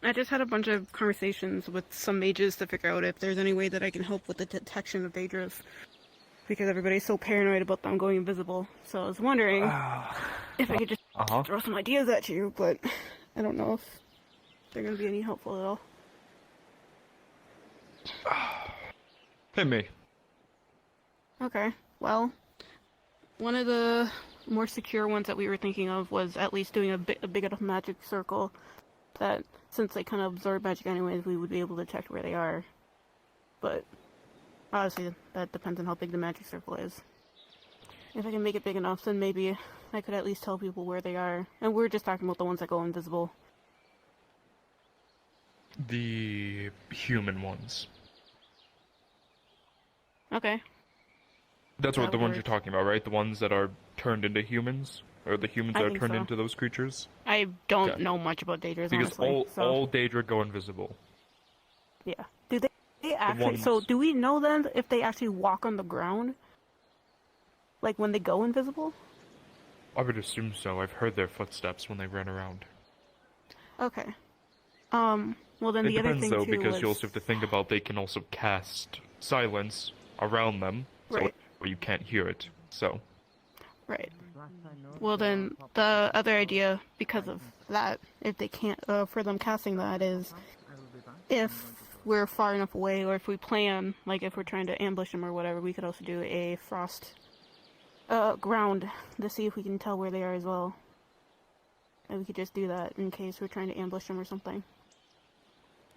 I just had a bunch of conversations with some mages to figure out if there's any way that I can help with the detection of Daedras. Because everybody's so paranoid about them going invisible. So I was wondering if I could just throw some ideas at you, but I don't know if they're going to be any helpful at all. Hit me. Okay, well, one of the more secure ones that we were thinking of was at least doing a big enough magic circle that, since they kind of absorb magic anyways, we would be able to detect where they are. But, obviously, that depends on how big the magic circle is. If I can make it big enough, then maybe I could at least tell people where they are. And we're just talking about the ones that go invisible. The human ones. Okay. That's what That the ones works. you're talking about, right? The ones that are turned into humans? Or the humans I that are think turned so. into those creatures? I don't Okay. know much about Daedras, Because honestly. all so, all Daedra go invisible. yeah. Do they actually, so do we know then if they actually walk on the ground? Like when they go invisible? I would assume so. I've heard their footsteps when they ran around. Okay. Well then It the other depends thing though, too because was... you also have to think about they can also cast silence around them, so Right. where you can't hear it. So. Right. Well then, the other idea, because of that, if they can't, for them casting that is, if we're far enough away, or if we plan, like if we're trying to ambush them or whatever, we could also do a frost, ground to see if we can tell where they are as well. And we could just do that in case we're trying to ambush them or something.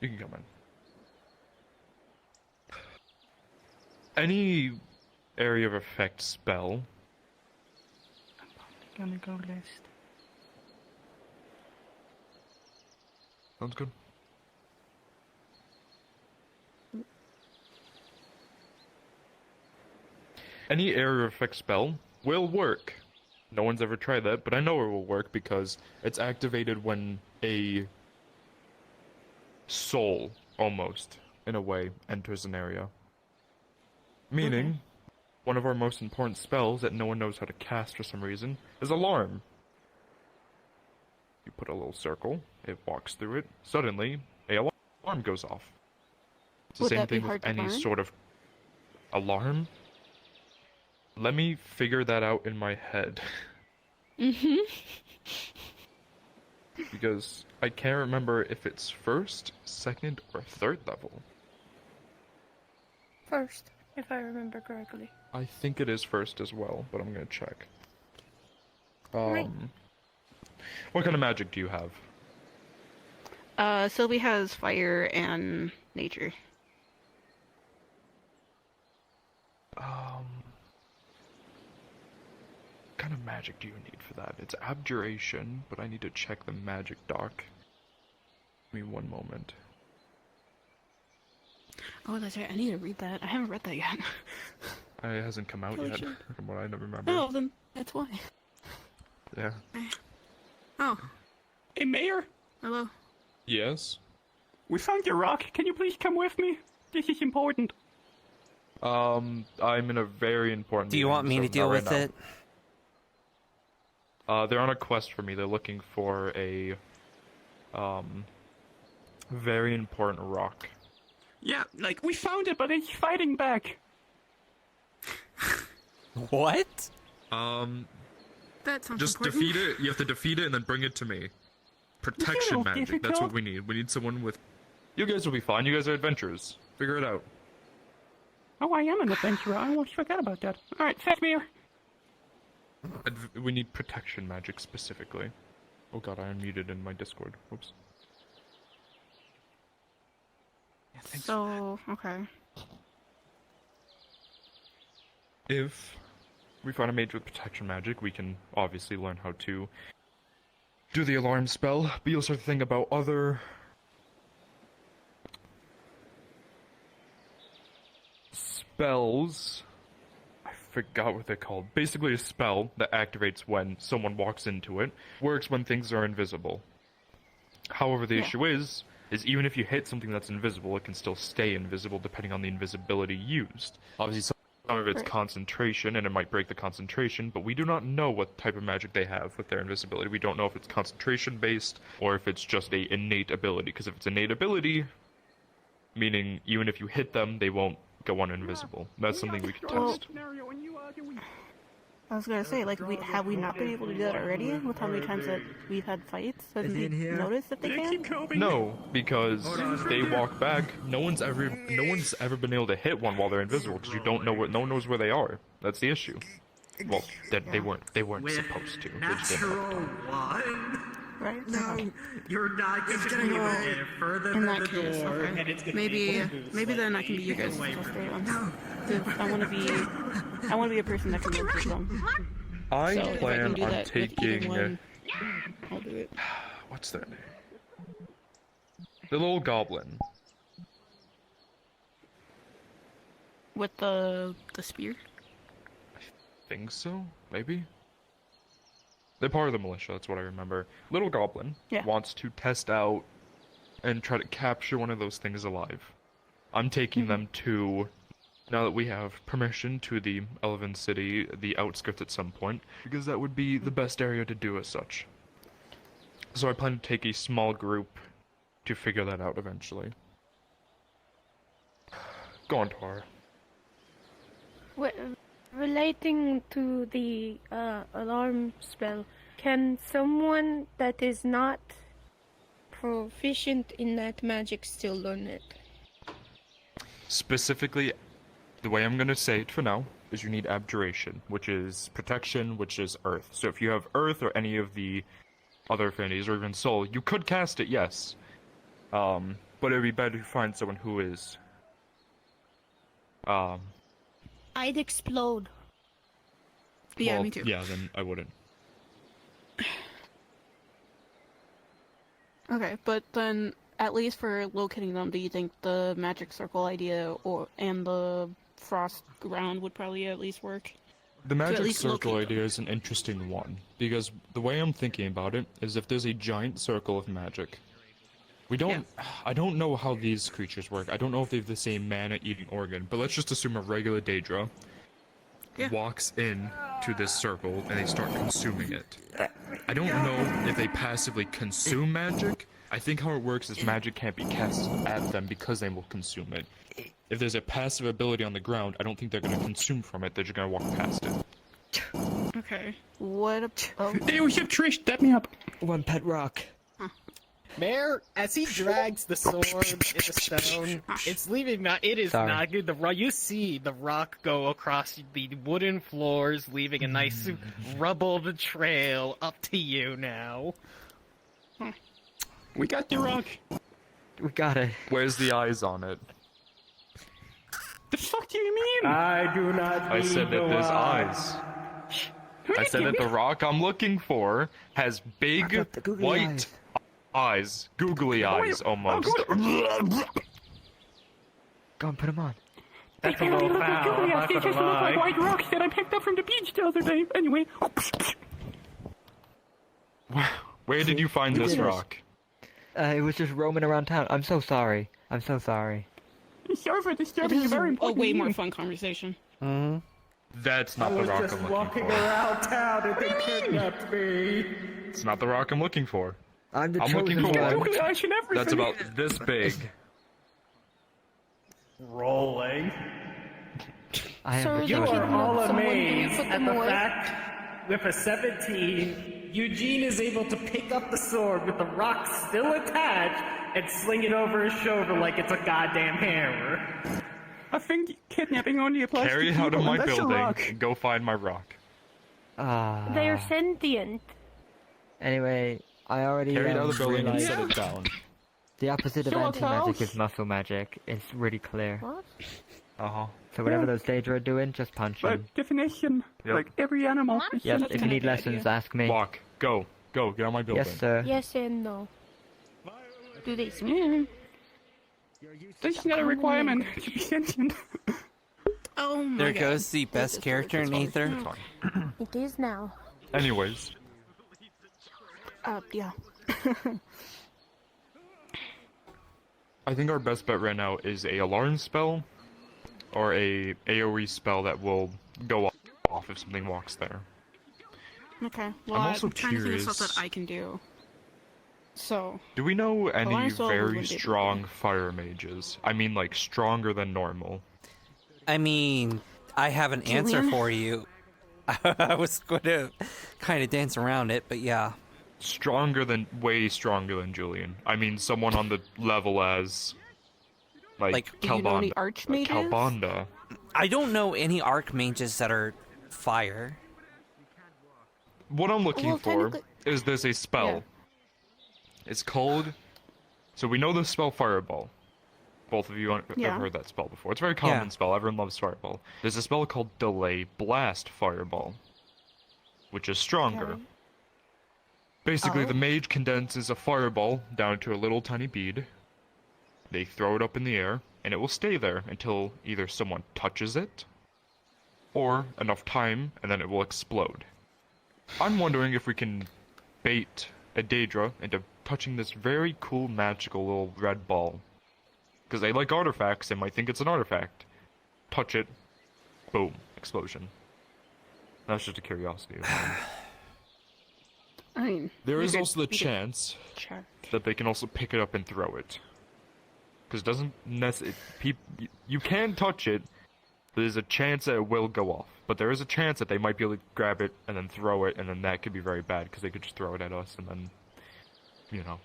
You can come in. Any area of effect spell. Gonna go list. Sounds good. Any area of effect spell will work. No one's ever tried that, but I know it will work because it's activated when a soul, almost, in a way, enters an area. Meaning, one of our most important spells that no one knows how to cast for some reason is Alarm. You put a little circle, it walks through it, suddenly, a alarm goes off. It's the Would same that be thing with hard to any learn? sort of alarm. Let me figure that out in my head. Mm-hmm. Because I can't remember if it's first, second, or third level. First, if I remember correctly. I think it is first as well, but I'm gonna check. Right. What kind of magic do you have? Sylvie has fire and nature. What kind of magic do you need for that? It's abjuration, but I need to check the magic doc. Give me one moment. Oh, that's right. I need to read that. I haven't read that yet. It hasn't come out Probably yet, should. from what I remember. Oh, then that's why. Yeah. Oh. Hey, Mayor. Hello. Yes? We found your rock. Can you please come with me? This is important. I'm in a very important Do you meeting, want me so to deal not with right it? now. They're on a quest for me. They're looking for a, very important rock. Yeah, like, we found it, but it's fighting back. What? That sounds Just important. defeat it. You have to defeat it and then bring it to me. Protection Little magic. That's what difficult. we need. We need someone with. You guys will be fine. You guys are adventurers. Figure it out. Oh, I am an adventurer. I almost forgot about that. Alright, thanks, Mayor. We need protection magic specifically. Oh god, I unmuted in my Discord. Whoops. So, okay. If we find a mage with protection magic, we can obviously learn how to do the alarm spell, but you'll start to think about other spells. I forgot what they're called. Basically a spell that activates when someone walks into it, works when things are invisible. However, the issue is even if you hit something that's invisible, it can still stay invisible depending on the invisibility used. Obviously, some of it's concentration, and it might break the concentration, but we do not know what type of magic they have with their invisibility. We don't know if it's concentration-based, or if it's just a innate ability, because if it's innate ability, meaning even if you hit them, they won't go on invisible. That's something we can Well, test. I was gonna say, like, have we not been able to do that already? With how many times that we've had fights? Have we noticed that they can? No, because they walk back. No one's ever been able to hit one while they're invisible because you don't know no one knows where they are. That's the issue. Well, they weren't supposed to. They just didn't have time. Right? No, you're not getting any further In than that the case, door. okay. Maybe then I can be your guys' custodian. I want to be a person that can work with them. I So if I can plan do on that with either taking. one, I'll do it. What's their name? The little goblin. With the spear. Think so? Maybe? They're part of the militia, that's what I remember. Little Goblin Yeah. wants to test out and try to capture one of those things alive. I'm taking them to, now that we have permission, to the Elven City, the outskirts at some point, because that would be the best area to do as such. So I plan to take a small group to figure that out eventually. Go on, Tor. Relating to the alarm spell, can someone that is not proficient in that magic still learn it? Specifically, the way I'm going to say it for now is you need abjuration, which is protection, which is earth. So if you have earth or any of the other affinities, or even soul, you could cast it, yes. But it would be better to find someone who is... I'd explode. Yeah, well, me too. Yeah, then I wouldn't. Okay, but then at least for locating them, do you think the magic circle idea and the frost ground would probably at least work? The magic circle idea is an interesting one, because the way I'm thinking about it is if there's a giant circle of magic, we don't... I don't know how these creatures work. I don't know if they have the same mana-eating organ, but let's just assume a regular Daedra walks in to this circle and they start consuming it. I don't know if they passively consume magic. I think how it works is magic can't be cast at them because they will consume it. If there's a passive ability on the ground, I don't think they're going to consume from it, they're just going to walk past it. Okay. What about... Hey, we have Trish, dab me up. One pet rock. Mayor, as he drags the sword in the stone, it's leaving not. It is not good. You see the rock go across the wooden floors, leaving a nice rubbled trail up to you now. We got the rock. We got it. Where's the eyes on it? The fuck do you mean? I do not. I said that there's eyes. I said that the rock I'm looking for has big white eyes, googly eyes almost. Go on, put them on. That's a little foul, I'm not gonna lie. White rocks that I picked up from the beach the other day. Anyway. Where did you find this rock? It was just roaming around town. I'm so sorry. I'm so sorry. Sorry for disturbing This a very is a important way more meeting. fun conversation. Mm-hmm. That's not the rock I'm looking for. walking around town and they kidnapped me. It's not the rock I'm looking for. I'm looking for one Googly eyes and everything. that's about this big. Rolling. I You are all amazed put at them the away? fact with a 17, Eugene is able to pick up the sword with the rock still attached and sling it over his shoulder like it's a goddamn hammer. I think kidnapping only applies Carry to it out of people, my and that's a building rock. and go find my rock. They are sentient. Anyway, I already Carry it out of the building and realized set it down. the opposite of Show us anti-magic house. is muscle magic. It's really clear. What? Uh-huh. So whatever those Daedra are doing, just punch them. By definition, Yep. like every animal. is Yes, just if you need lessons, ask me. Walk. Go. Go. Get on my building. Yes, sir. Yes and no. Do they speak? Mm. That's not a requirement to be sentient. Oh my There god. goes the best character in Aether. It is now. Anyways, Yeah. I think our best bet right now is a alarm spell or a AoE spell that will go off if something walks there. Okay. Well, I'm also trying to think of curious- stuff that I can do. So. Do we know any Alarm spell very wouldn't be able to strong fire mages? I mean, like, stronger than normal. I mean, I have an answer Julian? for you. I was going to kind of dance around it, but yeah. Way stronger than Julian. I mean, someone on the level as, like Do you know any Calbanda. archmages? Calbanda. I don't know any archmages that are fire. What I'm looking Well, for technically- is there's a spell. Yeah. It's called... So we know the spell Fireball. Both of you have Yeah. heard that spell before. It's a very common Yeah. spell. Everyone loves Fireball. There's a spell called Delay Blast Fireball, which is stronger. Okay. Basically, Oh. the mage condenses a fireball down to a little tiny bead. They throw it up in the air, and it will stay there until either someone touches it, or enough time, and then it will explode. I'm wondering if we can bait a Daedra into touching this very cool magical little red ball. Because they like artifacts, they might think it's an artifact. Touch it, boom, explosion. That's just a curiosity. I mean, There you is could- also the you could chance check. that they can also pick it up and throw it. Because it doesn't necessarily... You can touch it, there's a chance that it will go off. But there is a chance that they might be able to grab it and then throw it, and then that could be very bad, because they could just throw it at us, and then... You know.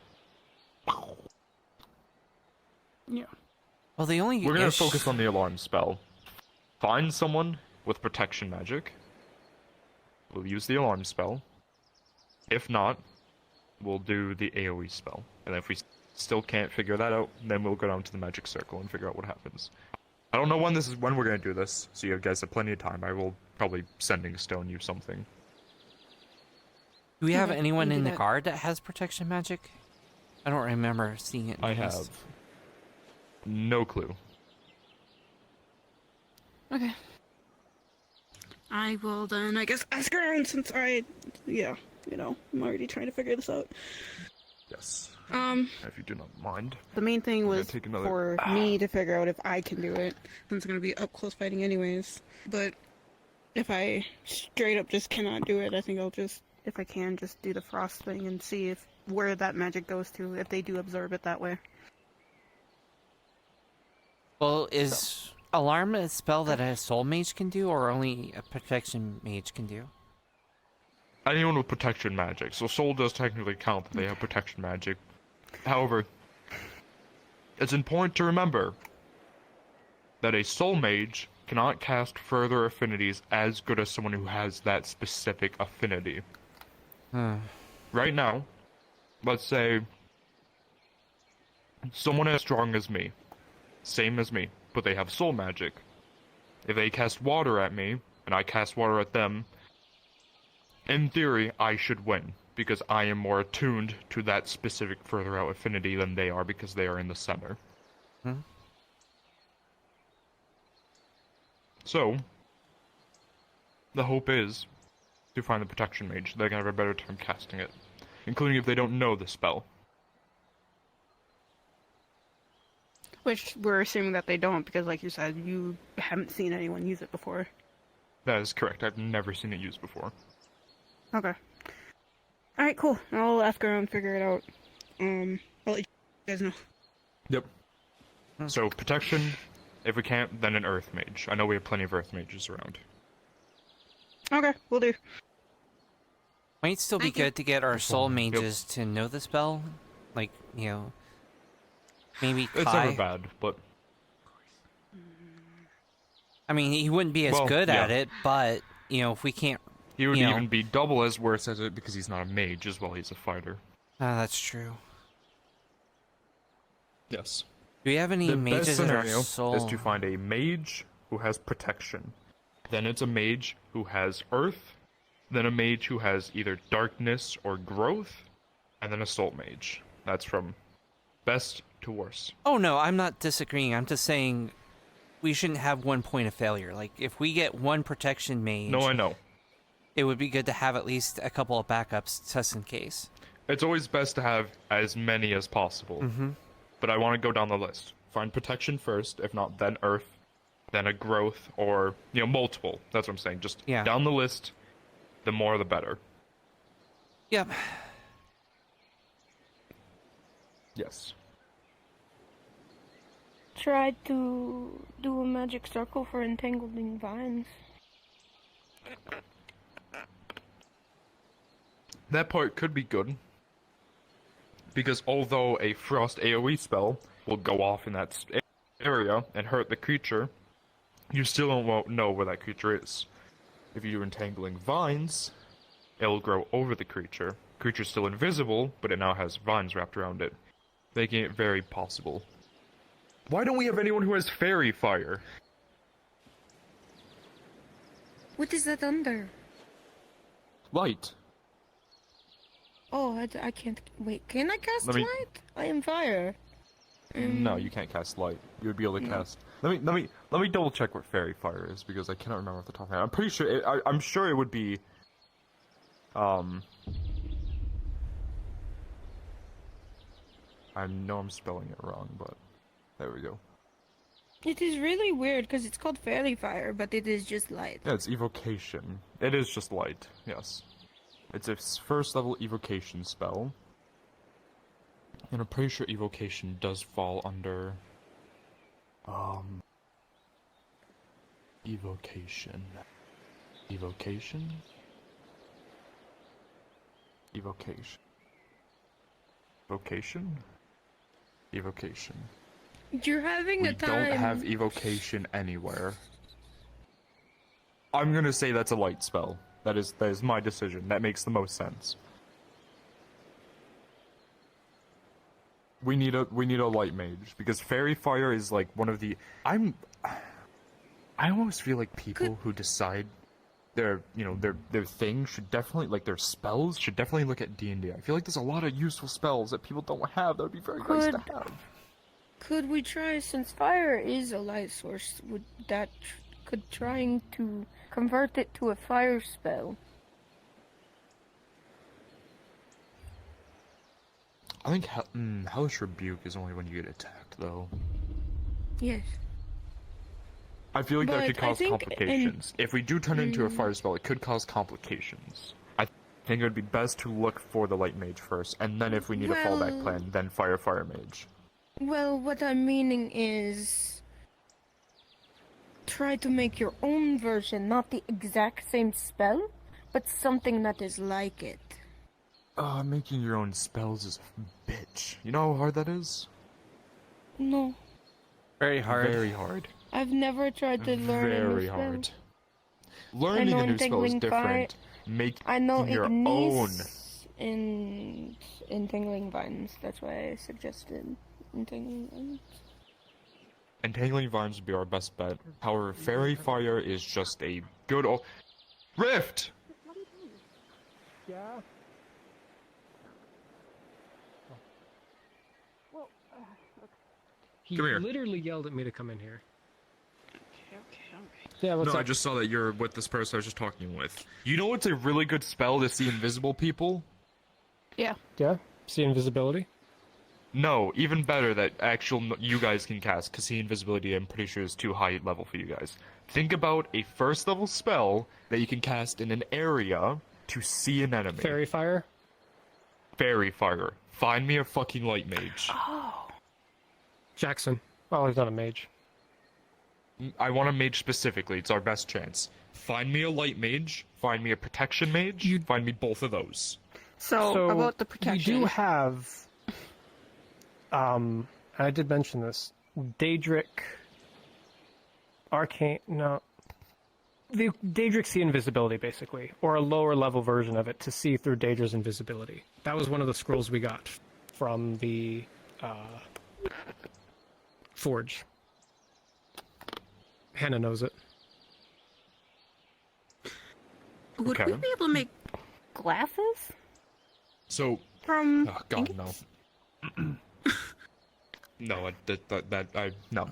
Yeah. Well, the only We're gonna focus on the alarm spell. Find someone with protection magic. We'll use the alarm spell. If not, we'll do the AoE spell. And if we still can't figure that out, then we'll go down to the magic circle and figure out what happens. I don't know when we're gonna do this, so you guys have plenty of time. I will probably sending stone you something. Do we have Okay, anyone we can in do the that. guard that has protection magic? I don't remember seeing it. in I the have list. no clue. Okay. I will then, I guess, ask around since I'm already trying to figure this out. Yes. Um, If you do not mind. The main thing I'm gonna was take another- for me to figure out if I can do it, since it's going to be up close fighting anyways. But if I straight up just cannot do it, I think I'll just, if I can, just do the frost thing and see where that magic goes to, if they do absorb it that way. Well, is alarm a spell that a soul mage can do, or only a protection mage can do? Anyone with protection magic. So soul does technically count that they have protection magic. However, it's important to remember that a soul mage cannot cast further affinities as good as someone who has that specific affinity. Right now, let's say someone as strong as me, same as me, but they have soul magic. If they cast water at me, and I cast water at them, in theory, I should win, because I am more attuned to that specific further out affinity than they are, because they are in the center. So, the hope is to find the protection mage. They can have a better time casting it, including if they don't know the spell. Which we're assuming that they don't, because like you said, you haven't seen anyone use it before. That is correct. I've never seen it used before. Okay. Alright, cool. I'll ask around and figure it out. I'll let you guys know. Yep. So, protection. If we can't, then an earth mage. I know we have plenty of earth mages around. Okay, we'll do. Might still be good to get our soul mages to know the spell. Like, maybe Kai. It's never bad, but... I mean, he wouldn't be as good at it, but, if we can't... He would even be double as worse at it because he's not a mage as well, he's a fighter. That's true. Yes. Do we have any the mages best that are scenario soul? is to find a mage who has protection. Then it's a mage who has earth. Then a mage who has either darkness or growth. And then a soul mage. That's from best to worst. Oh no, I'm not disagreeing. I'm just saying we shouldn't have one point of failure. Like, if we get one protection mage... No, I know. It would be good to have at least a couple of backups just in case. It's always best to have as many as possible. But I want to go down the list. Find protection first, if not, then earth, then a growth, or, multiple. That's what I'm saying. Just down the list, the more the better. Yep. Yes. Try to do a magic circle for entangling vines. That part could be good. Because although a frost AoE spell will go off in that area and hurt the creature, you still won't know where that creature is. If you do entangling vines, it'll grow over the creature. Creature's still invisible, but it now has vines wrapped around it, making it very possible. Why don't we have anyone who has fairy fire? What is that under? Light. Oh, I can't. Wait, can I cast Let me- light? I am fire. No, you can't cast light. You would be able to cast. Let me double check what fairy fire is because I cannot remember off the top of my head. I'm pretty sure. I'm sure it would be. I know I'm spelling it wrong, but There we go. It is really weird because it's called fairy fire, but it is just light. Yeah, it's evocation. It is just light, yes. It's a first level evocation spell. And I'm pretty sure evocation does fall under... Evocation. Evocation? Evocation. Evocation? Evocation. You're having We a time. don't have evocation anywhere. I'm gonna say that's a light spell. That is my decision. That makes the most sense. We need a light mage because fairy fire is like one of the I almost feel like people who decide their thing should definitely, like, their spells should definitely look at D&D. I feel like there's a lot of useful spells that people don't have that would be very nice to have. Could we try, since fire is a light source, could trying to convert it to a fire spell? I think Hellish Rebuke is only when you get attacked, though. Yes. I feel like that But could I cause think complications. If we do turn it into a fire spell, it could cause complications. I think it would be best to look for the light mage first, and then if we need a fallback plan, then fire mage. Well, what I'm meaning is try to make your own version, not the exact same spell, but something that is like it. Making your own spells is a bitch. You know how hard that is? No. Very hard. Very hard. I've never tried to learn a new Very spell. hard. Learning a new spell is different. I know Making your own. in Entangling Vines. That's why I suggested Entangling Vines. Entangling Vines would be our best bet. However, Fairy Fire is just a good old... Rift! Yeah? He Come here. literally yelled at me to come in here. Yeah, what's no, up? I just saw that you're with this person I was just talking with. You know what's a really good spell to see invisible people? Yeah. Yeah? See invisibility? No, even better that you guys can cast, because see invisibility I'm pretty sure is too high level for you guys. Think about a first level spell that you can cast in an area to see an enemy. Fairy Fire? Fairy Fire. Find me a fucking light mage. Oh. Jackson. Well, he's not a mage. I want a mage specifically. It's our best chance. Find me a light mage. Find me a protection mage. Find me both of those. So about the protection. We do have... I did mention this. Daedric... Arcane... No. The Daedric see invisibility, basically. Or a lower level version of it to see through Daedra's invisibility. That was one of the scrolls we got from the... Forge. Hannah knows it. Would we be able to make glasses? So... From... Oh, God, no. No, no.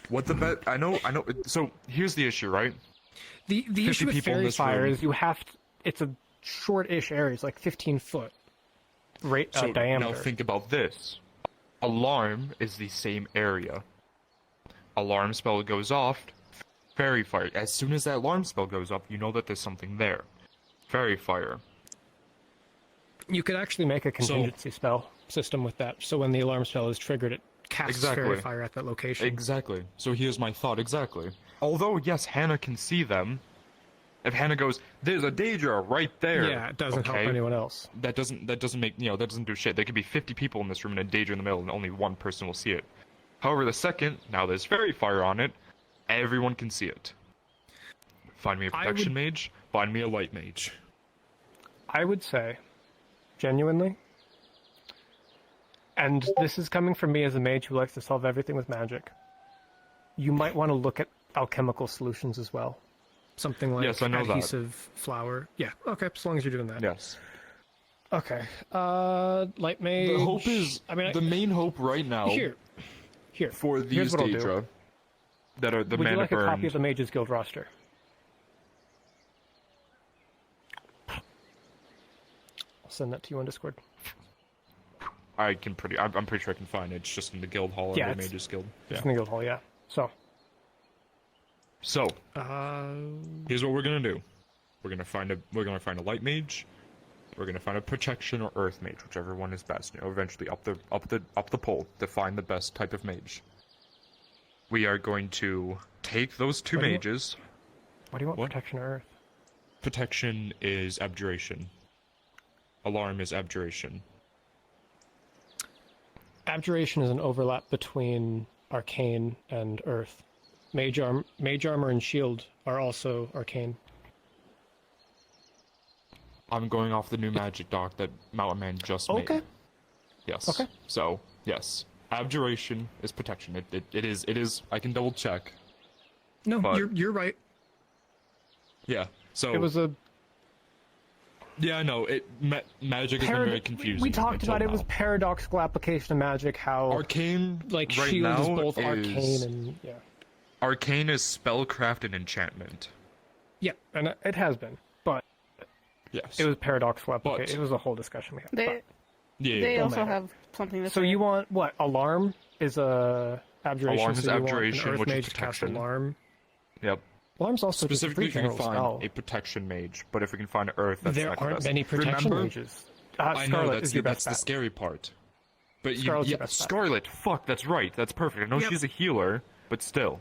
What the bet? I know. So, here's the issue, right? The issue with Fairy Fire is you have to... It's a short-ish area. It's like 15 foot diameter. Now think about this. Alarm is the same area. Alarm spell goes off, Fairy Fire. As soon as that alarm spell goes up, you know that there's something there. Fairy Fire. You could actually make a contingency spell system with that, so when the alarm spell is triggered, it casts Fairy Fire at that location. Exactly. So here's my thought, exactly. Although, yes, Hannah can see them, if Hannah goes, there's a Daedra right there. Yeah, it doesn't help anyone else. That doesn't make, that doesn't do shit. There could be 50 people in this room and a Daedra in the middle and only one person will see it. However, the second, now there's Fairy Fire on it, everyone can see it. Find me a protection mage, find me a light mage. I would say, genuinely, and this is coming from me as a mage who likes to solve everything with magic, you might want to look at alchemical solutions as well. Something like adhesive flour. Yeah, okay, as long as you're doing that. Yes. Okay. Light mage. The hope is, the main hope right now... Here. For these Daedra that are the mana burned. Would you like a copy of the Mages Guild roster? I'll send that to you on Discord. I'm pretty sure I can find it. It's just in the guild hall, Yeah, in the it's- Mages Guild. It's in the guild hall, yeah. So, here's what we're gonna do. We're gonna find a light mage. We're gonna find a protection or earth mage, whichever one is best. Eventually up the pole to find the best type of mage. We are going to take those two What do you- mages. what do you want? Protection or earth? Protection is abjuration. Alarm is abjuration. Abjuration is an overlap between arcane and earth. Mage armor and shield are also arcane. I'm going off the new magic doc that Mountain Man just made. Okay. Yes. Okay. So, yes. Abjuration is protection. It is. I can double check. No, but- you're right. Yeah. So It was a Yeah, I know. Magic has been very confusing. We talked until about it now. was paradoxical application of magic. How Arcane, like right shield is now both arcane and yeah. Arcane is spellcraft and enchantment. Yeah, and it has been, but yes, it was paradoxical application. It was a whole discussion we had. They, Yeah, they Don't also matter. have something to So say. you want what? Alarm is a abjuration. Alarm so is you abjuration, want an which earth is mage to cast protection. alarm. Yep. Alarm's also just a Specifically, pretty if we can general find spell. a protection mage, but if we can find Earth, that's There not the aren't best. many protection Remember? mages. I know Scarlet that's is your that's best the bet. scary part. But Scarlet's you, your yeah, best bet. Scarlet. Fuck, that's right. That's perfect. I know Yep. she's a healer, but still.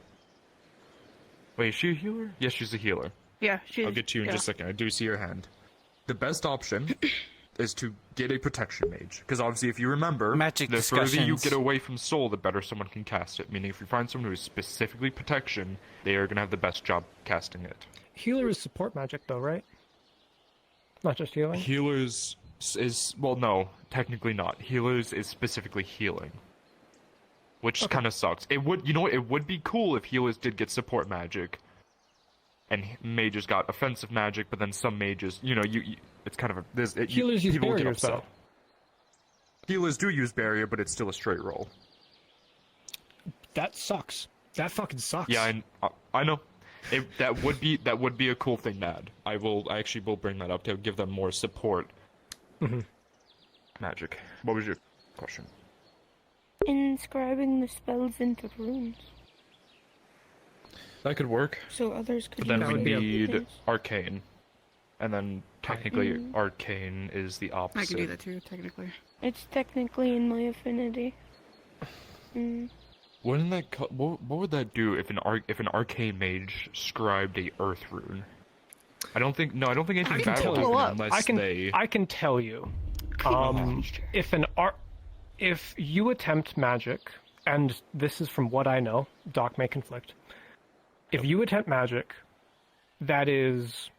Wait, is she a healer? Yes, she's a healer. Yeah, she's. I'll get to you in yeah. just a second. I do see your hand. The best option is to get a protection mage, because obviously, if you remember, Magic the further you discussions. get away from soul, the better someone can cast it. Meaning, if you find someone who is specifically protection, they are gonna have the best job casting it. Healer is support magic, though, right? Not just healing. Healers is well, no, technically not. Healers is specifically healing, which kind of sucks. It would, you know, what? It would be cool if healers did get support magic, and mages got offensive magic. But then some mages, you know, it's kind of a Healers use people will get barriers, upset. though. Healers do use barrier, but it's still a straight roll. That sucks. That fucking sucks. Yeah, I know. That would be a cool thing to add. I actually will bring that up to give them more support. Mhm. Magic. What was your question? Inscribing the spells into runes, That could work. so others could But then use we it. need arcane, and then technically Mm. arcane is the opposite. I can do that too, technically. It's technically in my affinity. Mm. Wouldn't that what would that do if an arcane mage scribed a earth rune? I don't think anything I can bad tell will you. happen unless I can tell you. If you attempt magic, and this is from what I know, Doc may conflict. If you attempt magic that is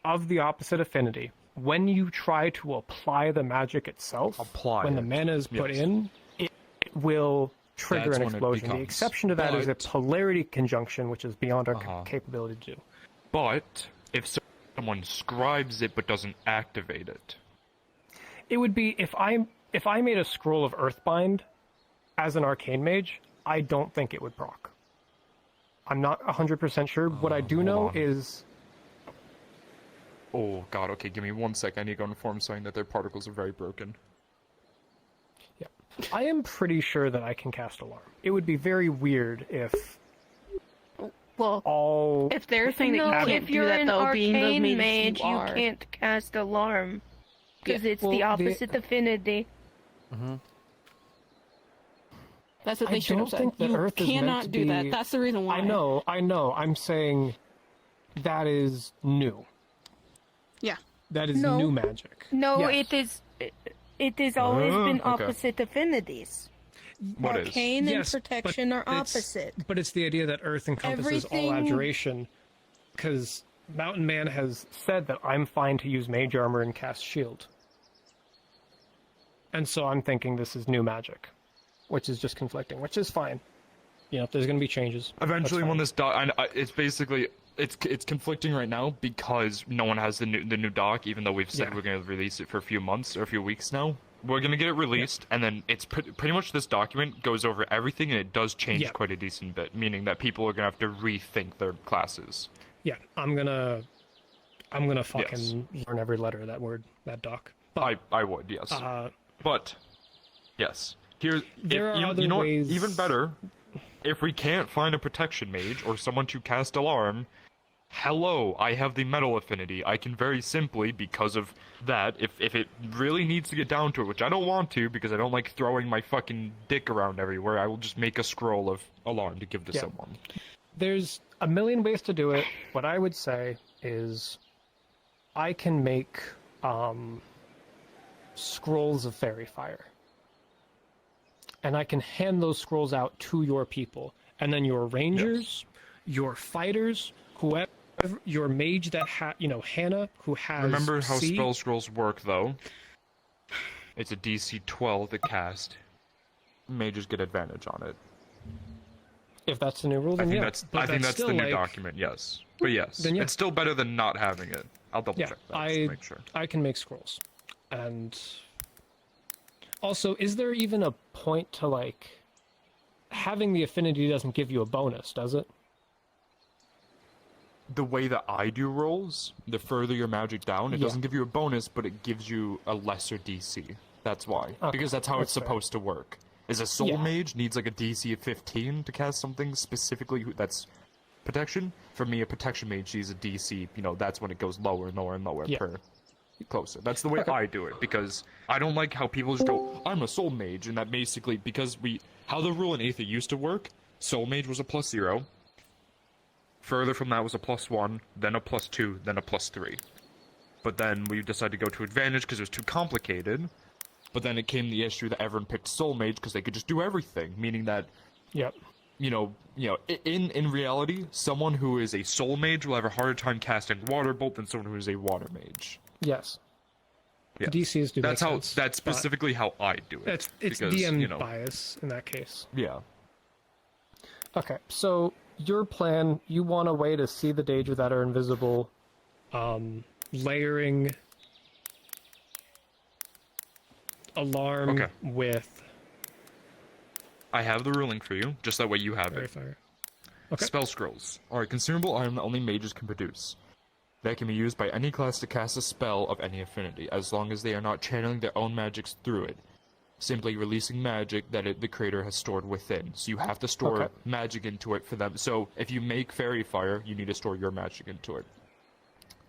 of the opposite affinity, when you try to apply the magic itself, when the mana is put yes. in, it will trigger That's an when it explosion. The becomes- exception to that is a but- polarity conjunction, which is beyond our capability to do. But if someone scribes it but doesn't activate it, It would be if I made a scroll of Earthbind as an arcane mage, I don't think it would proc. I'm not 100% sure. What I do know on. is oh god, okay, give me 1 second. I need to go on form saying that their particles are very broken. I am pretty sure that I can cast Alarm. It would be very weird if Well, all if they're saying that No, you can't if do you're that an though, being the arcane mage mage, you are. can't cast alarm because Yeah, it's well, the the- opposite affinity. That's what I they should don't have said. think that You Earth is meant cannot to do that. be- That's the reason why. I know. I'm saying that is new. Yeah. That is No. new magic. No, Yes. it has always been okay. opposite affinities. What is? Arcane Yes, and but protection are it's- opposite. But it's the idea that Earth encompasses all Everything- abjuration, because Mountain Man has said that I'm fine to use mage armor and cast shield. And so I'm thinking this is new magic, which is just conflicting, which is fine. You know, there's going to be changes. Eventually, That's when fine. this doc, it's basically it's conflicting right now because no one has the new doc, even though we've said Yeah. we're going to release it for a few months or a few weeks now. We're going to get it released, and then it's pretty much this document goes over everything, and it does change Yeah. quite a decent bit, meaning that people are going to have to rethink their classes. Yeah, I'm gonna fucking learn every letter of that word, that doc. I would, yes. Uh, But Yes. Here's There are you other know ways- what? Even better, if we can't find a protection mage or someone to cast alarm, hello, I have the metal affinity. I can very simply, because of that, if it really needs to get down to it, which I don't want to because I don't like throwing my fucking dick around everywhere, I will just make a scroll of alarm to give to Yeah. someone. There's a million ways to do it. What I would say is I can make scrolls of fairy fire. And I can hand those scrolls out to your people. And then your rangers, your fighters, whoever, your mage that Hannah, who has Remember how C. spell scrolls work, though? It's a DC 12 to cast. Mages get advantage on it. If that's the new rule, then I think yeah. that's But I think that's the still, new like, document. Yes, but yes, Then yeah. it's still better than not having it. I'll double Yeah, check that just to make sure. I can make scrolls. And also, is there even a point to, like, having the affinity doesn't give you a bonus, does it? The way that I do rolls, the further your magic down, it Yeah. doesn't give you a bonus, but it gives you a lesser DC. That's why. Okay, Because that's how it's that's fair. supposed to work. Is a soul Yeah. mage needs like a DC of 15 to cast something specifically that's protection. For me, a protection mage needs a DC, that's when it goes lower and lower and lower Yeah. per closer. That's the way I do it, because I don't like how people just go, I'm a soul mage, and that basically, because how the rule in Aether used to work, soul mage was a +0, further from that was a +1, then a +2, then a +3. But then we decided to go to advantage because it was too complicated, but then it came the issue that everyone picked soul mage because they could just do everything, meaning that, Yep. in reality, someone who is a soul mage will have a harder time casting water bolt than someone who is a water mage. Yes. Yeah. DCs do That's make how. sense, That's but specifically how I do it. It's because, DM bias in that case. Yeah. Okay, so your plan, you want a way to see the Daedra that are invisible, layering alarm with... I have the ruling for you, just that way you have it. Fire. Okay. Spell scrolls are a consumable item that only mages can produce. They can be used by any class to cast a spell of any affinity, as long as they are not channeling their own magics through it. Simply releasing magic that the creator has stored within. So you have to store magic into it for them. So if you make fairy fire, you need to store your magic into it.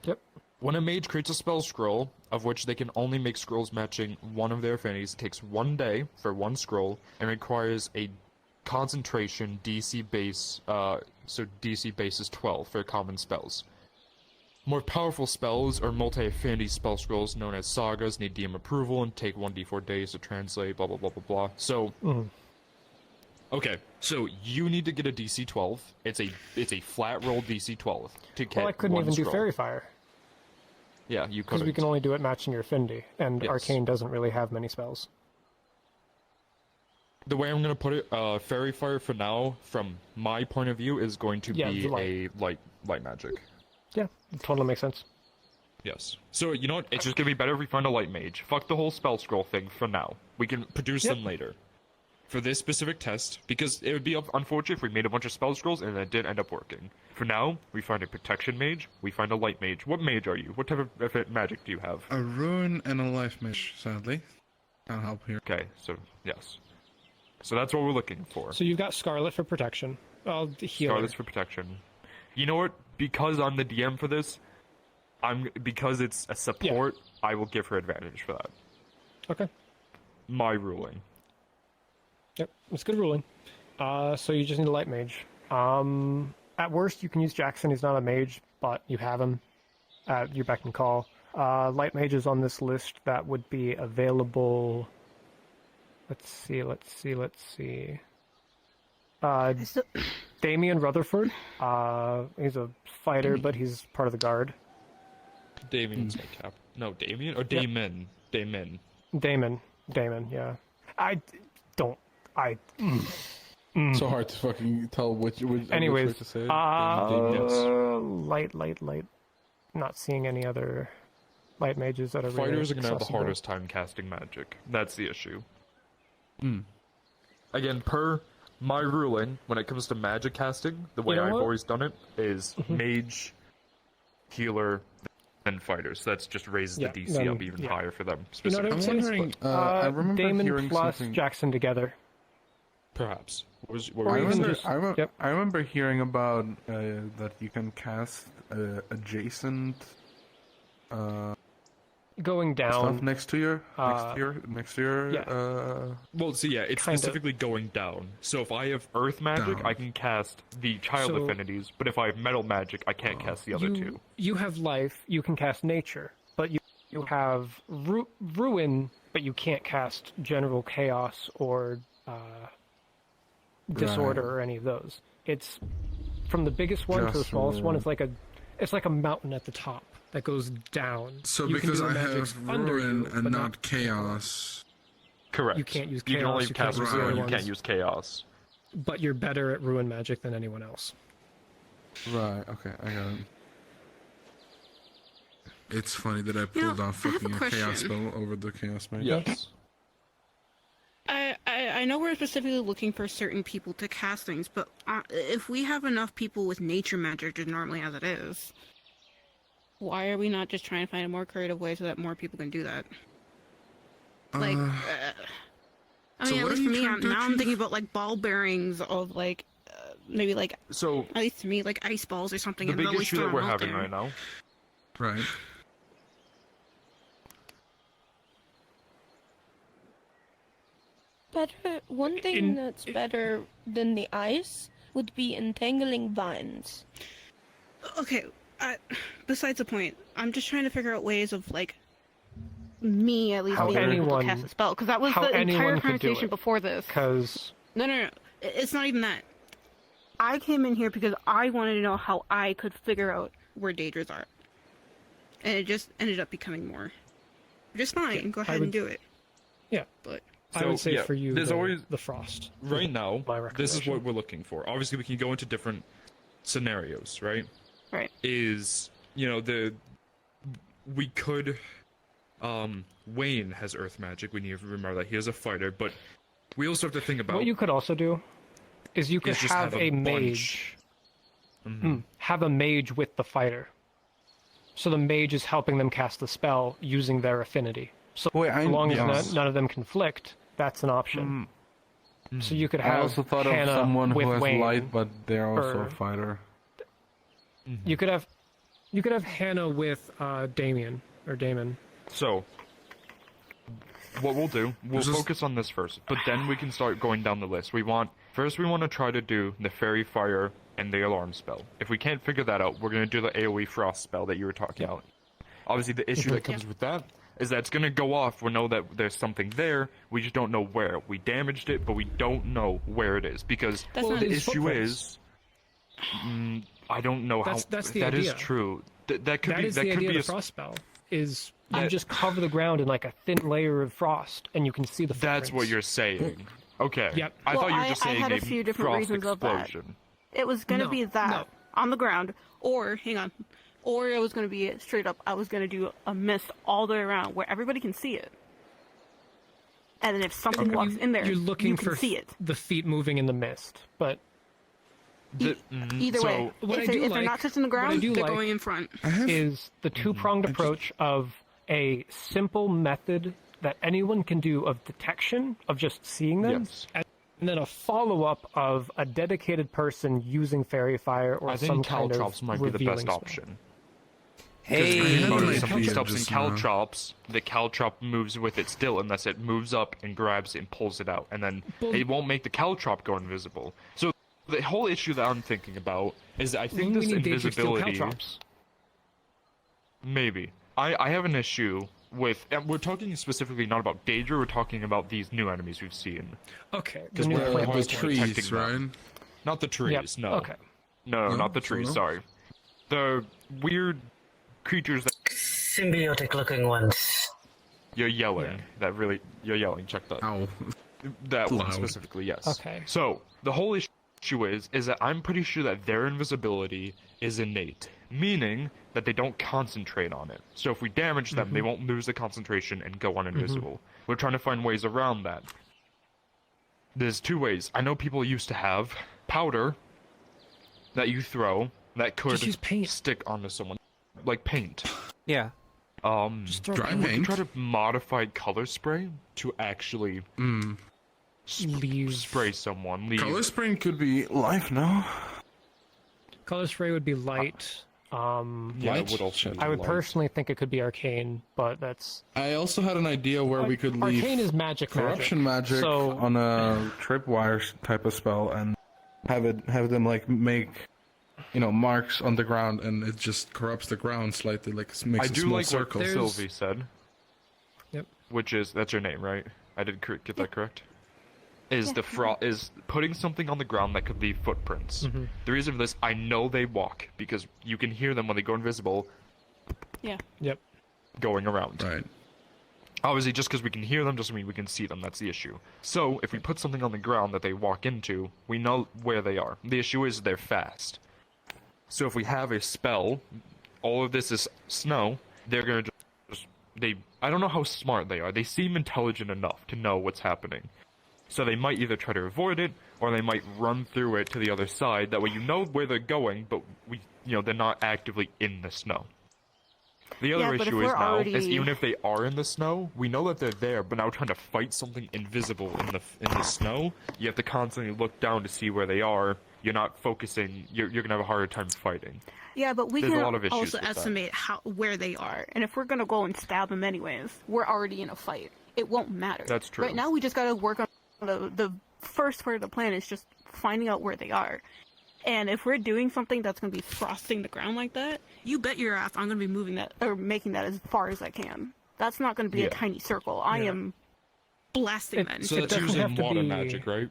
Yep. When a mage creates a spell scroll, of which they can only make scrolls matching one of their affinities, it takes 1 day for one scroll, and requires a concentration DC base, so DC base is 12 for common spells. More powerful spells or multi-affinity spell scrolls known as sagas need DM approval and take 1d4 days to translate, blah blah blah blah blah. So, okay, so you need to get a DC 12. It's a flat roll DC 12 to get Well, I couldn't one even do scroll. Fairy Fire, Yeah, you because could. we can only do it matching your affinity, and Yes. Arcane doesn't really have many spells. The way I'm gonna put it, Fairy Fire for now, from my point of view, is going to Yeah, be the light. a light magic. Yeah, it totally makes sense. Yes. So, you know what? It's just gonna be better if we find a light mage. Fuck the whole spell scroll thing for now. We can produce them later. For this specific test, because it would be unfortunate if we made a bunch of spell scrolls and it didn't end up working. For now, we find a protection mage, we find a light mage. What mage are you? What type of magic do you have? A ruin and a life mage, sadly. Can't help here. Okay, so, yes. So that's what we're looking for. So you've got Scarlet for protection. Well, the healer. Scarlet's for protection. You know what? Because I'm the DM for this, because it's a support, I will give her advantage for that. Okay. My ruling. Yep, it's good ruling. So you just need a light mage. At worst, you can use Jackson. He's not a mage, but you have him at your beck and call. Light mages on this list that would be available. Let's see. Damien Rutherford. He's a fighter, but he's part of the guard. Damien's my cap. No, Damien? Or Damon? Damon. Damon, yeah. So hard to fucking tell which Anyways, way to say it. light. Not seeing any other light mages that are really Fighters are gonna have the accessible. hardest time casting magic. That's the issue. Again, per my ruling, when it comes to magic casting, the way You know I've what? always done it is mage, healer, than fighters. So that's just raises Yeah, the DC then- up even yeah. higher for them. You know what I Specifically. would say? wondering, I remember Damon hearing plus something- Jackson together. Perhaps. What Or were you even gonna just- say? I remember hearing about that you can cast adjacent Going down stuff next to your Well, so yeah, it's kind of. specifically going down. So if I have earth magic, Down. I can cast the child So- affinities, but if I have metal magic, I can't cast the other two. You have life, you can cast nature, but you have ruin, but you can't cast general chaos or disorder or any of those. It's from the biggest one to the Just smallest one. ruin. It's like a mountain at the top that goes down. So You can because do I magics have under ruin you, and but not chaos. Correct. You can't use You can chaos, only you can't cast use the ruin, other you can't ones. use chaos. But you're better at ruin magic than anyone else. Right. Okay, I got it. It's funny that I You pulled know, off I have fucking a a chaos question. spell over the chaos mage. Yes. I know we're specifically looking for certain people to cast things, but if we have enough people with nature magic just normally as it is, why are we not just trying to find a more creative way so that more people can do that? Like, I so mean, at what least are for you me, trying to now I'm achieve? thinking about like ball bearings of like maybe like So at least to me like ice balls or something. the and big at least issue throw that we're them out having there. right now. Right. Better. One thing that's better than the ice would be entangling vines. Okay, besides the point, I'm just trying to figure out ways of like me at least How being able to anyone- cast a spell because that was how the entire anyone could do conversation it. before this. Because No, it's not even that. I came in here because I wanted to know how I could figure out where Daedras are, and it just ended up becoming more. Just fine, go ahead and do it. Yeah, but I would say yeah, for you, there's always the frost. Right now, My this is recommendation. what we're looking for. Obviously, we can go into different scenarios, right? Right. Is we could Wayne has earth magic. We need to remember that he is a fighter, but we also have to think about What you could also do is you could is just have a bunch. mage. Mhm. Have a mage with the fighter. So the mage is helping them cast the spell using their affinity. So as long as yes. none of them conflict, that's an option. So you could have I also thought Hannah of someone with who has Wayne, light, but they're also or- a fighter. You could have Hannah with Damon. So, what we'll do, we'll This is- focus on this first, but then we can start going down the list. We want to try to do the fairy fire and the alarm spell. If we can't figure that out, we're gonna do the AoE frost spell that you were talking about. Obviously, the issue that comes with that is that it's gonna go off. We know that there's something there. We just don't know where. We damaged it, but we don't know where it is because That's not the his issue footprints. is, I don't know how. That's the that is idea. true. That could That be. is That the could idea be of a the frost spell. Is you That- just cover the ground in like a thin layer of frost, and you can see the That's what footprints. you're saying. Okay. Yep. I Well, thought you were just I saying had a few different frost reasons of that. explosion. It was gonna No, be that no. on the ground, or hang on, or it was gonna be straight up. I was gonna do a mist all the way around where everybody can see it, and then if something walks in there, You're looking you can for see it. the feet moving in the mist, but Either way, what if, I do if they're like- not touching the what I ground, do they're like going in front. is the two-pronged approach of a simple method that anyone can do of detection, of just seeing them, Yes. and then a follow-up of a dedicated person using fairy fire or I some think kind of caltrops might be the revealing best spell. option. Hey, If something idea stops in just now. caltrops, the caltrop moves with it still unless it moves up and grabs it and pulls it out, and then it won't make the caltrop go invisible. So the whole issue that I'm thinking about is I think We this need Daedric steel invisibility. caltrops. Maybe. I have an issue with. And we're talking specifically not about Daedra, we're talking about these new enemies we've seen. Okay, Because the new we're plant always trees, protecting them. right? Not the trees, Yep, no. okay. No, No? not the trees, No? sorry. The weird creatures that. Symbiotic looking ones. You're yelling. You're yelling, check that. Ow. That one Loud. specifically, yes. Okay. So, the whole issue is that I'm pretty sure that their invisibility is innate, meaning that they don't concentrate on it. So if we damage them, they won't lose the concentration and go on invisible. We're trying to find ways around that. There's two ways. I know people used to have powder that you throw that could Just use paint. stick onto someone, like paint. Yeah. We can try to modify color spray to actually spray someone. Color spray could be life, no? Color spray would be light. Yeah, it would also be I would light. personally think it could be arcane, but that's. I also had an idea where we could leave Arcane is magic. corruption magic So on a tripwire type of spell and have them like make marks on the ground, and it just corrupts the ground slightly, like makes I a do small like circle. what Sylvie said. Yep. Which is that's your name, right? I did get that correct. Is is putting something on the ground that could leave footprints. Mhm. The reason for this, I know they walk because you can hear them when they go invisible. Yeah. Yep. Going around. Right. Obviously, just because we can hear them doesn't mean we can see them. That's the issue. So, if we put something on the ground that they walk into, we know where they are. The issue is they're fast. So if we have a spell, all of this is snow, they're gonna I don't know how smart they are. They seem intelligent enough to know what's happening. So they might either try to avoid it, or they might run through it to the other side. That way you know where they're going, but they're not actively in the snow. The other issue is now, is even if they are in the snow, we know that they're there, but now trying to fight something invisible in the snow, you have to constantly look down to see where they are. You're not focusing. You're gonna have a harder time fighting. Yeah, but we There's a can lot of issues also with that. estimate where they are, and if we're gonna go and stab them anyways, we're already in a fight. It won't matter. That's true. Right now, we just gotta work on the first part of the plan is just finding out where they are. And if we're doing something that's gonna be frosting the ground like that, you bet your ass I'm gonna be moving that or making that as far as I can. That's not gonna be a tiny circle. I am blasting that. So that's using water magic, right?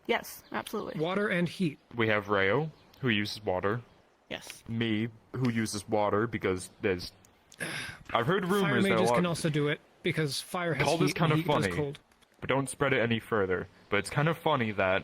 Yes, absolutely. Water and heat. We have Rayo, who uses water. Yes. Me, who uses water because there's. I've heard rumors Fire that a mages lot. can also do it because fire has Cold heat is kind and of heat does funny, cold. but don't spread it any further. But it's kind of funny that,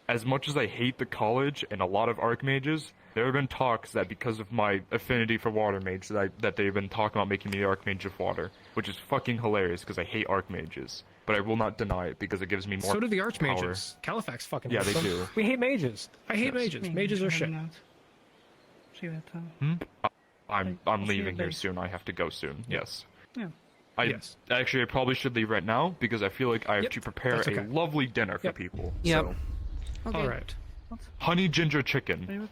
as much as I hate the college and a lot of archmages, there have been talks that because of my affinity for water mage, that they've been talking about making me the archmage of water, which is fucking hilarious because I hate archmages. But I will not deny it because it gives me more. So do the power. archmages. Califax fucking. Yeah, hates they them. do. We hate mages. I hate mages. Mages are shit. I'm leaving here soon. I have to go soon. Yes. Yeah. Actually, I probably should leave right now because I feel like I have to prepare that's a okay. lovely dinner for people. Yep. So. Okay. All right. Honey ginger chicken.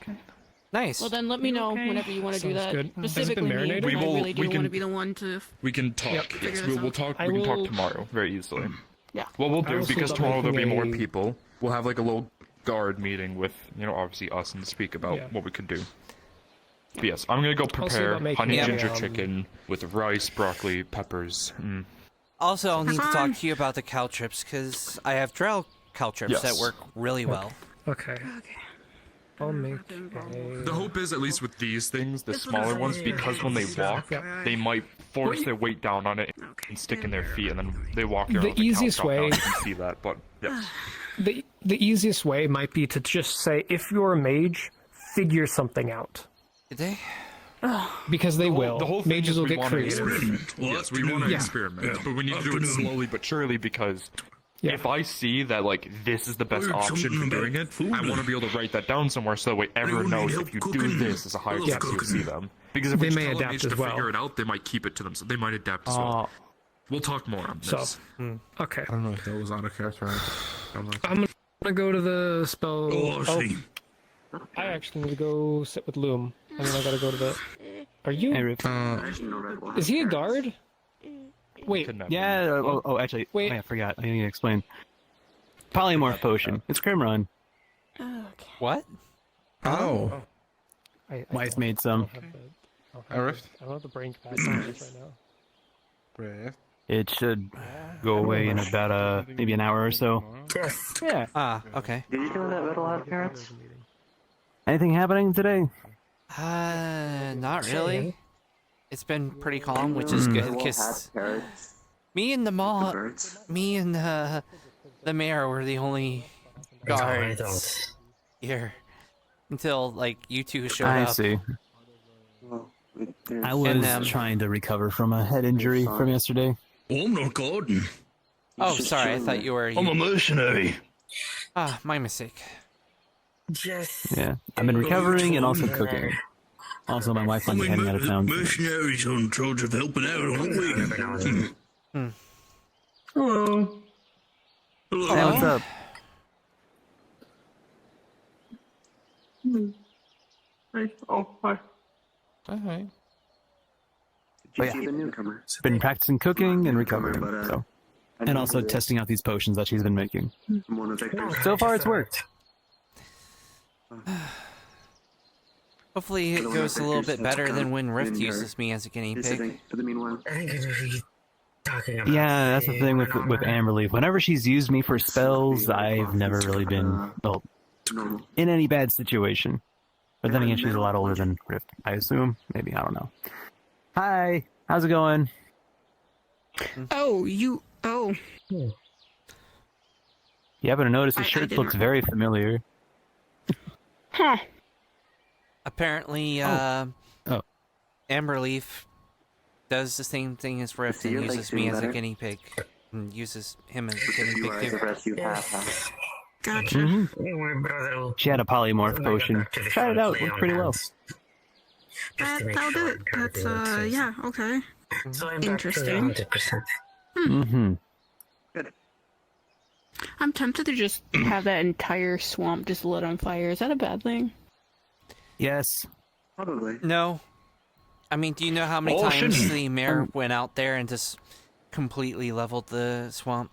Nice. Well, then let me know whenever you want to do Sounds that. good. Has it been Specifically me. marinated? We I will- really do we want to can- be the one to. We can talk. Figure Yes, this we'll out. talk. I We can will- talk tomorrow very easily. Yeah. What we'll I do, will because start tomorrow there'll be making more a- people, we'll have like a little guard meeting with, obviously us and speak about Yeah. what we could do. But yes, I'm gonna go prepare about making honey a, ginger um, chicken with rice, broccoli, peppers. Also, I'll need to talk to you about the caltrips because I have drow caltrips Yes. that work really well. Okay. I'll make The hope is, at least with these things, the smaller ones, because when they walk, they might force their weight down on it and stick in their feet, and then they walk around. The with a easiest cow chop. Now way- you can see that, but yes. the easiest way might be to just say, if you're a mage, figure something out. Did they? Because they will. The whole thing Mages is will we get wanna creative. experiment. Yes, we want to Yeah. experiment, but we need to do it slowly but surely because Yeah. if I see that this is the best option for doing it, I want to be able to write that down somewhere so that way everyone knows if you do this, there's a higher chance you'll see them. Because if They we may tell a adapt mage as to well. figure it out, they might keep it to themselves. They might adapt as well. We'll talk more on So, this. okay. I don't know if that was out of character. I'm gonna go to the spell. Oh, I see. I actually need to go sit with Loom, and then I gotta go to the. Are you? Is he a guard? Wait. Yeah. Actually, Wait. I forgot. I need to explain. Polymorph potion. It's Crimron. What? Oh. Wife made some. A rift? I don't have the brain capacity for this right now. Rift. It should go away in about maybe an hour or so. Yeah. Ah, okay. Did you do that riddle out, parents? Anything happening today? Not really. It's been pretty calm, which is good because me and the mayor were the only guards here until you two showed up. I see. I And, was trying to recover from a head injury from yesterday. I'm not Gordon. Oh, sorry. I thought you were. I'm a mercenary. Ah, my mistake. Yeah, I've been recovering and also cooking. Also, my wife might be heading out of town. Mercenaries on charge of helping out, aren't we? Hello. Hello. Hey, what's up? Hey. Oh, hi. Hi. But yeah, been practicing cooking and recovering, so. And also testing out these potions that she's been making. So far, it's worked. Hopefully it goes a little bit better than when Rift uses me as a guinea pig. Yeah, that's the thing with Amberleaf. Whenever she's used me for spells, I've never really been, well, in any bad situation. But then again, she's a lot older than Rift, I assume. Maybe, I don't know. Hi, how's it going? Oh, you... Oh. You happen to notice the shirt looks very familiar. Huh. Apparently, Amberleaf does the same thing as Rift and uses me as a guinea pig. And uses him as a guinea pig too. Gotcha. Mm-hmm. She had a polymorph potion. Try it out, worked pretty well. That'll do it. That's, yeah, okay. Interesting. Mm-hmm. I'm tempted to just have that entire swamp just lit on fire. Is that a bad thing? Yes. Probably. No. I mean, do you know how many times the mayor went out there and just completely leveled the swamp?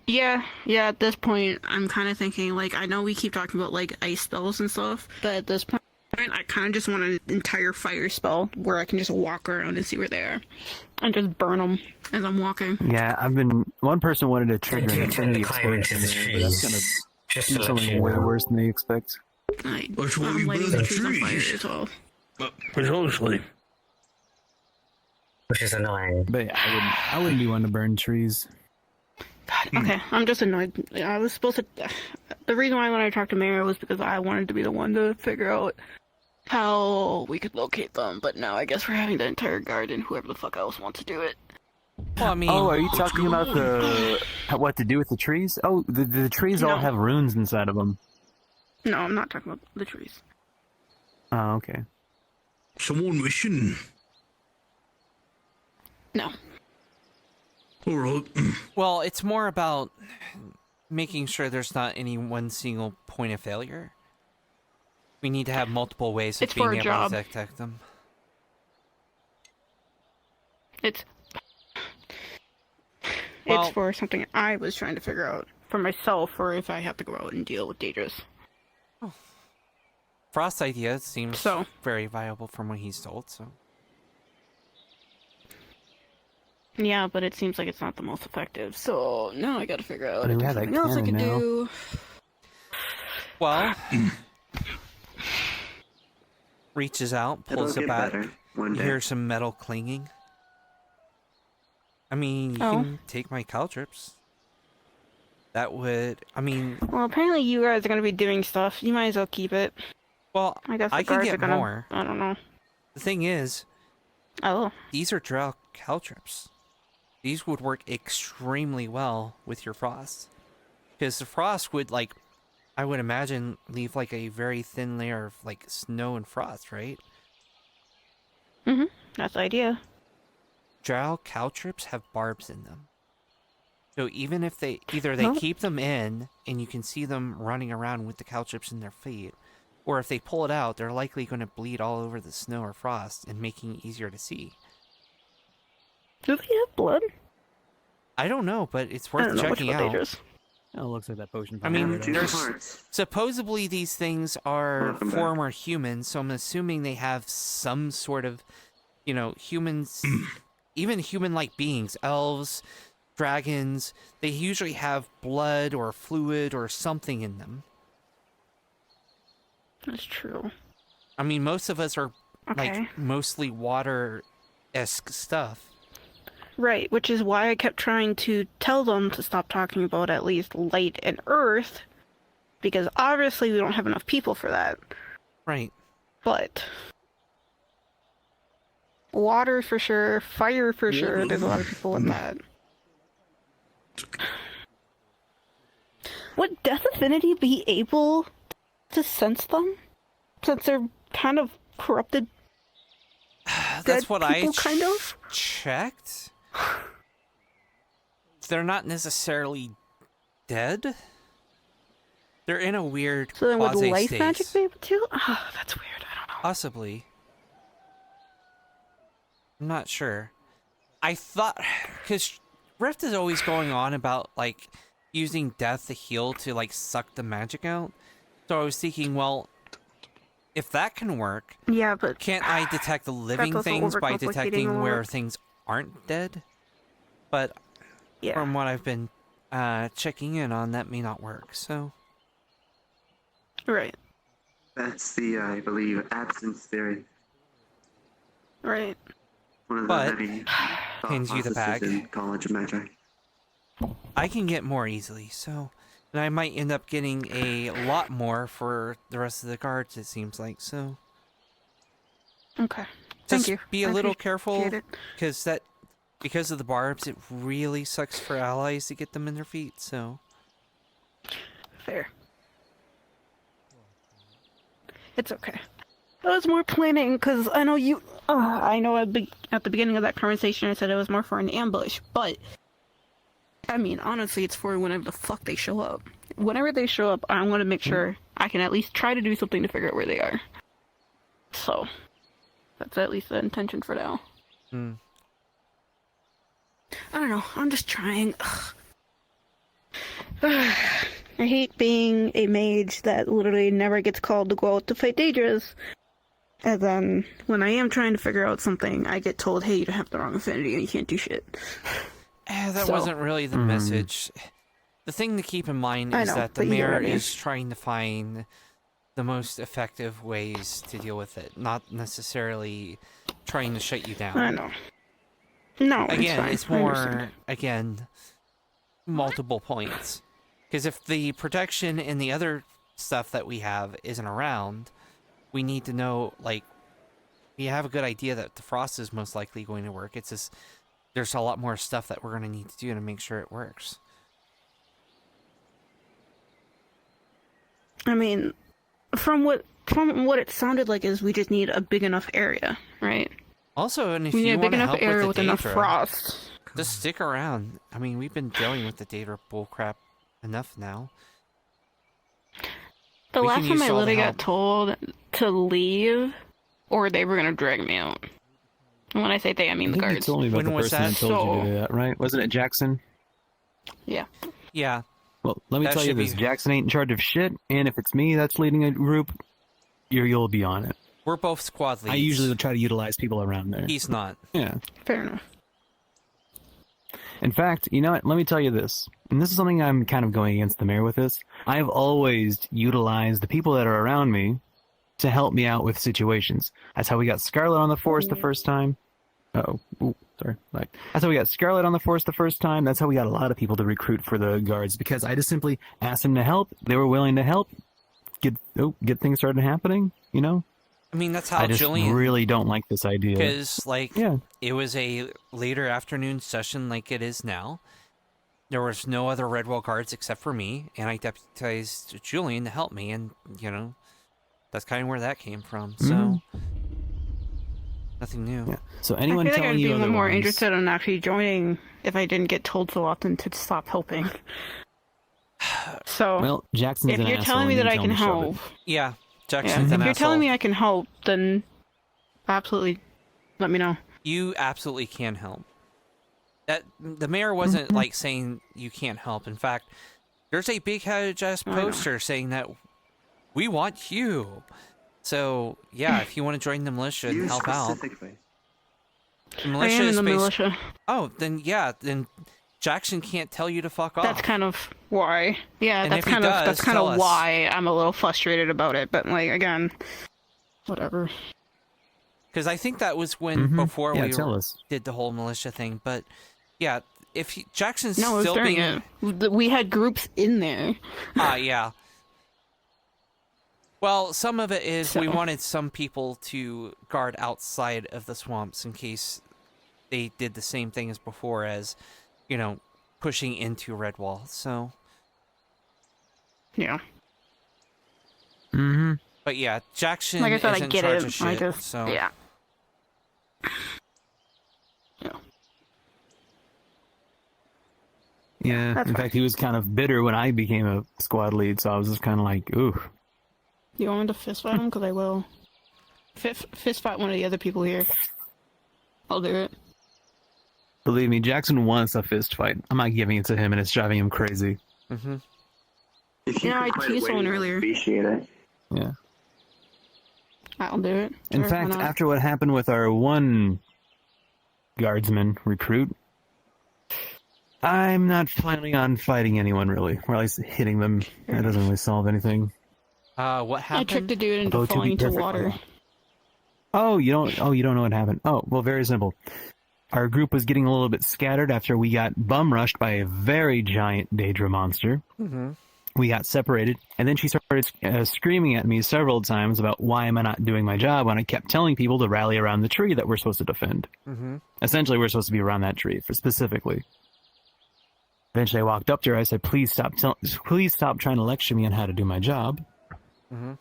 Yeah, at this point, I'm kind of thinking, like, I know we keep talking about, like, ice spells and stuff, but at this point, I kind of just want an entire fire spell where I can just walk around and see where they are. And just burn them as I'm walking. Yeah, one person wanted to trigger an infinity explosion, but that's gonna do something way worse than they expect. I'm lighting the trees on fire as well. Precisely. Which is annoying. But yeah, I wouldn't be one to burn trees. Okay, I'm just annoyed. I was supposed to... The reason why when I talked to Mara was because I wanted to be the one to figure out how we could locate them, but now I guess we're having the entire garden, whoever the fuck else wants to do it. Well, I mean... Oh, are you talking about what to do with the trees? Oh, the trees all have runes inside of them. No, I'm not talking about the trees. Oh, okay. Someone wishing. No. Alright. Well, it's more about making sure there's not any one single point of failure. We need to have multiple ways of It's for being a able job. to detect them. It's Well- for something I was trying to figure out for myself, or if I have to go out and deal with Daedrus. Frost's idea seems very viable from what he's told, so... Yeah, but it seems like it's not the most effective, so now I gotta figure out I mean, if we there's have that something else I can cannon now. do. Well... reaches out, pulls It'll it get back. better one You day. hear some metal clanging. I mean, you can take my caltrips. That would... I mean... Well, apparently you guys are gonna be doing stuff. You might as well keep it. Well, I guess the I can guards get are gonna, more. I don't know. The thing is... Oh. These are drow caltrips. These would work extremely well with your frost. Because the frost would, like... I would imagine leave, like, a very thin layer of, like, snow and frost, right? Mm-hmm. That's the idea. Drow caltrips have barbs in them. So even if they... Either they Huh? keep them in, and you can see them running around with the caltrips in their feet, or if they pull it out, they're likely going to bleed all over the snow or frost, and making it easier to see. Do they have blood? I don't know, but it's I worth don't know which checking one out. Daedrus. Oh, it looks like that potion. I mean, probably there's supposedly these things are former humans, so I'm assuming they have some sort of, you know, humans, even human-like beings, elves, dragons. They usually have blood or fluid or something in them. That's true. I mean, most of us are Okay. like mostly water-esque stuff. Right, which is why I kept trying to tell them to stop talking about at least light and earth, because obviously we don't have enough people for that. Right. But water for sure, fire for sure, there's a lot of people in that. Would Death Affinity be able to sense them? Since they're kind of corrupted. That's dead what I people, kind of checked. They're not necessarily dead. They're in a weird So then would quasi life state. magic be able to? Oh, that's weird. I don't know. Possibly. I'm not sure. I thought, because Rift is always going on about like using death to heal to like suck the magic out. So I was thinking, well, if that can work, yeah, but can't I detect the living also things by overcomplicating a detecting lot. where things aren't dead? But Yeah. from what I've been checking in on, that may not work. So Right. That's the, I believe, absence theory. Right. One of the But heavy hands you the processes bag. in College of Magic. I can get more easily, so and I might end up getting a lot more for the rest of the guards, it seems like, so Okay. just Thank you. be a I little careful, appreciate it. because of the barbs, it really sucks for allies to get them in their feet, so Fair. It's okay. I was more planning because I know you. I know at the beginning of that conversation I said it was more for an ambush, but I mean honestly, it's for whenever the fuck they show up. Whenever they show up, I want to make sure I can at least try to do something to figure out where they are. So that's at least the intention for now. Hmm. I don't know. I'm just trying. I hate being a mage that literally never gets called to go out to fight Daedras. And then, when I am trying to figure out something, I get told, hey, you have the wrong affinity and you can't do shit. that So- wasn't really the message. The thing to keep in mind I is know, that the but you get what mayor I mean. is trying to find the most effective ways to deal with it, not necessarily trying to shut you down. I know. No, Again, it's it's fine. I more, understand. multiple points. Because if the protection and the other stuff that we have isn't around, we need to know, like, we have a good idea that the frost is most likely going to work. It's just, there's a lot more stuff that we're going to need to do to make sure it works. I mean, from what it sounded like is we just need a big enough area, right? Also, and if We need you a big want to enough help area with with the enough Daedra, frost. just stick around. I mean, we've been dealing with the Daedra bullcrap enough now. The We last can time use I all the literally help. got told to leave, or they were gonna drag me out. And when I say they, I mean I the think you guards. told me about the person that told you to do that, right? Wasn't it Jackson? Yeah. Yeah. Well, let me That tell you should this: be- Jackson ain't in charge of shit, and if it's me that's leading a group, you'll be on it. We're both squad leads. I usually try to utilize people around there. He's not. Yeah. Fair enough. In fact, you know what? Let me tell you this, and this is something I'm kind of going against the mayor with this. I've always utilized the people that are around me to help me out with situations. That's how we got Scarlet on the force the first time. Sorry. Right. That's how we got Scarlet on the force the first time. That's how we got a lot of people to recruit for the guards, because I just simply asked them to help. They were willing to help. Get things started happening, you know? I mean, that's how I just Julian... really don't like this idea. Because, like, it was a later afternoon session like it is now. There was no other Redwall guards except for me, and I deputized Julian to help me, and, you know, that's kind of where that came from, so... Nothing new. Yeah. So anyone I feel like telling I'd be you more otherwise- interested in actually joining if I didn't get told so often to stop helping. So, Well, Jackson's if an you're asshole telling me and that I you can tell him to help, shove it. Yeah, yeah, Jackson's if an you're telling asshole. me I can help, then absolutely let me know. You absolutely can help. That the mayor wasn't like saying you can't help. In fact, there's a big-headed ass I know. poster saying that we want you. So yeah, if you want to join the militia and You help out, specifically. the militia I am in is the based- militia. Oh, then Jackson can't tell you to fuck off. That's kind of why. Yeah, And that's if he kind of does, that's kind tell of us. why I'm a little frustrated about it. But like again, whatever. Because I think that was when before Yeah, we tell us. did the whole militia thing. But yeah, if Jackson's No, it was still during being it. We had groups in there. yeah. Well, some of it is we So. wanted some people to guard outside of the swamps in case they did the same thing as before, as, you know, pushing into Redwall. So Yeah. But yeah, Jackson Like I said, is I in get charge it. of shit, I just, so... yeah. Yeah, That's in fact, he was kind of bitter when I became a squad lead, so I was just kind of like, ooh. You want me to fist fight him? Because I will. Fist fight one of the other people here. I'll do it. Believe me, Jackson wants a fist fight. I'm not giving it to him, and it's driving him crazy. Mm-hmm. Yeah, I teased someone earlier. Appreciate it. Yeah. I'll do it. In Sure, fact, why not? after what happened with our one guardsman recruit, I'm not planning on fighting anyone, really. Or at least hitting them. That doesn't really solve anything. What I happened? tricked the dude into Although, to be falling into perfectly water. Oh, you don't know what happened. Oh, well, very simple. Our group was getting a little bit scattered after we got bum rushed by a very giant Daedra monster. Mm-hmm. We got separated, and then she started screaming at me several times about why am I not doing my job when I kept telling people to rally around the tree that we're supposed to defend. Mm-hmm. Essentially, we're supposed to be around that tree for specifically. Eventually, I walked up to her. I said, please stop trying to lecture me on how to do my job. Mm-hmm.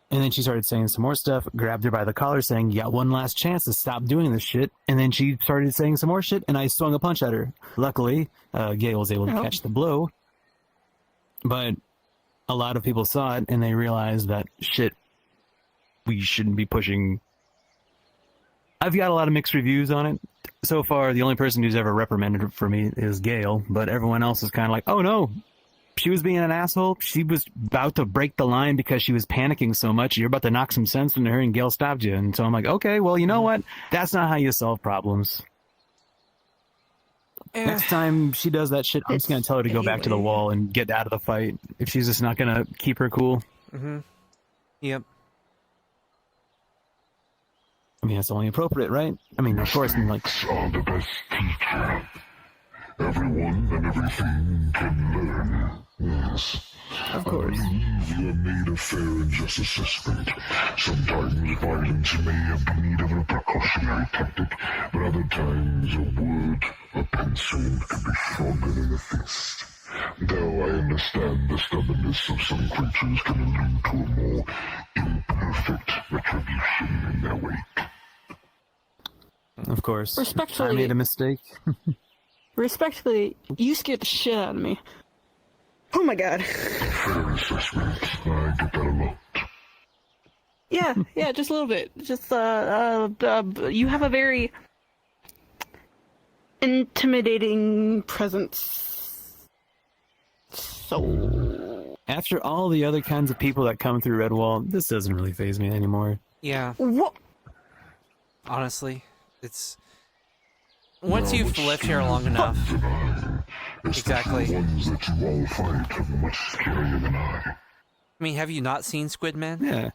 And then she started saying some more stuff, grabbed her by the collar saying, you got one last chance to stop doing this shit. And then she started saying some more shit, and I swung a punch at her. Luckily, Gail was able to catch the blow. But a lot of people saw it, and they realized that, shit, we shouldn't be pushing. I've got a lot of mixed reviews on it. So far, the only person who's ever reprimanded for me is Gail, but everyone else is kind of like, oh no, she was being an asshole. She was about to break the line because she was panicking so much. You're about to knock some sense into her, and Gail stopped you. And so I'm like, okay, well, you know what? That's not how you solve problems. Next time she does that shit, I'm just going to tell her to go back to the wall and get out of the fight if she's just not going to keep her cool. Mm-hmm. Yep. I mean, that's only appropriate, right? I mean, of course, I'm like... Are the best teacher. Everyone and everything can learn. Yes. Of course. I believe you have made a fair and just assessment. Sometimes violence may have been needed of a precautionary tactic, but other times a word, a pencil, can be stronger than a fist. Though I understand the stubbornness of some creatures can allude to a more imperfect retribution in their wake. Of course. Respectfully. I made a mistake. Respectfully, you scared the shit out of me. Oh my god. Fair assessment. I get that a lot. Yeah, just a little bit. Just, you have a very intimidating presence. So... After all the other kinds of people that come through Redwall, this doesn't really faze me anymore. Yeah. What? Honestly, it's... Once you've lived here long enough... Exactly. Ones that you all fight are much scarier than I. I mean, have you not seen Squid Man? Yeah.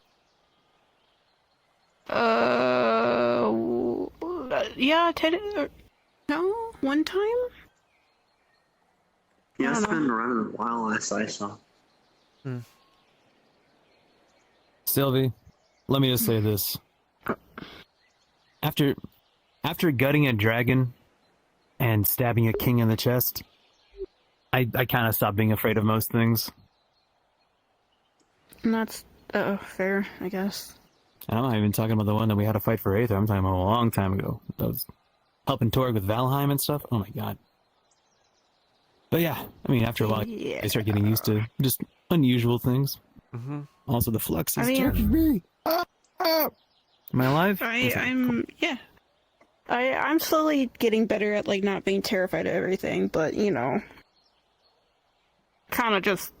Yeah, no, one time? Yeah, it's been around a while last I saw. Sylvie, let me just say this. After gutting a dragon and stabbing a king in the chest, I kind of stopped being afraid of most things. And that's fair, I guess. I'm not even talking about the one that we had to fight for Aether. I'm talking about a long time ago. That was helping Torg with Valheim and stuff. Oh my god. But yeah, I mean, after a while, I start getting used to just unusual things. Mm-hmm. Also, the flux is I mean, turning me. Am I alive? I'm slowly getting better at, like, not being terrified of everything, but, you know, kind of just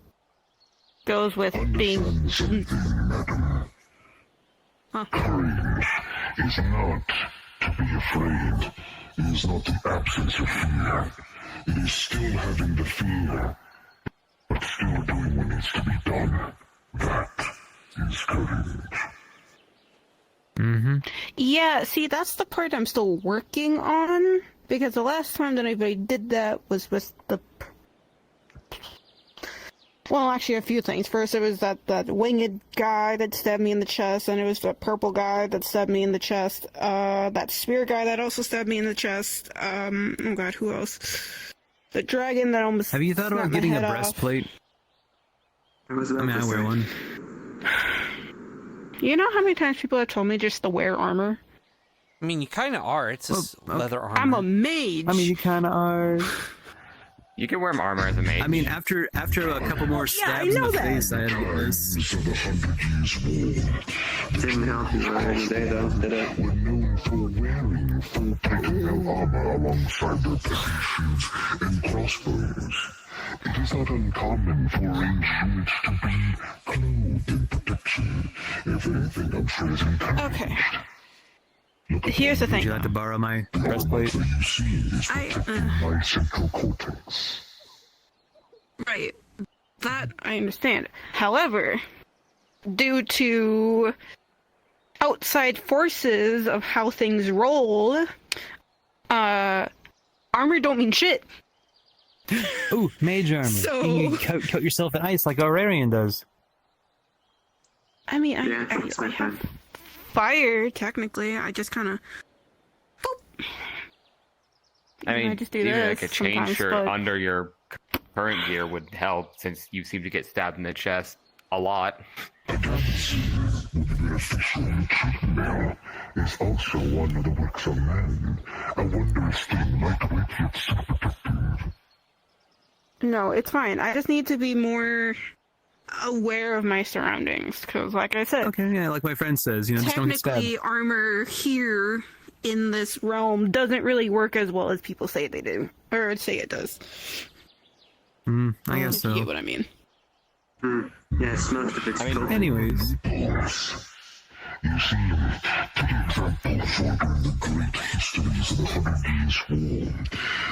goes with being... Courage is not to be afraid. It is not the absence of fear. It is still having the fear, but still doing what needs to be done. That is courage. Mm-hmm. Yeah, see, that's the part I'm still working on, because the last time that anybody did that was with the... Well, actually, a few things. First, it was that winged guy that stabbed me in the chest, and it was the purple guy that stabbed me in the chest. That spear guy that also stabbed me in the chest. Oh god, who else? The dragon that almost... Have you thought about getting a breastplate? I I wear one. You know how many times people have told me just to wear armor? I mean, you kind of are. It's just leather armor. I'm a mage. I mean, you kind of are. You can wear armor as a mage. I mean, after a couple more stabs in the face, I had this. Didn't help you earlier today, though, did it? Were known for wearing full plate armor alongside their petty shields and crossbows. It is not uncommon for ranged units to be clothed in protection. If anything, I'm sure it's encouraged. Okay. Here's the thing. Would you like to borrow my breastplate? My central cortex. Right. That I understand. However, due to outside forces of how things roll, armor don't mean shit. Ooh, mage armor. So- You can coat yourself in ice like Aurarian does. I mean, I have fire, technically. I just kind of... I mean, I just do even this like a chain sometimes, shirt but- under your current gear would help, since you seem to get stabbed in the chest a lot. The official chainmail is also one of the works of man. A wondrous thing, lightweight yet super protective. No, it's fine. I just need to be more aware of my surroundings, because, like I said... Okay, yeah, like my friend says, just don't get stabbed. Technically, armor here in this realm doesn't really work as well as people say they do, or say it does. I guess so. You get what I mean? Yes, most of it's anyways. You see, to the example further in the great histories of the 100 Years' War,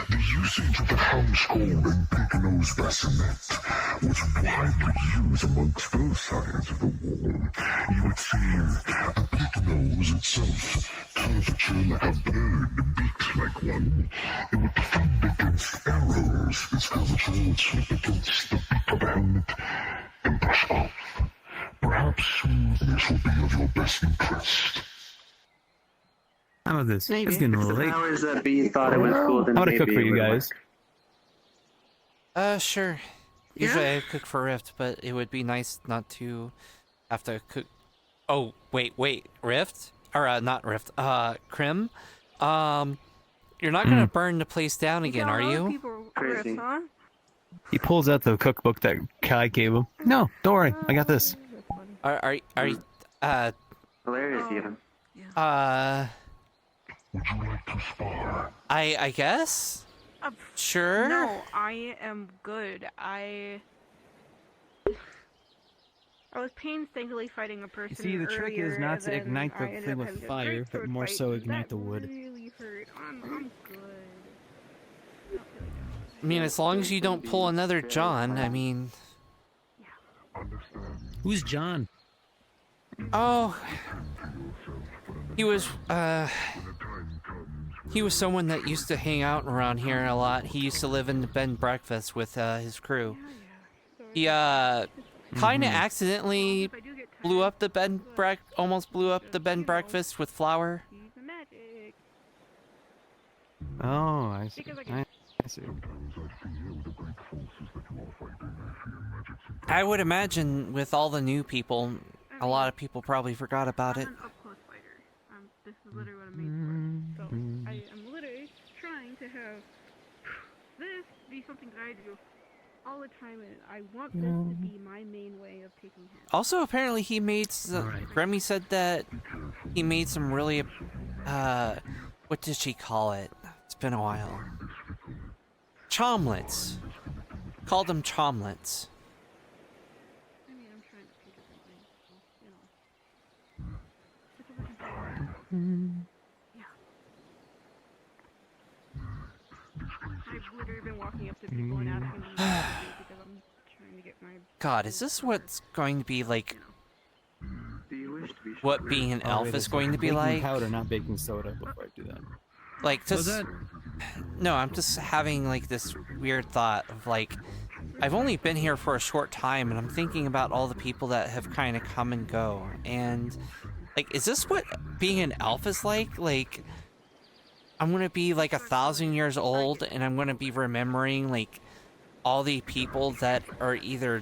the usage of the hound skull and pig-nose bassinet was widely used amongst both sides of the war. You would see the pig nose itself, curvature like a bird, beak like one. It would defend against arrows. Its curvature would slip against the beak of the helmet and brush off. Perhaps smoothness will be of your best interest. How about this? It's getting a little late. Powers that be thought it was cool, then I'm gonna maybe cook for it you would guys. Sure. Usually I cook for Rift, but it would be nice not to have to cook. Oh, wait, Rift? Or, not Rift, Crim? You're not gonna burn the place down again, are you? Crazy. He pulls out the cookbook that Kai gave him. No, don't worry, I got this. Are you, Hilarious, even. Would you like to spar? I guess? Sure. No, I am good. I was painstakingly fighting a person. See, the trick is not to ignite the thing with fire, but more so ignite the wood. Really hurt. I'm good. I mean, as long as you don't pull another John, I mean... Who's John? Oh... He was someone that used to hang out around here a lot. He used to live in the bed and breakfast with his crew. He kind of accidentally blew up the almost blew up the bed and breakfast with flour. Oh, I see. I see. I would imagine with all the new people, a lot of people probably forgot about it. This is literally what I'm made for. So I am literally trying to have this be something that I do all the time, and I want this to be my main way of taking hands. Also, apparently he made some... Grammy said that he made some really... what did she call it? It's been a while. Chomlets. Called them chomlets. I mean, I'm trying to pick up something, Yeah. I've literally been walking up to people and asking them what to do because I'm trying to get my... God, is this what's going to be like... What being an elf is going to be baking like? powder, not baking soda, before I do that. Like, just... No, I'm just having, like, this weird thought of, like... I've only been here for a short time, and I'm thinking about all the people that have kind of come and go, and... Like, is this what being an elf is like? Like, I'm gonna be, like, 1,000 years old, and I'm gonna be remembering, like, all the people that are either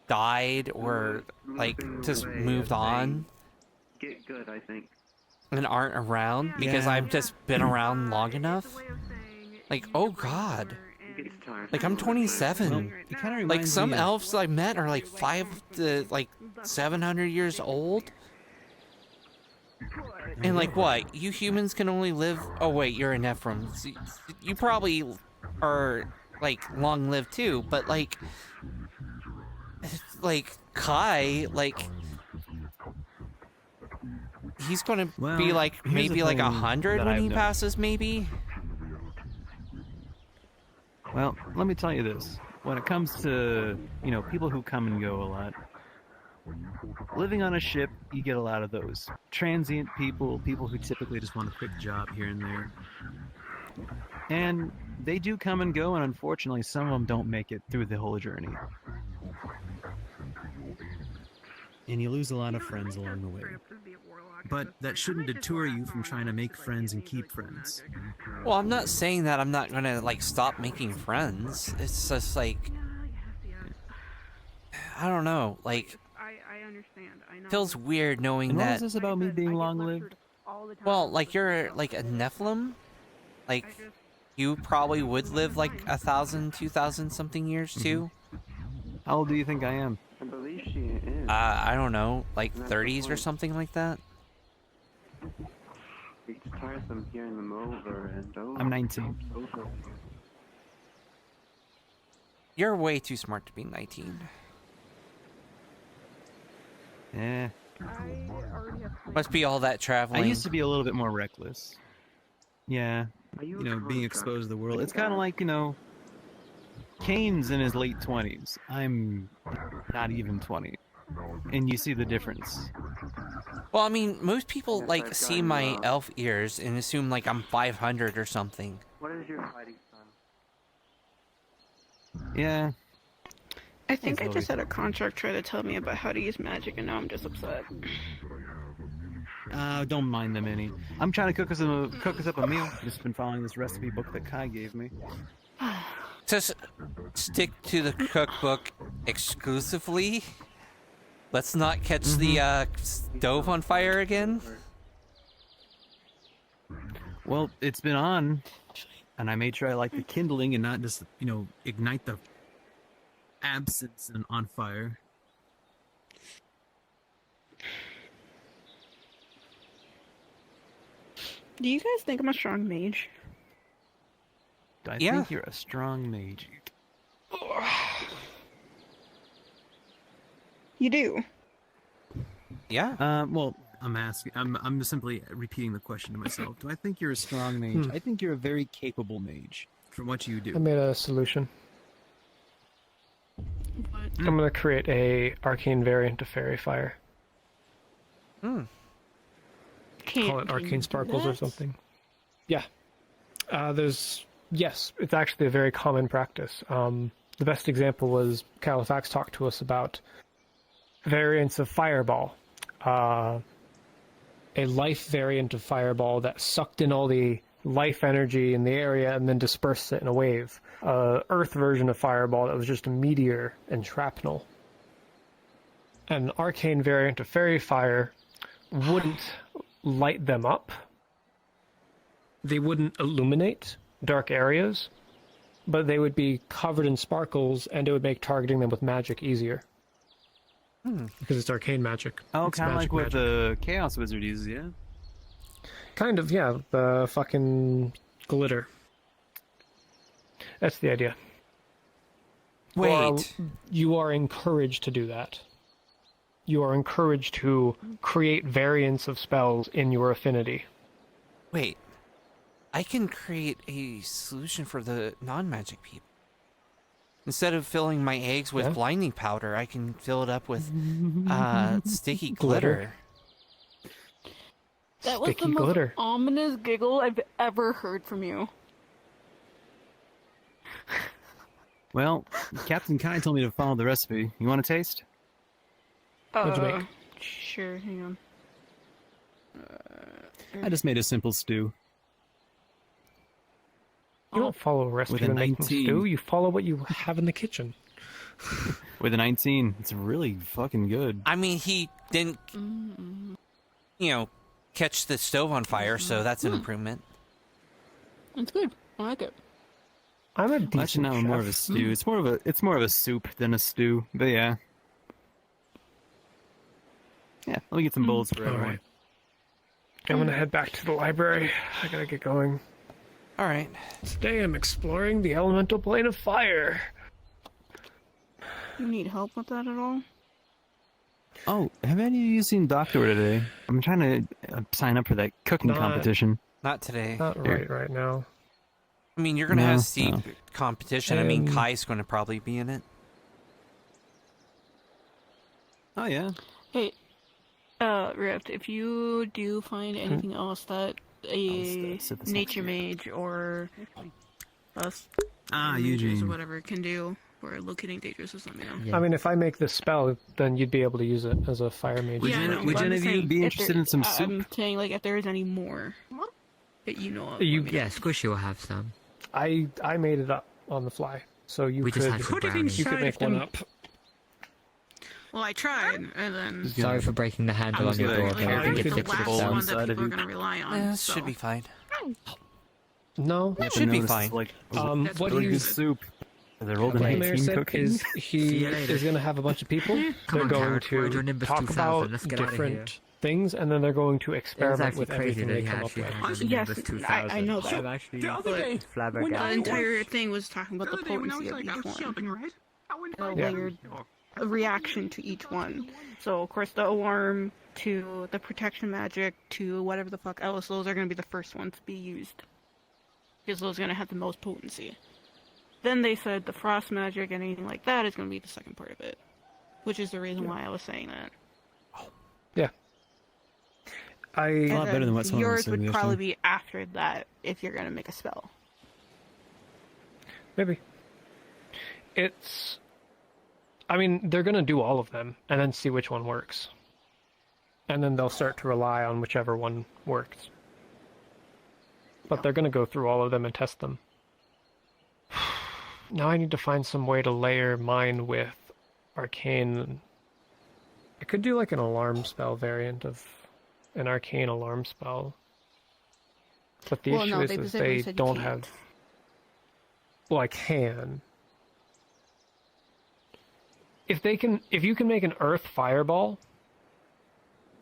died or like just moved on Get good, I think. and aren't around because I've just been around long enough. Like, oh god. Like, I'm 27. Like, some elves I met are like 500 to like 700 years old. And like, what? You humans can only live. Oh wait, you're a Nephrim. So you probably are like long-lived too. But like Kai, like he's gonna be like maybe like 100 when he passes, maybe. Well, let me tell you this. When it comes to, people who come and go a lot, living on a ship, you get a lot of those. Transient people who typically just want a quick job here and there. And they do come and go, and unfortunately, some of them don't make it through the whole journey. And you lose a lot of friends along the way. But that shouldn't deter you from trying to make friends and keep friends. Well, I'm not saying that I'm not gonna like stop making friends. It's just like I don't know, like I understand. I know. feels weird knowing And what that. was this about me being long-lived? Well, like you're like a Nephilim, like you probably would live like 1,000, 2,000 something years too. How old do you think I am? I believe she is. I don't know, like 30s or something like that. It's tiresome hearing them over and over. I'm 19. You're way too smart to be 19. Eh. Must be all that traveling. I used to be a little bit more reckless. Yeah. Being exposed to the world. It's kind of like, Kane's in his late 20s. I'm not even 20. And you see the difference. Well, I mean, most people like see my elf ears and assume like I'm 500 or something. What is your fighting son? Yeah. I think I just had a contract try to tell me about how to use magic, and now I'm just upset. Don't mind them any. I'm trying to cook us up a meal. Just been following this recipe book that Kai gave me. Just stick to the cookbook exclusively. Let's not catch the stove on fire again. Well, it's been on, and I made sure I like the kindling and not just, ignite the absence and on fire. Do you guys think I'm a strong mage? I think you're a strong mage. You do? Yeah. Well, I'm simply repeating the question to myself. Do I think you're a strong mage? I think you're a very capable mage from what you do. I made a solution. I'm going to create a arcane variant of Fairy Fire. Call it Arcane Sparkles or something. Yeah. Yes, it's actually a very common practice. The best example was Califax talked to us about variants of Fireball. A life variant of Fireball that sucked in all the life energy in the area and then dispersed it in a wave. Earth version of Fireball that was just a meteor and shrapnel. An arcane variant of Fairy Fire wouldn't light them up. They wouldn't illuminate dark areas, but they would be covered in sparkles, and it would make targeting them with magic easier. Because it's arcane magic. Oh, It's kind of like magic what magic. the Chaos Wizard uses, yeah? Kind of, yeah. The fucking glitter. That's the idea. Wait. Or you are encouraged to do that. You are encouraged to create variants of spells in your affinity. Wait. I can create a solution for the non-magic people. Instead of filling my eggs with blinding powder, I can fill it up with sticky glitter. That was Sticky the most glitter. ominous giggle I've ever heard from you. Well, Captain Kai told me to follow the recipe. You want a taste? What'd you make? Sure, hang on. I just made a simple stew. You don't follow a recipe With a when making 19. stew. You follow what you have in the kitchen. With a 19, it's really fucking good. I mean, he didn't, catch the stove on fire, so that's an improvement. It's good. I like it. I'm a decent Actually, now more of a stew. It's more of a soup than a stew. But yeah. Yeah, let me get some bowls for everyone. Alright. I'm gonna head back to the library. I gotta get going. Alright. Today I'm exploring the elemental plane of fire. You need help with that at all? Oh, have any of you seen Doctor today? I'm trying to sign up for that cooking competition. Not today. Not right now. I mean, you're going to No, have steep no. competition. I mean, Kai's going to probably be in it. Oh, yeah. Hey, Rift, if you do find anything else that a nature mage or us mages Eugene. or whatever can do for locating dangers, just let me know. I mean, if I make this spell, then you'd be able to use it as a fire mage. Yeah, I know, would but I'm any of you saying be if interested there- in some soup? I'm saying, like, if there is any more that you know of. Yeah, Squishy will have some. I made it up on the fly, so you We could just had some brownies. you could make one up. Well, I tried, and then... Sorry for breaking the handle on your door, but I think it fixed the last itself. one that people are going to rely on. This so. should be fine. No, It should be fine. what really good he's soup. They're old what and Mayor team said cooking. is he is going to have a bunch of people. They're on, going Carrot, we're doing to Nimbus talk 2000, about let's get outta different things, and then they're going to experiment actually with crazy everything that they he come up actually with. has a Yes, Nimbus I 2000. know that. I'm actually The other day, the flabbergasted. entire thing was talking about the potency of each one. A layered reaction to each one. So, of course, the alarm to the protection magic to whatever the fuck else, those are going to be the first ones to be used. Because those are going to have the most potency. Then they said the frost magic and anything like that is going to be the second part of it. Which is the reason why I was saying that. Yeah. And a lot better than what someone was yours saying would yesterday. probably be after that if you're going to make a spell. Maybe. I mean, they're going to do all of them, and then see which one works. And then they'll start to rely on whichever one works. But they're going to go through all of them and test them. Now I need to find some way to layer mine with arcane. I could do like an alarm spell variant of an arcane alarm spell. But the issue is they don't have... Well, I can. If you can make an earth fireball,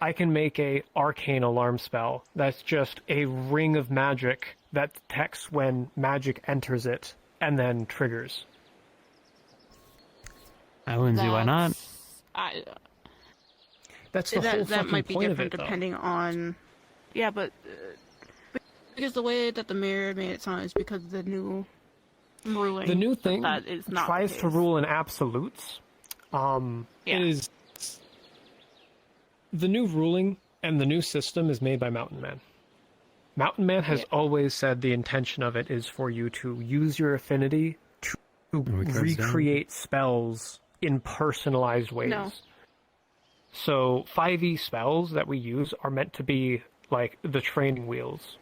I can make a arcane alarm spell. That's just a ring of magic that detects when magic enters it and then triggers. I wouldn't see why not. That's the whole That fucking might be point of different it, though. depending on... Yeah, but... because the way that the mirror made it sound is because of the new ruling. The new thing that is not tries the to case. rule in absolutes. It is the new ruling and the new system is made by Mountain Man. Mountain Man has always said the intention of it is for you to use your affinity to recreate spells in personalized ways. No. So 5e spells that we use are meant to be like the training wheels.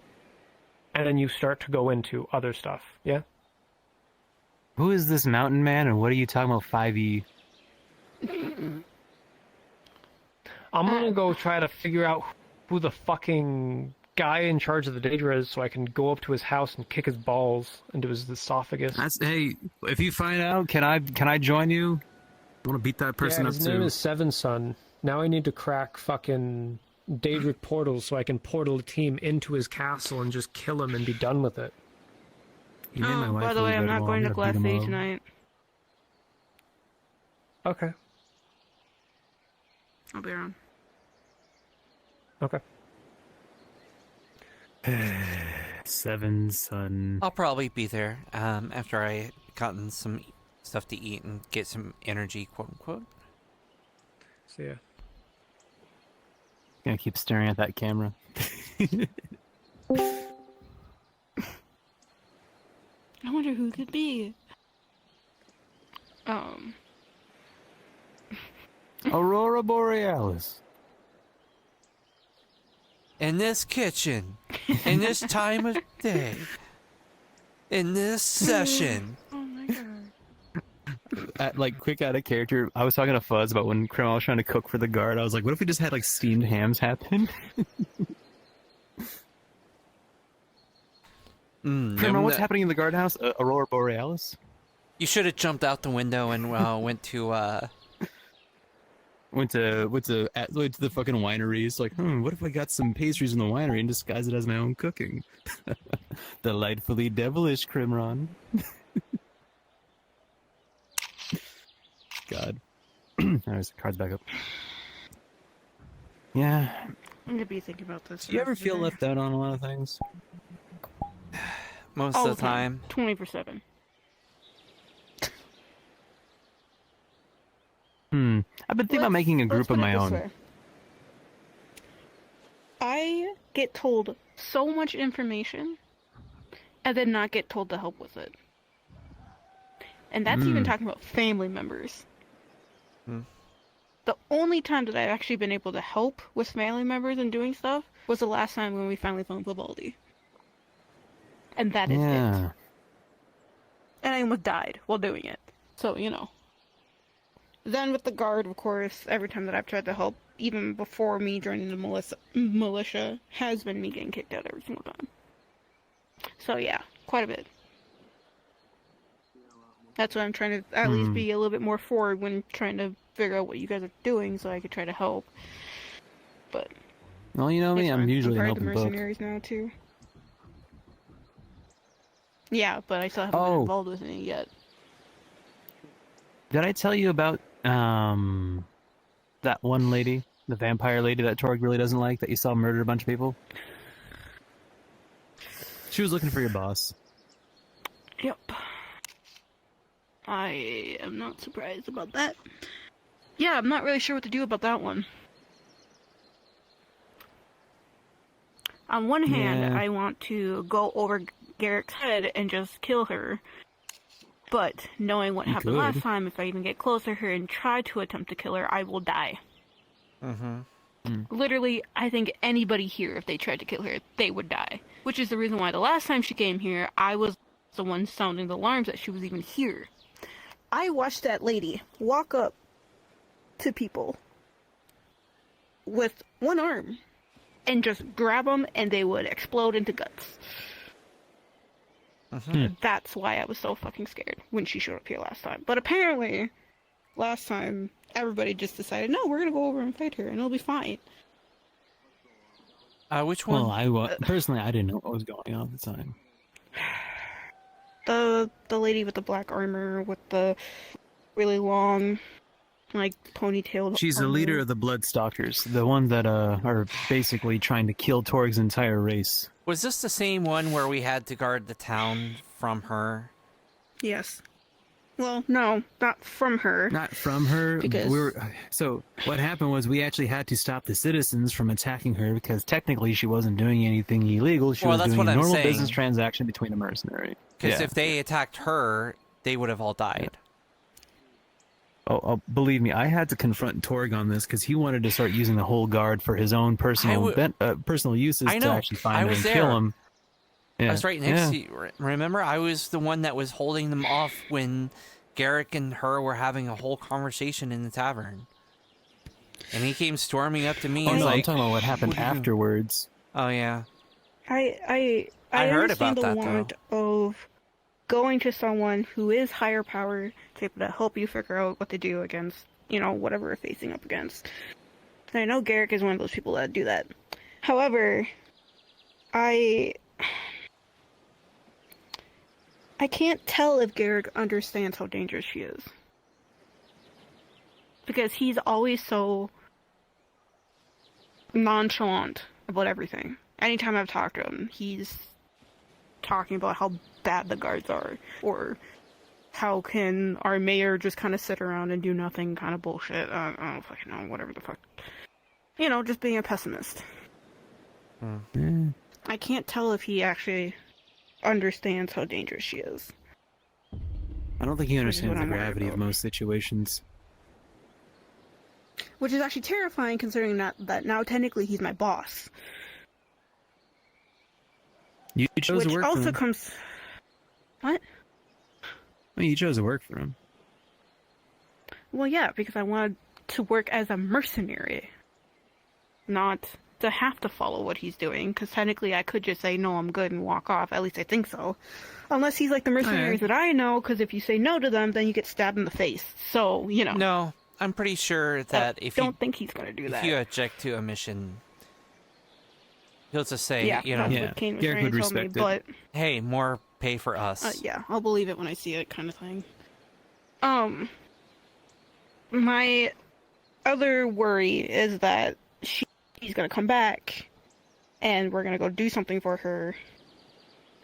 And then you start to go into other stuff. Yeah? Who is this mountain man, and what are you talking about 5e? I'm gonna go try to figure out who the fucking guy in charge of the Daedra is so I can go up to his house and kick his balls into his esophagus. Hey, if you find out, can I join you? I want to beat that person yeah, up his too. name is Seven Sun. Now I need to crack fucking Daedric portals so I can portal a team into his castle and just kill him and be done with it. You made my wife by the way, lose I'm that not wall. going to I'm Glass gonna beat 'em Sea up. tonight. Okay. I'll be around. Okay. Seven Sun. I'll probably be there after I gotten some stuff to eat and get some energy, quote unquote. See ya. Gonna keep staring at that camera. I wonder who it could be. Aurora Borealis. In this kitchen, in this time of day, in this session. Oh my god. like quick out of character, I was talking to Fuzz about when Criminal was trying to cook for the guard. I was like, what if we just had like steamed hams happen? Criminal, what's happening in the guardhouse? Aurora Borealis? You should have jumped out the window and went to the fucking wineries. Like, what if I got some pastries in the winery and disguise it as my own cooking? Delightfully devilish, Crimron. God. There's the cards back up. Yeah. I'm gonna be thinking about this. Do you ever feel left out on a lot of things? Most of the time. 24/7. I've been thinking about making a group of my own. Way. I get told so much information and then not get told to help with it. And that's even talking about family members. The only time that I've actually been able to help with family members and doing stuff was the last time when we finally found Vivaldi. And that is it. And I almost died while doing it. So, you know. Then with the guard, of course, every time that I've tried to help, even before me joining the militia, has been me getting kicked out every single time. So yeah, quite a bit. That's why I'm trying to at least be a little bit more forward when trying to figure out what you guys are doing so I could try to help. But well, you know me, I'm usually part of helping the mercenaries now too. Yeah, but I still haven't been involved with any yet. Did I tell you about that one lady, the vampire lady that Torg really doesn't like, that you saw murder a bunch of people? She was looking for your boss. Yep. I am not surprised about that. Yeah, I'm not really sure what to do about that one. On one hand, I want to go over Garrick's head and just kill her. But knowing what happened last time, if I even get close to her and try to attempt to kill her, I will die. Literally, I think anybody here, if they tried to kill her, they would die. Which is the reason why the last time she came here, I was the one sounding the alarms that she was even here. I watched that lady walk up to people with one arm and just grab them and they would explode into guts. That's why I was so fucking scared when she showed up here last time. But apparently, last time, everybody just decided, no, we're gonna go over and fight her and it'll be fine. Which one? Well, personally, I didn't know what was going on at the time. The lady with the black armor with the really long, like, ponytailed She's the leader of the Bloodstalkers, the ones that are basically trying to kill Torg's entire race. Was this the same one where we had to guard the town from her? Yes. Well, no, not from her. Not from her. Because... So what happened was we actually had to stop the citizens from attacking her because technically she wasn't doing anything illegal. She was doing a normal business transaction between a mercenary. Because if they attacked her, they would have all died. Oh, believe me, I had to confront Torg on this because he wanted to start using the whole guard for his own personal uses to actually find him and kill him. I was right next to you. Remember, I was the one that was holding them off when Garrick and her were having a whole conversation in the tavern. And he came storming up to me and I'm talking about what happened afterwards. Oh, yeah. I heard understand about the that, want of going to someone who is higher power to be able to help you figure out what to do against, you know, whatever we're facing up against. And I know Garrick is one of those people that do that. However, I can't tell if Garrick understands how dangerous she is. Because he's always so nonchalant about everything. Anytime I've talked to him, he's talking about how bad the guards are, or how can our mayor just kind of sit around and do nothing kind of bullshit. I don't fucking know, whatever the fuck. You know, just being a pessimist. I can't tell if he actually understands how dangerous she is. I don't think he understands the gravity of most situations. Which is actually terrifying, considering that now technically he's my boss. You chose to work for him. Which also comes... What? Well, you chose to work for him. Well, yeah, because I wanted to work as a mercenary, not to have to follow what he's doing, because technically I could just say, no, I'm good, and walk off. At least I think so. Unless he's like the mercenaries that I know, because if you say no to them, then you get stabbed in the face. So, you know. No, I'm pretty sure that if you don't think he's going to do that. If you object to a mission, he'll just say, you know, that's what Kane was trying to tell me, but hey, more pay for us. yeah, I'll believe it when I see it, kind of thing. My other worry is that she's gonna come back, and we're gonna go do something for her,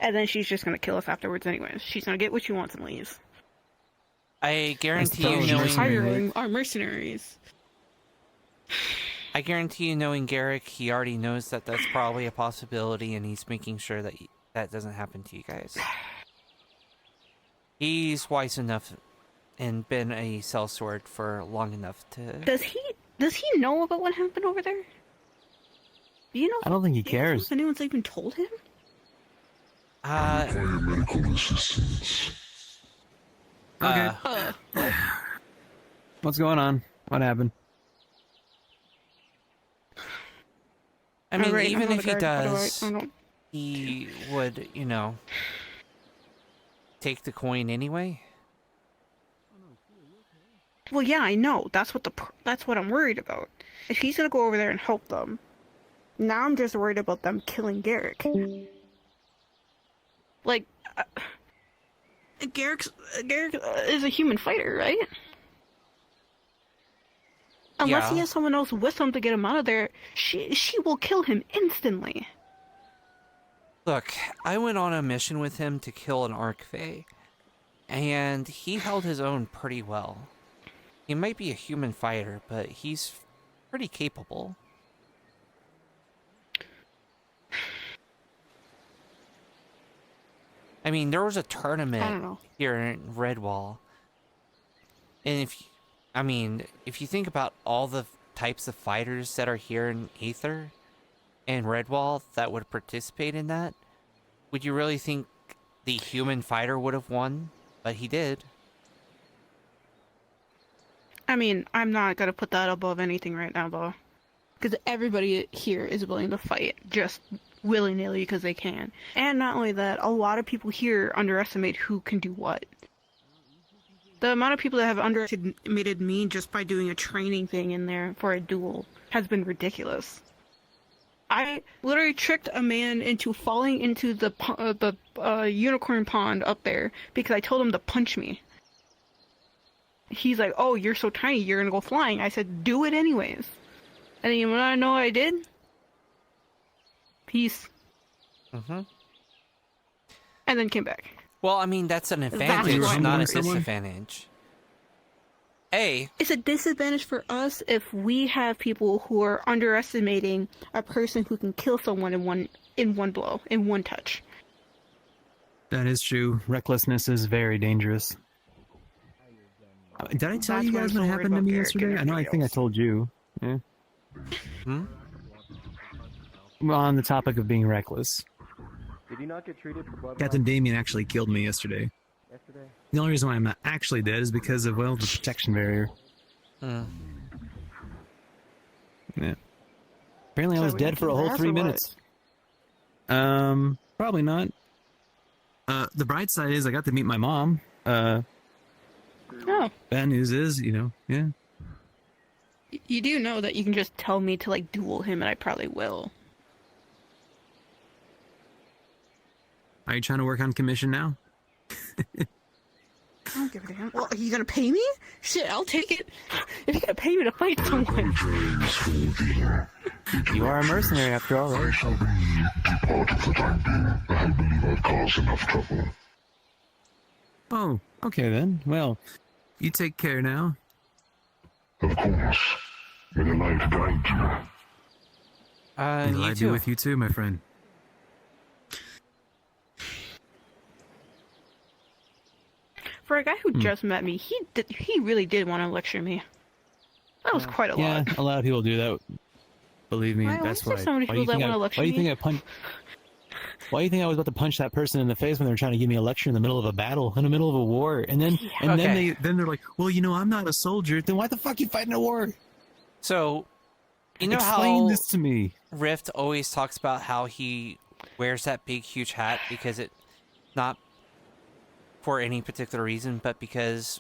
and then she's just gonna kill us afterwards anyways. She's gonna get what she wants and leaves. I guarantee you, knowing hiring our mercenaries. I guarantee you, knowing Garrick, he already knows that that's probably a possibility, and he's making sure that that doesn't happen to you guys. He's wise enough and been a sellsword for long enough to... Does he know about what happened over there? Do you know? I don't think he cares. Has anyone's even told him? Medical assistance. Okay. What's going on? What happened? I mean, Alright, even I'm if he on the guard. does, he would, you know, take the coin anyway. Well, yeah, I know. That's what I'm worried about. If he's gonna go over there and help them, now I'm just worried about them killing Garrick. Like, Garrick is a human fighter, right? Unless he has someone else with him to get him out of there, she will kill him instantly. Look, I went on a mission with him to kill an Archfey, and he held his own pretty well. He might be a human fighter, but he's pretty capable. I mean, there was a tournament here in Redwall, and if you think about all the types of fighters that are here in Aether and Redwall that would participate in that, would you really think the human fighter would have won? But he did. I mean, I'm not gonna put that above anything right now, though. Because everybody here is willing to fight, just willy-nilly because they can. And not only that, a lot of people here underestimate who can do what. The amount of people that have underestimated me just by doing a training thing in there for a duel has been ridiculous. I literally tricked a man into falling into the unicorn pond up there because I told him to punch me. He's like, oh, you're so tiny, you're gonna go flying. I said, do it anyways. And then you wanna know what I did? Peace. Mm-hmm. And then came back. Well, I mean, that's an advantage, not a disadvantage. It's a disadvantage for us if we have people who are underestimating a person who can kill someone in one blow, in one touch. That is true. Recklessness is very dangerous. Did I tell you guys what happened to me yesterday? I know. I think I told you. Yeah. Well, on the topic of being reckless. Did you not get treated for blood? Captain Damien actually killed me yesterday. The only reason why I'm not actually dead is because of, well, the protection barrier. Yeah. Apparently I was dead for a whole 3 minutes. Probably not. The bright side is I got to meet my mom. Oh. Bad news is, yeah. You do know that you can just tell me to, like, duel him, and I probably will. Are you trying to work on commission now? I don't give a damn. Well, are you gonna pay me? Shit, I'll take it. If you're gonna pay me to fight someone. You are a mercenary after all, right? I shall depart for the time being. I believe I've caused enough trouble. Oh, okay then. Well, you take care now. Of course. May the light guide you. May the light be with you too, my friend. For a guy who just met me, he really did want to lecture me. That was quite a lot. Yeah, a lot of people do that. Believe me, that's why. Why do you think I Why do you think I was about to punch that person in the face when they were trying to give me a lecture in the middle of a battle, in the middle of a war? And then then they're like, well, I'm not a soldier. Then why the fuck you fighting a war? So, you know Explain how this to me. Rift always talks about how he wears that big, huge hat because it not for any particular reason, but because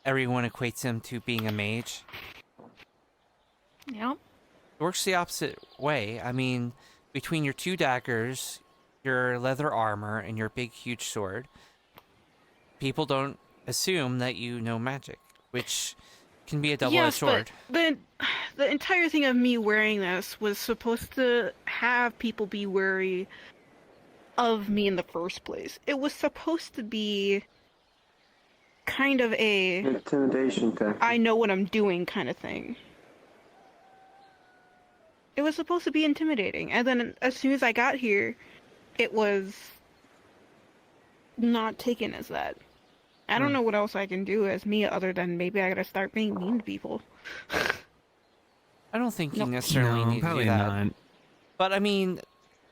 everyone equates him to being a mage. Yep. It works the opposite way. I mean, between your 2 daggers, your leather armor, and your big, huge sword, people don't assume that you know magic, which can be a double-edged sword. But the entire thing of me wearing this was supposed to have people be wary of me in the first place. It was supposed to be kind of a intimidation tactic. I know what I'm doing kind of thing. It was supposed to be intimidating, and then as soon as I got here, it was not taken as that. I don't know what else I can do as me other than maybe I gotta start being mean to people. I don't think you necessarily need to do that. Not. But I mean,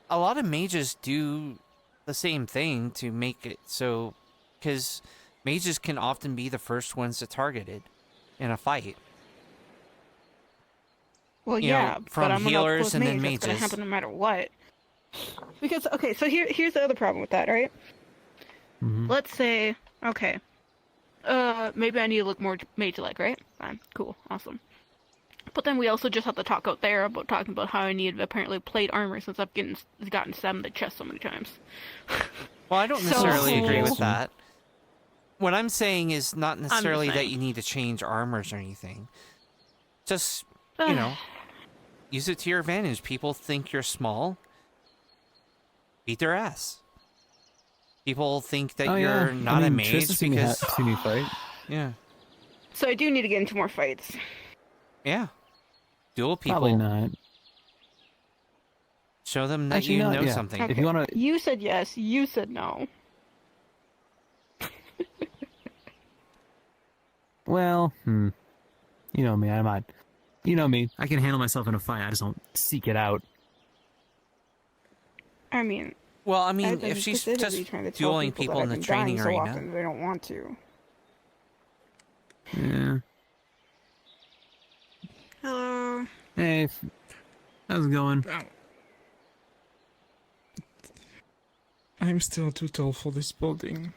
a lot of mages do the same thing to make it so, because mages can often be the first ones to targeted in a fight. Well, You yeah, know, from but I'm healers and then That's gonna mages. happen no matter what. Because okay, so here's the other problem with that, right? Let's say, okay, maybe I need to look more mage-like, right? Fine, cool, awesome. But then we also just have to talk out there about talking about how I need apparently plate armor since I've gotten stabbed in the chest so many times. Well, I don't necessarily agree with that. What I'm saying is not necessarily that saying. you need to change armors or anything. Just, you know, use it to your advantage. People think you're small. Beat their ass. People think that you're not a mage because... see me fight. Yeah. So I do need to get into more fights. Yeah. Duel people. Probably not. Show them that Actually, you no, know yeah. something. If you want to... You said yes, you said no. Well, You know me, I'm not... You know me, I can handle myself in a fight, I just don't seek it out. I mean... Well, I mean, I've been if she's specifically just trying to tell dueling people people that in the I've been training dying so arena... often they don't want to. Yeah. Hello. Hey, how's it going? I'm still too tall for this building.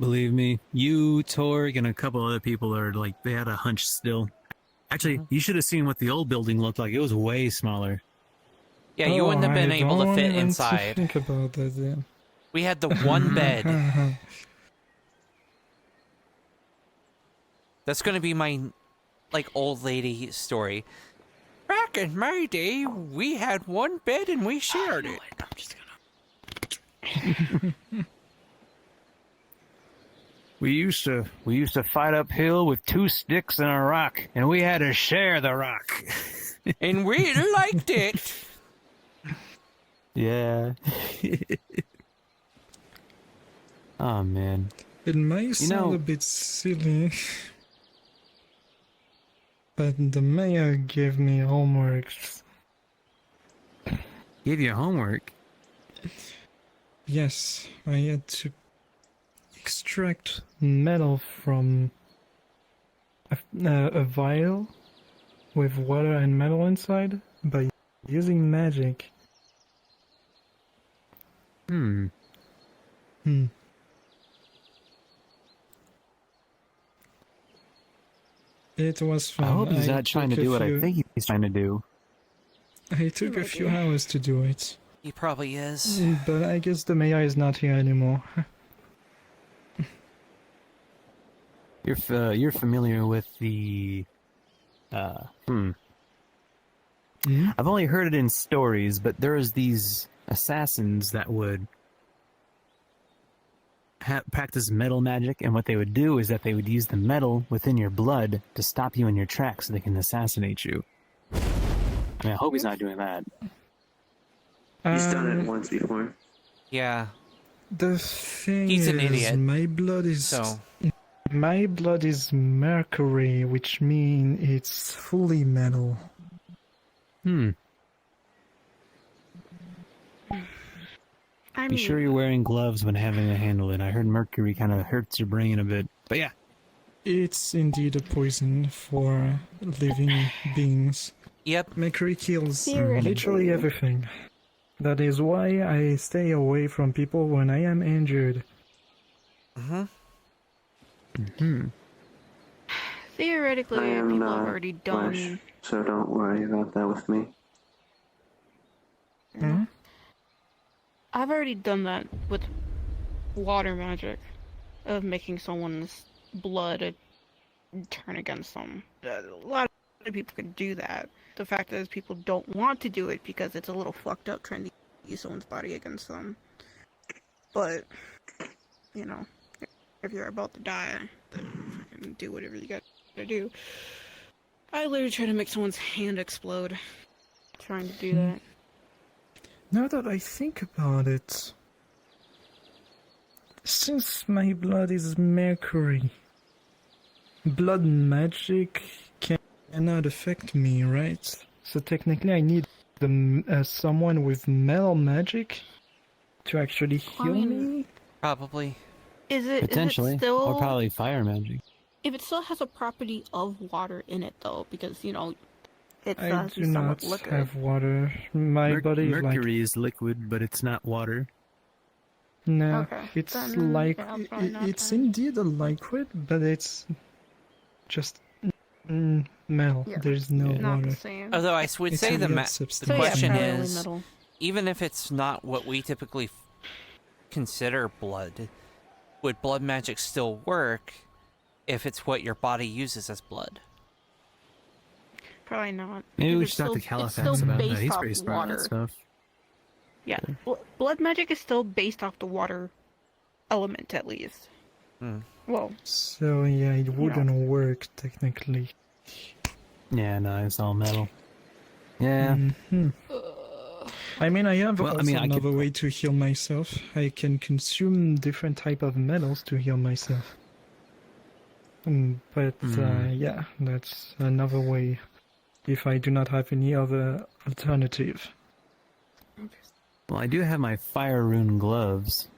Believe me, you, Torg, and a couple other people are like, they had a hunch still. Actually, you should have seen what the old building looked like. It was way smaller. Yeah, you wouldn't have been I able to don't fit even inside. Think about that then. We had the one bed. That's going to be my, like, old lady story. Back in my day, we had one bed and we shared it. I'm just gonna... We used to fight uphill with 2 sticks and a rock, and we had to share the rock. And we liked it. Yeah. Oh man. It may sound a bit silly, but the mayor gave me homework. Gave you homework? Yes, I had to extract metal from a vial with water and metal inside by using magic. It was fun. I hope he's not trying to do what I think he's trying to do. I took a few hours to do it. He probably is. But I guess the mayor is not here anymore. You're familiar with the... I've only heard it in stories, but there's these assassins that would practice metal magic, and what they would do is that they would use the metal within your blood to stop you in your tracks so they can assassinate you. I mean, I hope he's not doing that. He's done it once before. Yeah. The thing He's an idiot. My blood is... So... My blood is mercury, which means it's fully metal. Be sure you're wearing gloves when having to handle it. I heard mercury kind of hurts your brain a bit. But yeah. It's indeed a poison for living beings. Yep. Mercury kills Theoretically. literally everything. That is why I stay away from people when I am injured. Theoretically, I am people have not already done. Flesh, so don't worry about that with me. I've already done that with water magic, of making someone's blood turn against them. A lot of people can do that. The fact is, people don't want to do it because it's a little fucked up trying to use someone's body against them. But, you know, if you're about to die, then fucking do whatever you gotta do. I literally try to make someone's hand explode trying to do that. Now that I think about it, since my blood is mercury, blood magic cannot affect me, right? So technically I need someone with metal magic to actually heal me? Probably. Is it Potentially. still... Or probably fire magic. If it still has a property of water in it, though, because, you know, it's I do somewhat not liquid. have water. My body is Mercury is liquid, but it's not water. No, Okay, it's then, like yeah, I'm probably not it's indeed a liquid, but it's just metal. Yeah, There's no not water. the same. Although I would It's say a the weird substance. question probably is, metal. even if it's not what we typically consider blood, would blood magic still work if it's what your body uses as blood? Probably not. Maybe we because should talk to it's Califax still about that. based He's off pretty smart on that water. stuff. Yeah, blood magic is still based off the water element, at least. Well, So yeah, it wouldn't work technically. Yeah, no, it's all metal. Yeah. I mean, I have Well, I also mean, I another could- way to heal myself. I can consume different type of metals to heal myself. But yeah, that's another way. If I do not have any other alternative. Well, I do have my fire rune gloves.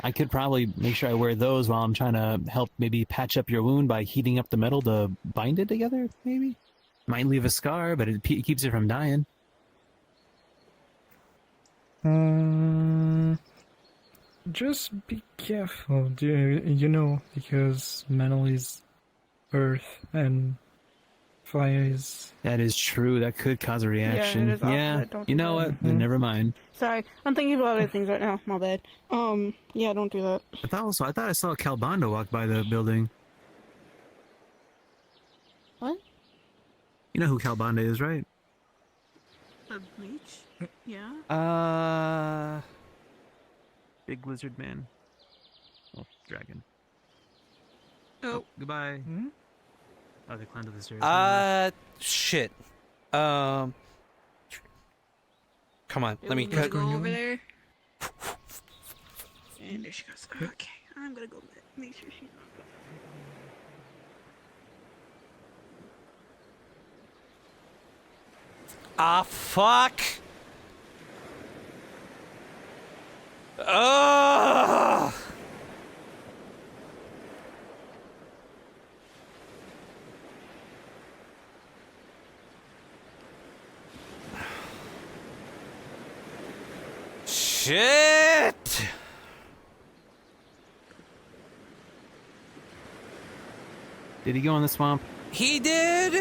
I could probably make sure I wear those while I'm trying to help maybe patch up your wound by heating up the metal to bind it together, maybe? Might leave a scar, but it keeps it from dying. Just be careful, you know, because metal is earth and fire is... That is true. That could cause a reaction. it is opposite. Don't You do know that. what? Then never mind. sorry, I'm thinking about other things right now. My bad. Yeah, don't do that. I thought I saw Calbando walk by the building. What? You know who Calbando is, right? A leech? Yeah. Big lizard man. Oh, dragon. Oh. Goodbye. Oh, they climbed up the stairs. Shit. Come on, let me cut. Go over there. And there she goes. Okay, I'm gonna go make sure she's not. Ah, fuck! Ugh! Shit! Did he go in the swamp? He did.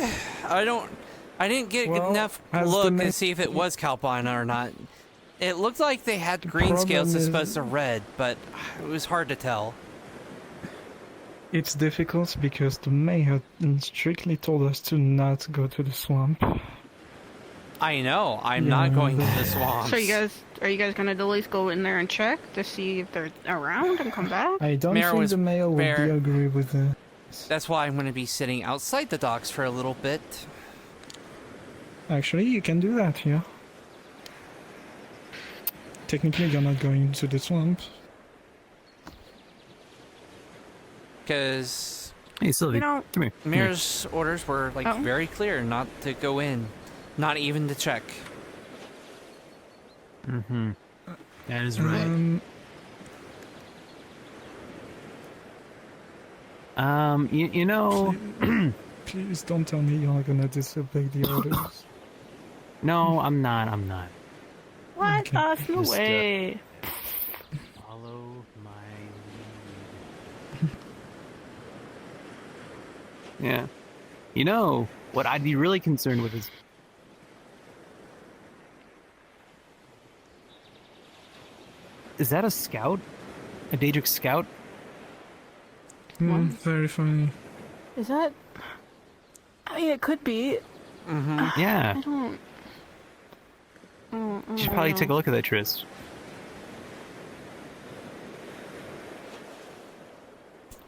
I didn't get Well, enough as the look ma- and see if it was Calpina or not. It looked like they had green scales problem as is- opposed to red, but it was hard to tell. It's difficult because the mayor strictly told us to not go to the swamp. I know. I'm not going to the swamps. So are you guys gonna at least go in there and check to see if they're around and come back? I don't Mayor think was the mayor would fair. be agree with that. That's why I'm going to be sitting outside the docks for a little bit. Actually, you can do that, yeah. Technically, you're not going to the swamp. Because Hey, Sylvie, You know, come here. Come here. Mayor's orders were very clear not to go in, not even to check. Mm-hmm. That is right. You know... Please don't tell me you're gonna disobey the orders. No, I'm not. What? Okay. No Just, way. Follow my lead. Yeah. You know, what I'd be really concerned with is... Is that a scout? A Daedric scout? Very funny. Is that? I mean, it could be. Mm-hmm. Yeah. I don't. You should probably take a look at that, Tris.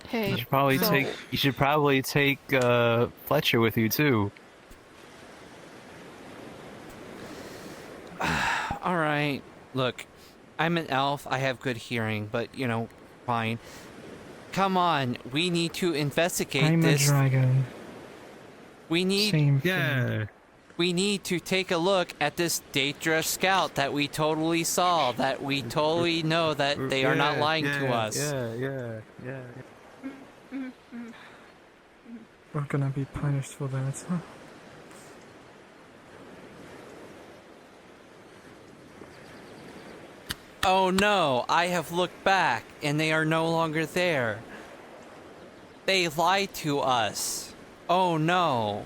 Hey. You should probably take Fletcher with you too. All right. Look, I'm an elf. I have good hearing, but you know, fine. Come on, we need to investigate I'm this. a dragon. We need. Same thing. We need to take a look at this Daedra scout that we totally saw. That we totally know that they are not lying to us. Yeah. We're gonna be punished for that. Huh? Oh no, I have looked back and they are no longer there. They lied to us. Oh no.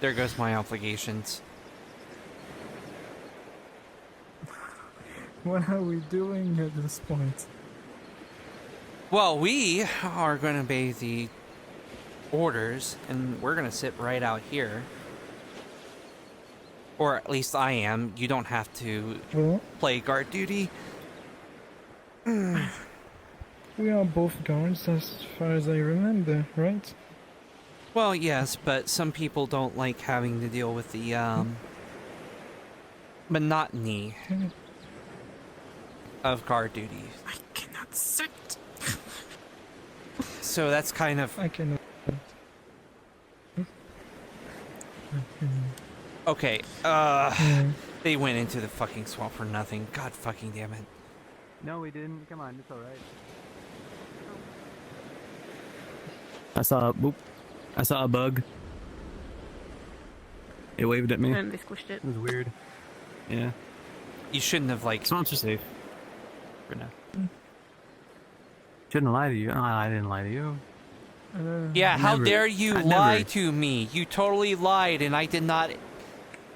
There goes my obligations. What are we doing at this point? Well, we are going to obey the orders and we're going to sit right out here. Or at least I am. You don't have to play guard duty. We are both guards as far as I remember, right? Well, yes, but some people don't like having to deal with the monotony of guard duty. I cannot sit. So that's kind of... I cannot. Okay, they went into the fucking swamp for nothing. God fucking damn it. No, we didn't. Come on, it's alright. I saw a bug. It waved at me. And they squished it. It was weird. Yeah. You shouldn't have, like... Swamps are safe. For now. Shouldn't lie to you. Oh, I didn't lie to you. Yeah, how Never. dare you I lie never. to me? You totally lied, and I did not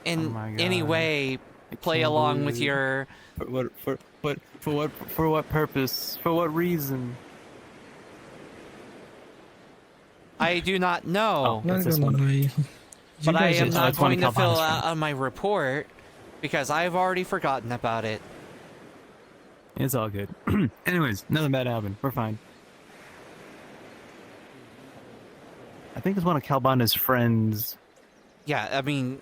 in any way play along with your... For what purpose? For what reason? I do not know. Not gonna lie. But I am not that's one going to of fill Calvana's out on my report because I've already forgotten about it. It's all good. Anyways, nothing bad happened. We're fine. I think it's one of Calbana's friends. Yeah, I mean...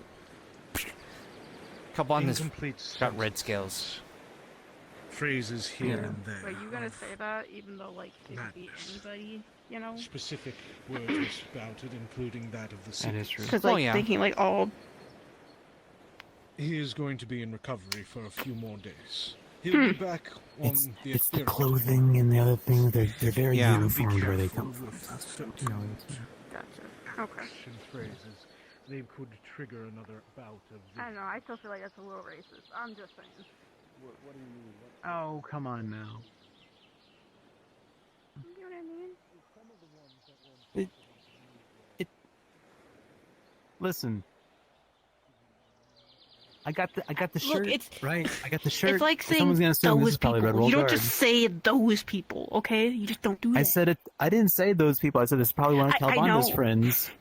Calbana's Incomplete got red scales. Phrases here and there. Are you gonna say that even though, like, it could be anybody, you know? Specific words were spouted, including that of the secret. That is true. Because, like, thinking, like, all... He is going to be in recovery for a few more days. He'll be back on the It's the Aether clothing and the other thing. They're very Yeah. uniformed where they come from. Gotcha. Okay. Phrases. They could trigger another bout of. I don't know, I still feel like that's a little racist. I'm just saying. What do you mean? Oh, come on now. You know what I mean? Listen. I got the shirt. Look, it's right. I got the shirt. It's like saying Someone's gonna assume this those is probably people. Red Wall You don't Guard. just say those people, okay? You just don't do that. I said it. I didn't say those people. I said it's probably one of I Calbana's know. friends.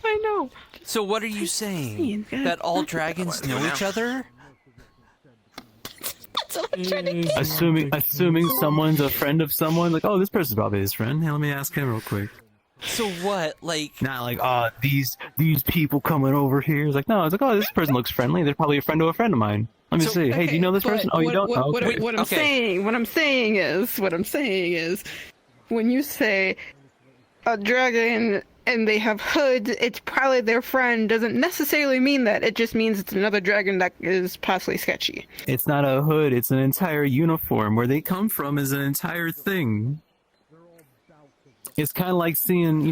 I know. So what are you saying? That all dragons know each other? That's what I'm trying to get. Assuming someone's a friend of someone, like, oh, this person's probably his friend. Hey, let me ask him real quick. So what? Like, not like, these people coming over here. It's like, no, it's like, oh, this person looks friendly. They're probably a friend of a friend of mine. Let me see. Hey, do you know this person? Oh, you don't? Oh, okay. What I'm saying is, when you say a dragon and they have hoods, it's probably their friend doesn't necessarily mean that. It just means it's another dragon that is possibly sketchy. It's not a hood, it's an entire uniform. Where they come from is an entire thing. It's kind of like seeing,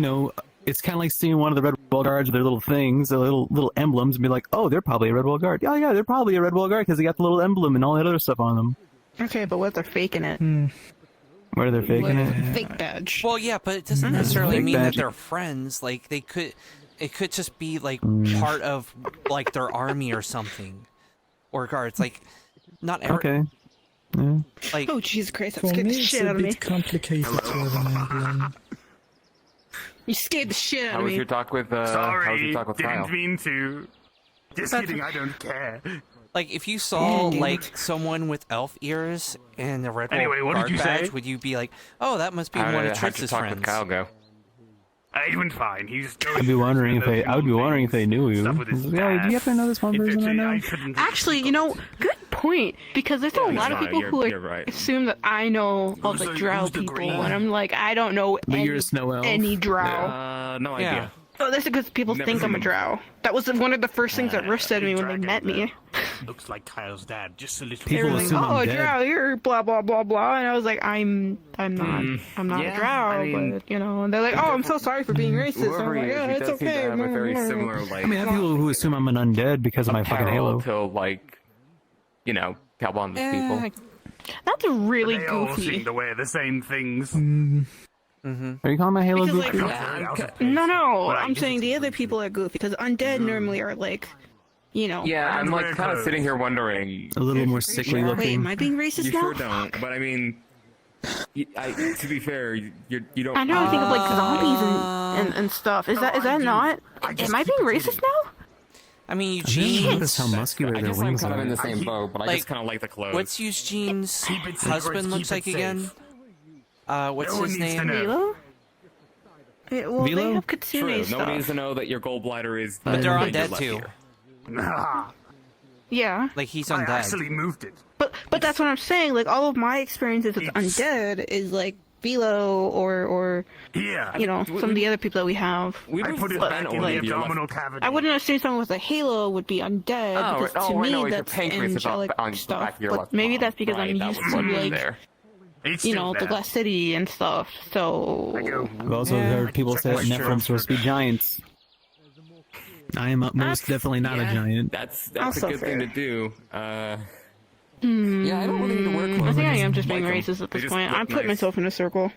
it's kind of like seeing one of the Red Wall Guards with their little things, their little emblems, and be like, oh, they're probably a Red Wall Guard. Oh, yeah, they're probably a Red Wall Guard because they got the little emblem and all that other stuff on them. Okay, but what if they're faking it? What are they faking it? Fake badge. Well, yeah, but it doesn't necessarily Fake mean badge. that they're friends. Like, it could just be, like, part of, like, their army or something. Or guards. Like, not every... Okay. Yeah. Like, oh, Jesus Christ, that For scared me, the it's shit a out of me. bit complicated to have an emblem. You scared the shit out How of was me. your talk with how was your talk with Kyle? mean to. Just kidding, I don't care. Like, if you saw, like, someone with elf ears and a red Anyway, what guard did you badge, say? would you be like, oh, that must be How'd one of your Tritz's talk friends? with Kyle go? It went fine. He's I'd be wondering if they knew you. Yeah, do you happen to know this one person I know? Actually, good point. Because there's a lot of people who you're right. assume that I know all the drow people, and I'm like, I don't know But you're a snow elf. any drow. No idea. Oh, that's because people Never think seen I'm a them. drow. That was one of the first things that Rush said to me when they met me. Looks like Kyle's dad, just a little. They were like, "Oh, drow, you're blah blah blah blah," and I was like, "I'm not Yeah, a drow," I mean, but and they're like, "Oh, I'm so sorry for being racist." And I'm Whoever like, he is, "Yeah, he it's does seem to okay." have a very similar, like, I mean, I have people who assume I'm an undead because of my fucking apparel halo. to, like, Calbon's people. That's really They all goofy. seem to wear the same things. Are you calling my halo Because, goofy? No, I'm saying the other people are goofy because undead normally are like, Yeah, I'm like kind of sitting here wondering. A little more sickly Wait, looking. am I being racist You now? sure don't, but I mean, to be fair, you don't. I know I think of like zombies and stuff. Is that not? Am I being racist now? I mean, I've never Eugene... noticed how muscular I their guess I'm wings kind of are. in the same boat, but I just kind of like the clothes. What's Eugene's husband looks like again? What's No one his needs to name? know. Vilo? Well, they have Kitsune True. stuff. Nobody needs to know that your gold bladder is. But they're that you're undead left too. here. Nah, Yeah. Like, he's I undead. actually moved it. But that's what I'm saying. Like all of my experiences with undead is like Vilo or Yeah. some of the other people that we have. I put it back in the abdominal cavity. I wouldn't assume someone with a halo would be undead Oh, because to I me know, your that's pancreas is angelic on the back stuff. of your But left maybe palm. that's because Right, I'm that used was to what was like there. It's the still there. Glass City and stuff. So I've also heard people say that Nephilim's supposed to be giants. I am most definitely not a giant. That's Also a good thing to fair. do. Yeah, I don't really need to wear clothes. I think I am just just being like 'em. racist at They this just point. look I'm putting nice. myself in a circle.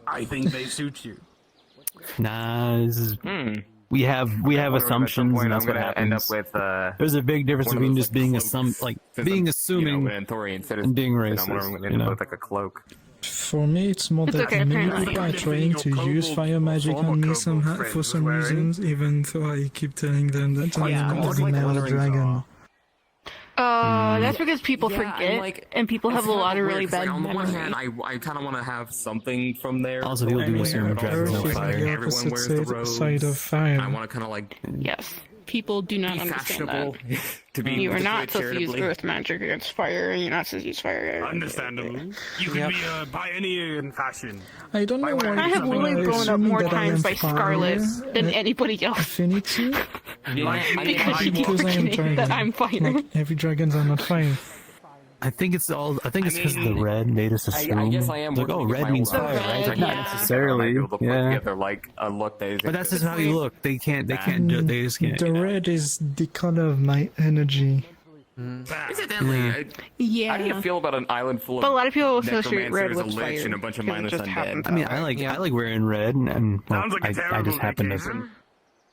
I think they suit you. Nah, this is we have assumptions, and that's what happens. End up with There's a big difference one of between those, just being being assuming an Anthorian citizen, and being and racist. I'm wondering when you they know? look like a cloak. For me, it's more It's that okay, many apparently. people are trying to use fire magic on me somehow for some reasons, even though I keep telling them that I'm not a dragon. That's because people Yeah, forget, and, and people have a lot of really bad On the one memory. hand, I kind of want to have something from there. Also, people do assume dragons Earth are is fire. the Everyone opposite wears the robes. side of fire. I want to kind of like Yes, people do not be understand fashionable. that. To be You are to not do it supposed to use charitably. earth magic against fire, and you're not supposed to use fire. Understandable. You can be a pioneer in fashion. I don't know why I have people literally are blown up assuming more that I am times by Scarlet fire, than anybody else. Affinity? Because people Because I am forget dragon. that I'm fire. Like, every dragons are not fire. I think it's because of the red. They just assume. I guess I am. It's like, working oh, to get red my means own fire, outfit. right? It's like, Yeah. not necessarily. To put Yeah. together like a look that is. But that's just how you look. They can't. They just can't. The red is the color of my energy. Incidentally, Yeah. how do you feel about an island full of But a lot of people associate red necromancers, a with lich, fire, and a bunch of because it mindless just happens undead? I mean, that way. I like wearing red, and well, Sounds like a I terrible just happen to vacation.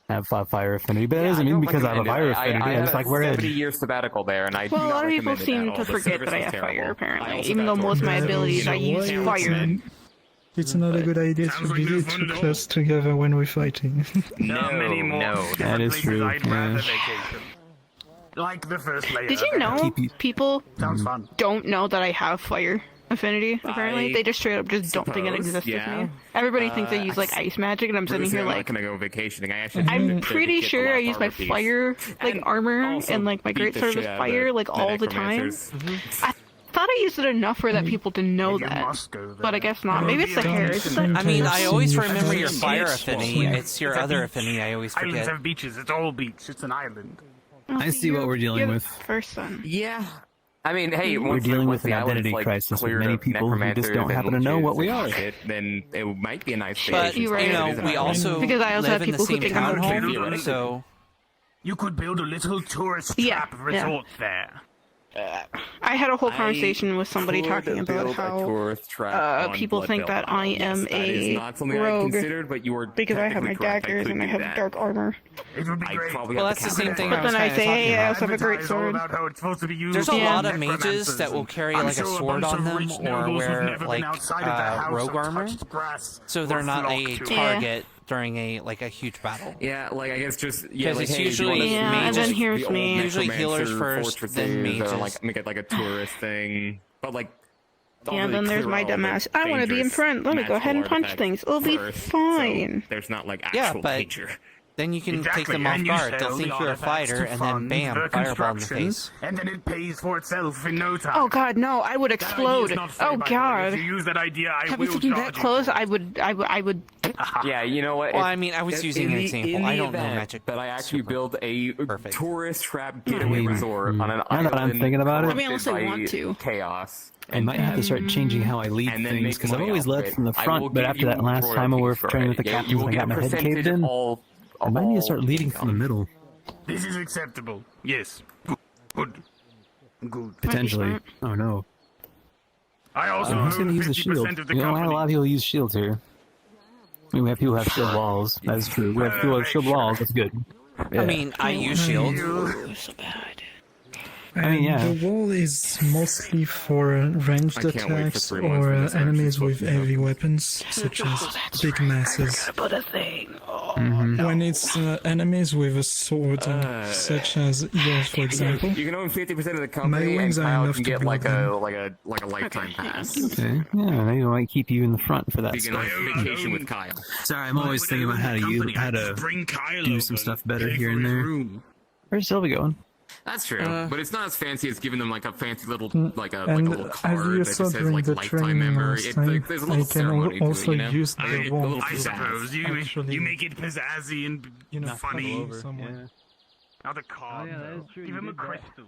have fire affinity. But that Yeah, doesn't I mean don't because I have a recommend fire it. affinity. I had just a like wear red. 70-year sabbatical there, and I do Well, a not lot of people recommend it seem at to all. The forget service that I was have terrible. fire, I apparently. also Even got though most of my tortured. abilities I use fire. It's not a good idea to be too close together when we're fighting. Not many more different That is places true, I'd yeah. rather vacation. Like the first layer. Did you know people Sounds fun. don't know that I have fire affinity, apparently? I they just straight up just don't think it suppose, exists yeah. with me. Everybody thinks I use like ice magic, and I'm sitting here I'm like... not gonna go vacationing. I actually I'm pretty sure I use my fire like armor and like my great sword with fire like all the time. I thought I used it enough for that people to know that, but I guess not. Maybe it's the hair. I mean, I always remember your fire affinity. It's your other affinity I always Islands forget. have beaches. It's all beach. It's an island. I see what we're dealing with. First son. Yeah. I mean, hey, We're once dealing once with an the island's, identity like, crisis with cleared many of people who just don't necromancers happen to and know what we witches are. and shit, then it might be a nice But station. you know, we also Because I also live have in the people who same think I'm townhome, so You could build a little tourist Yeah, trap resort there. I had a whole conversation with somebody talking about how people think that I am a rogue because I have my daggers and I have dark armor. well, that's the same thing. But then I say, hey, I also have a great sword. There's a lot of mages that will carry like a sword on them or wear like rogue armor, so they're not a target during a huge battle. Yeah, like I guess just because like, it's hey, usually and then here's the old me. Usually healers necromancer first, then fortresses, mages. or, like make it like a tourist thing, but like. Yeah, then there's my dumbass. I want to be in front. Let me go ahead and punch things. It'll be fine. So there's not like Yeah, actual but danger. then you can Exactly, take them off and you guard. sell They'll think the you're a artifacts fighter, to and then fund bam, the fireball in the construction, face. And then it pays for itself in no time. Oh god, no! I would explode. Oh god! If you use that idea, I Have will you thinking that charge you. close? I would. Yeah, you know what? Well, I mean, I was using an example. I don't know magic. But I actually build a tourist trap getaway I mean, resort on an now that I'm island. thinking about it, I mean, unless I want to. Chaos. I might have to start changing how I lead things because I've always led from the front, but after that last time I was training with the captains and I got my head caved in, I might need to start leading from the middle. This is acceptable. Yes. Good. Good. Potentially. Oh no. I also Who's going to own use the 50% shield? of the You know, not a company. lot of people use shields here. I mean, we have people who have shield walls. That is true. We have people who have shield walls. That's good. Yeah. I mean, I use shield. So bad. I mean, yeah. The wall is mostly for ranged attacks or enemies with heavy weapons, such as big masses. When it's enemies with a sword, such as yours, for example, You can own 50% of the company, and wings are Kyle enough can to get block like them. a lifetime pass. Okay. Yeah, maybe we might keep you in the front for that You can stuff. vacation with Kyle. Sorry, I'm always thinking about how to do some stuff better here and there. Where's Sylvie going? That's true, but it's not as fancy as giving them like a fancy little like a and little as card you that saw just says during like the lifetime training member. last It's time, like there's a I little can ceremony also to it, you know? use the wall I to suppose you actually, make it pizzazzy and funny. somewhere. Not a card, though. Even a crystal.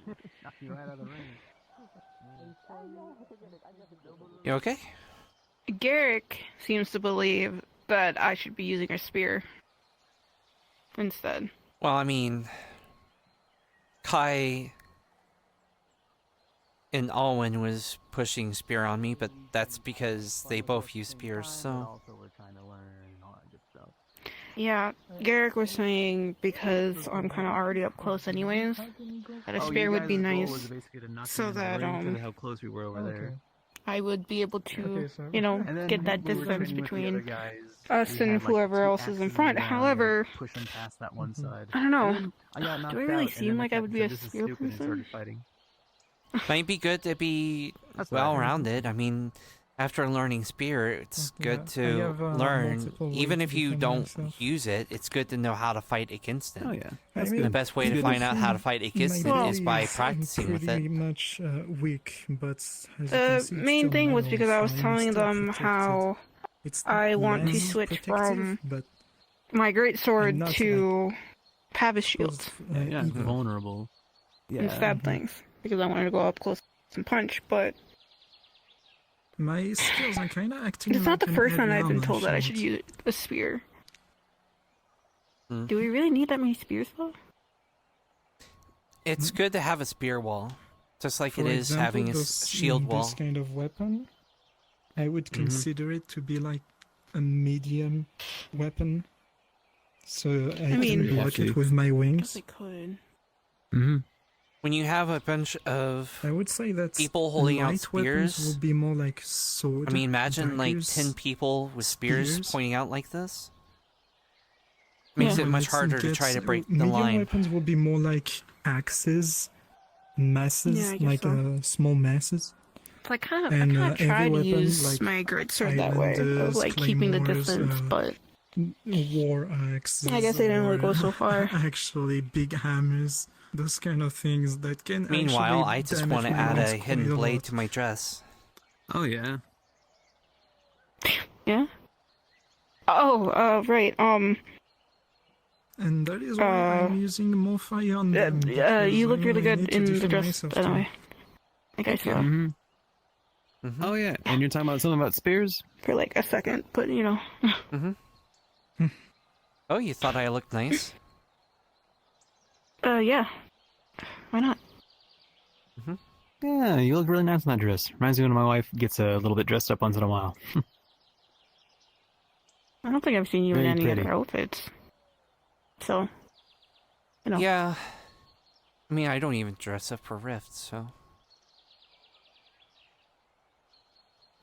You okay? Garrick seems to believe that I should be using a spear instead. Well, I mean, Kai and Alwyn was pushing spear on me, but that's because they both use spears, so... Yeah, Garrick was saying because I'm kind of already up close anyways, that a spear would be nice, so that how close we were over there. I would be able to, Okay, so- you know, And then get that we were distance training with the between other guys. us We and had, like, whoever two else is in axes front. down, However, pushing past that one side. I don't know. And then I got knocked Do I really out, and seem then the like I would captain be a said, "This is spear stupid," and person? started fighting. Might be good to be That's what I heard. well-rounded. I mean, after learning spear, it's Yeah, good I to have, learn. multiple ways Even to if you defend don't myself. use it, it's good to know how to fight against it. Oh yeah, I The best way to find out how to fight against it is by practicing with pretty it. much weak, but as you the can see, it's main still thing was metal, because I was so I'm telling still them protected. how It's I want to less switch protective, from but my great sword I'm not, to Pavis shields yeah, evil. vulnerable. Yeah. and stab things because I wanted to go up close and punch, but My skills are kind of acting. it's not like the an first time heavy I've been armor told that I should shield. use a spear. Hmm. Do we really need that many spears though? It's good to have a spear wall, just like For it is example, having a shield wall. This kind of weapon, I would Mm-hmm. consider it to be like a medium weapon, so I mean- can block Actually. it with my wings. I could. Mm-hmm. When you have a bunch of I would say that people holding out light weapons spears, would be more like sword. I mean, imagine like daggers. 10 people with spears spears. pointing out like this. Makes Yeah, it much it's- harder to gets- try to break the medium line. weapons will be more like axes, masses, Yeah, I guess like so. small masses. So I kind of And, I heavy tried to weapon, use like my great sword that way, of islanders, like keeping the claymores, distance, but war axe. I guess they didn't really go so far. Actually, big hammers, those kind of things that can. Meanwhile, actually I just damage want to my add arms a quite hidden blade lot. to my dress. Oh yeah. Yeah. Oh, right. And that is why I'm using more fire on them. You looked really I good need to in the defend dress, myself by the too. way. I guess so. Mm-hmm. Oh yeah, and you're talking about something about spears? For like a second, but you know. Oh, you thought I looked nice? Yeah. Why not? Yeah, you look really nice in that dress. Reminds me when my wife gets a little bit dressed up once in a while. I don't think I've seen you in Very any pretty. other outfits. So, you know. Yeah. I mean, I don't even dress up for Rift, so.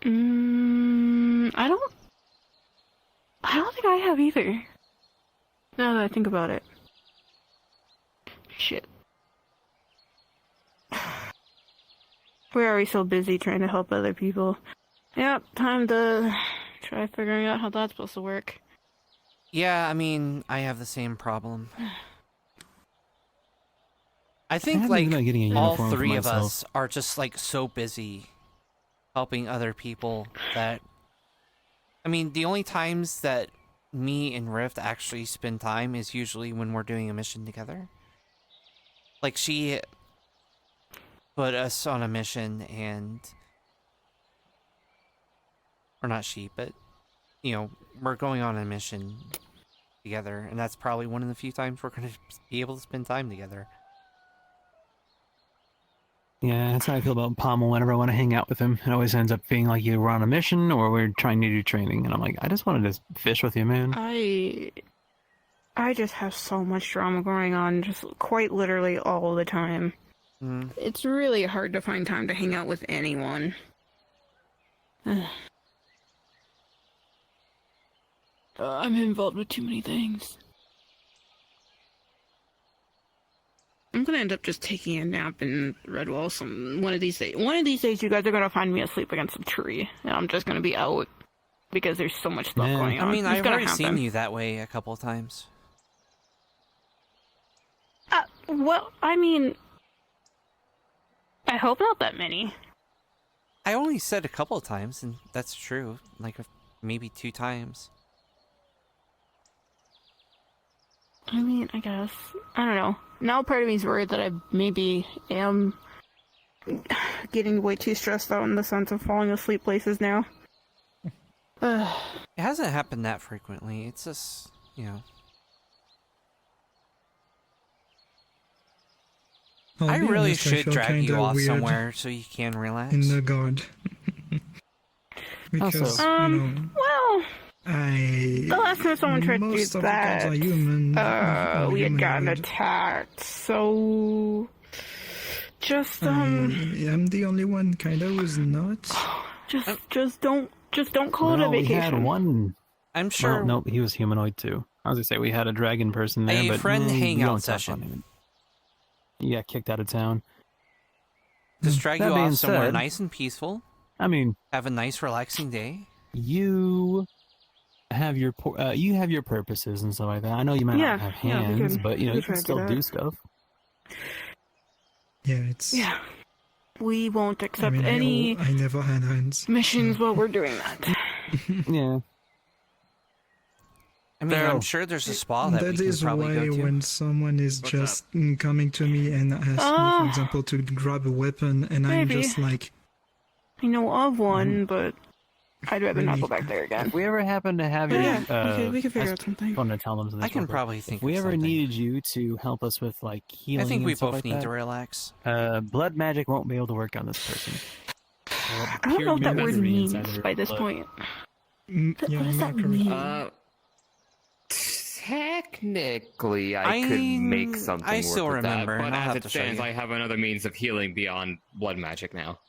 I don't think I have either. Now that I think about it. Shit. We're always so busy trying to help other people. Yep, time to try figuring out how that's supposed to work. Yeah, I mean, I have the same problem. I think, haven't like, even been getting a all uniform for three of myself. us are just, like, so busy helping other people that... I mean, the only times that me and Rift actually spend time is usually when we're doing a mission together. Like, she put us on a mission and... Or not she, but, you know, we're going on a mission together, and that's probably one of the few times we're going to be able to spend time together. Yeah, that's how I feel about Pommel whenever I want to hang out with him. It always ends up being like either we're on a mission or we're trying to do training. And I'm like, I just wanted to fish with you, man. I just have so much drama going on, just quite literally all the time. It's really hard to find time to hang out with anyone. I'm involved with too many things. I'm gonna end up just taking a nap in Redwall one of these days. One of these days, you guys are gonna find me asleep against a tree, and I'm just gonna be out because there's so much stuff going on. I mean, It's I've gonna already seen happen. you that way a couple of times. Well, I mean, I hope not that many. I only said a couple of times, and that's true. Like, maybe 2 times. I mean, I guess. I don't know. Now part of me is worried that I maybe am getting way too stressed out in the sense of falling asleep places now. It hasn't happened that frequently. It's just, you know. I I'll be really honest, I should feel drag you kinda off weird somewhere so you can relax. in the guard. Because, you know, Well, the last time someone tried to do most of the that, gods are human. we had gotten humanoid. attacked, so just I'm the only one kinda who's not. just don't call it a Well, we vacation. had one. I'm sure. Well, nope, he was humanoid too. I was gonna say we had a dragon person there, A but friend we hangout don't talk session. about him. He got kicked out of town. Just drag That you being off somewhere said, nice and peaceful. I mean, have a nice, relaxing day. You have your purposes and stuff like that. I know you might Yeah, not have yeah, we hands, can- but you know we you can can still do do that. stuff. Yeah, it's. Yeah. We won't I accept mean, any I never had hands. missions while we're doing that. Yeah. I mean, I'm sure there's a spa that we That can is probably why go to. when someone is just coming to me and asks me, for example, to grab a weapon, and Maybe. I'm just like, I know of one, but I'd rather not go back there again. If we ever happen to have But your, yeah, we can figure out something. Fun to tell them. I can probably think If we of ever something. needed you to help us with like healing, I think we and stuff both like need that, to relax. Blood magic won't be able to work on this person. I don't know what that word means by this point. What does that mean? Technically, I could make something I work still with remember, that, and but I'll as have it to show stands, you. I have another means of healing beyond blood magic now.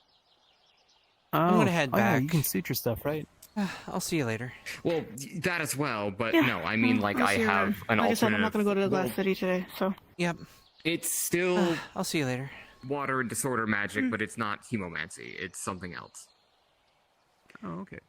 I'm gonna head Yeah, back. you can suture stuff, right? I'll see you later. Well, that as well, but Yeah, no, I mean, like, I'll I see you have later. an Like I said, I'm alternative. not going to go to the well, last city today, so. Yep. It's still I'll see you later. water and disorder magic, but it's not hemomancy. It's something else. Oh, okay.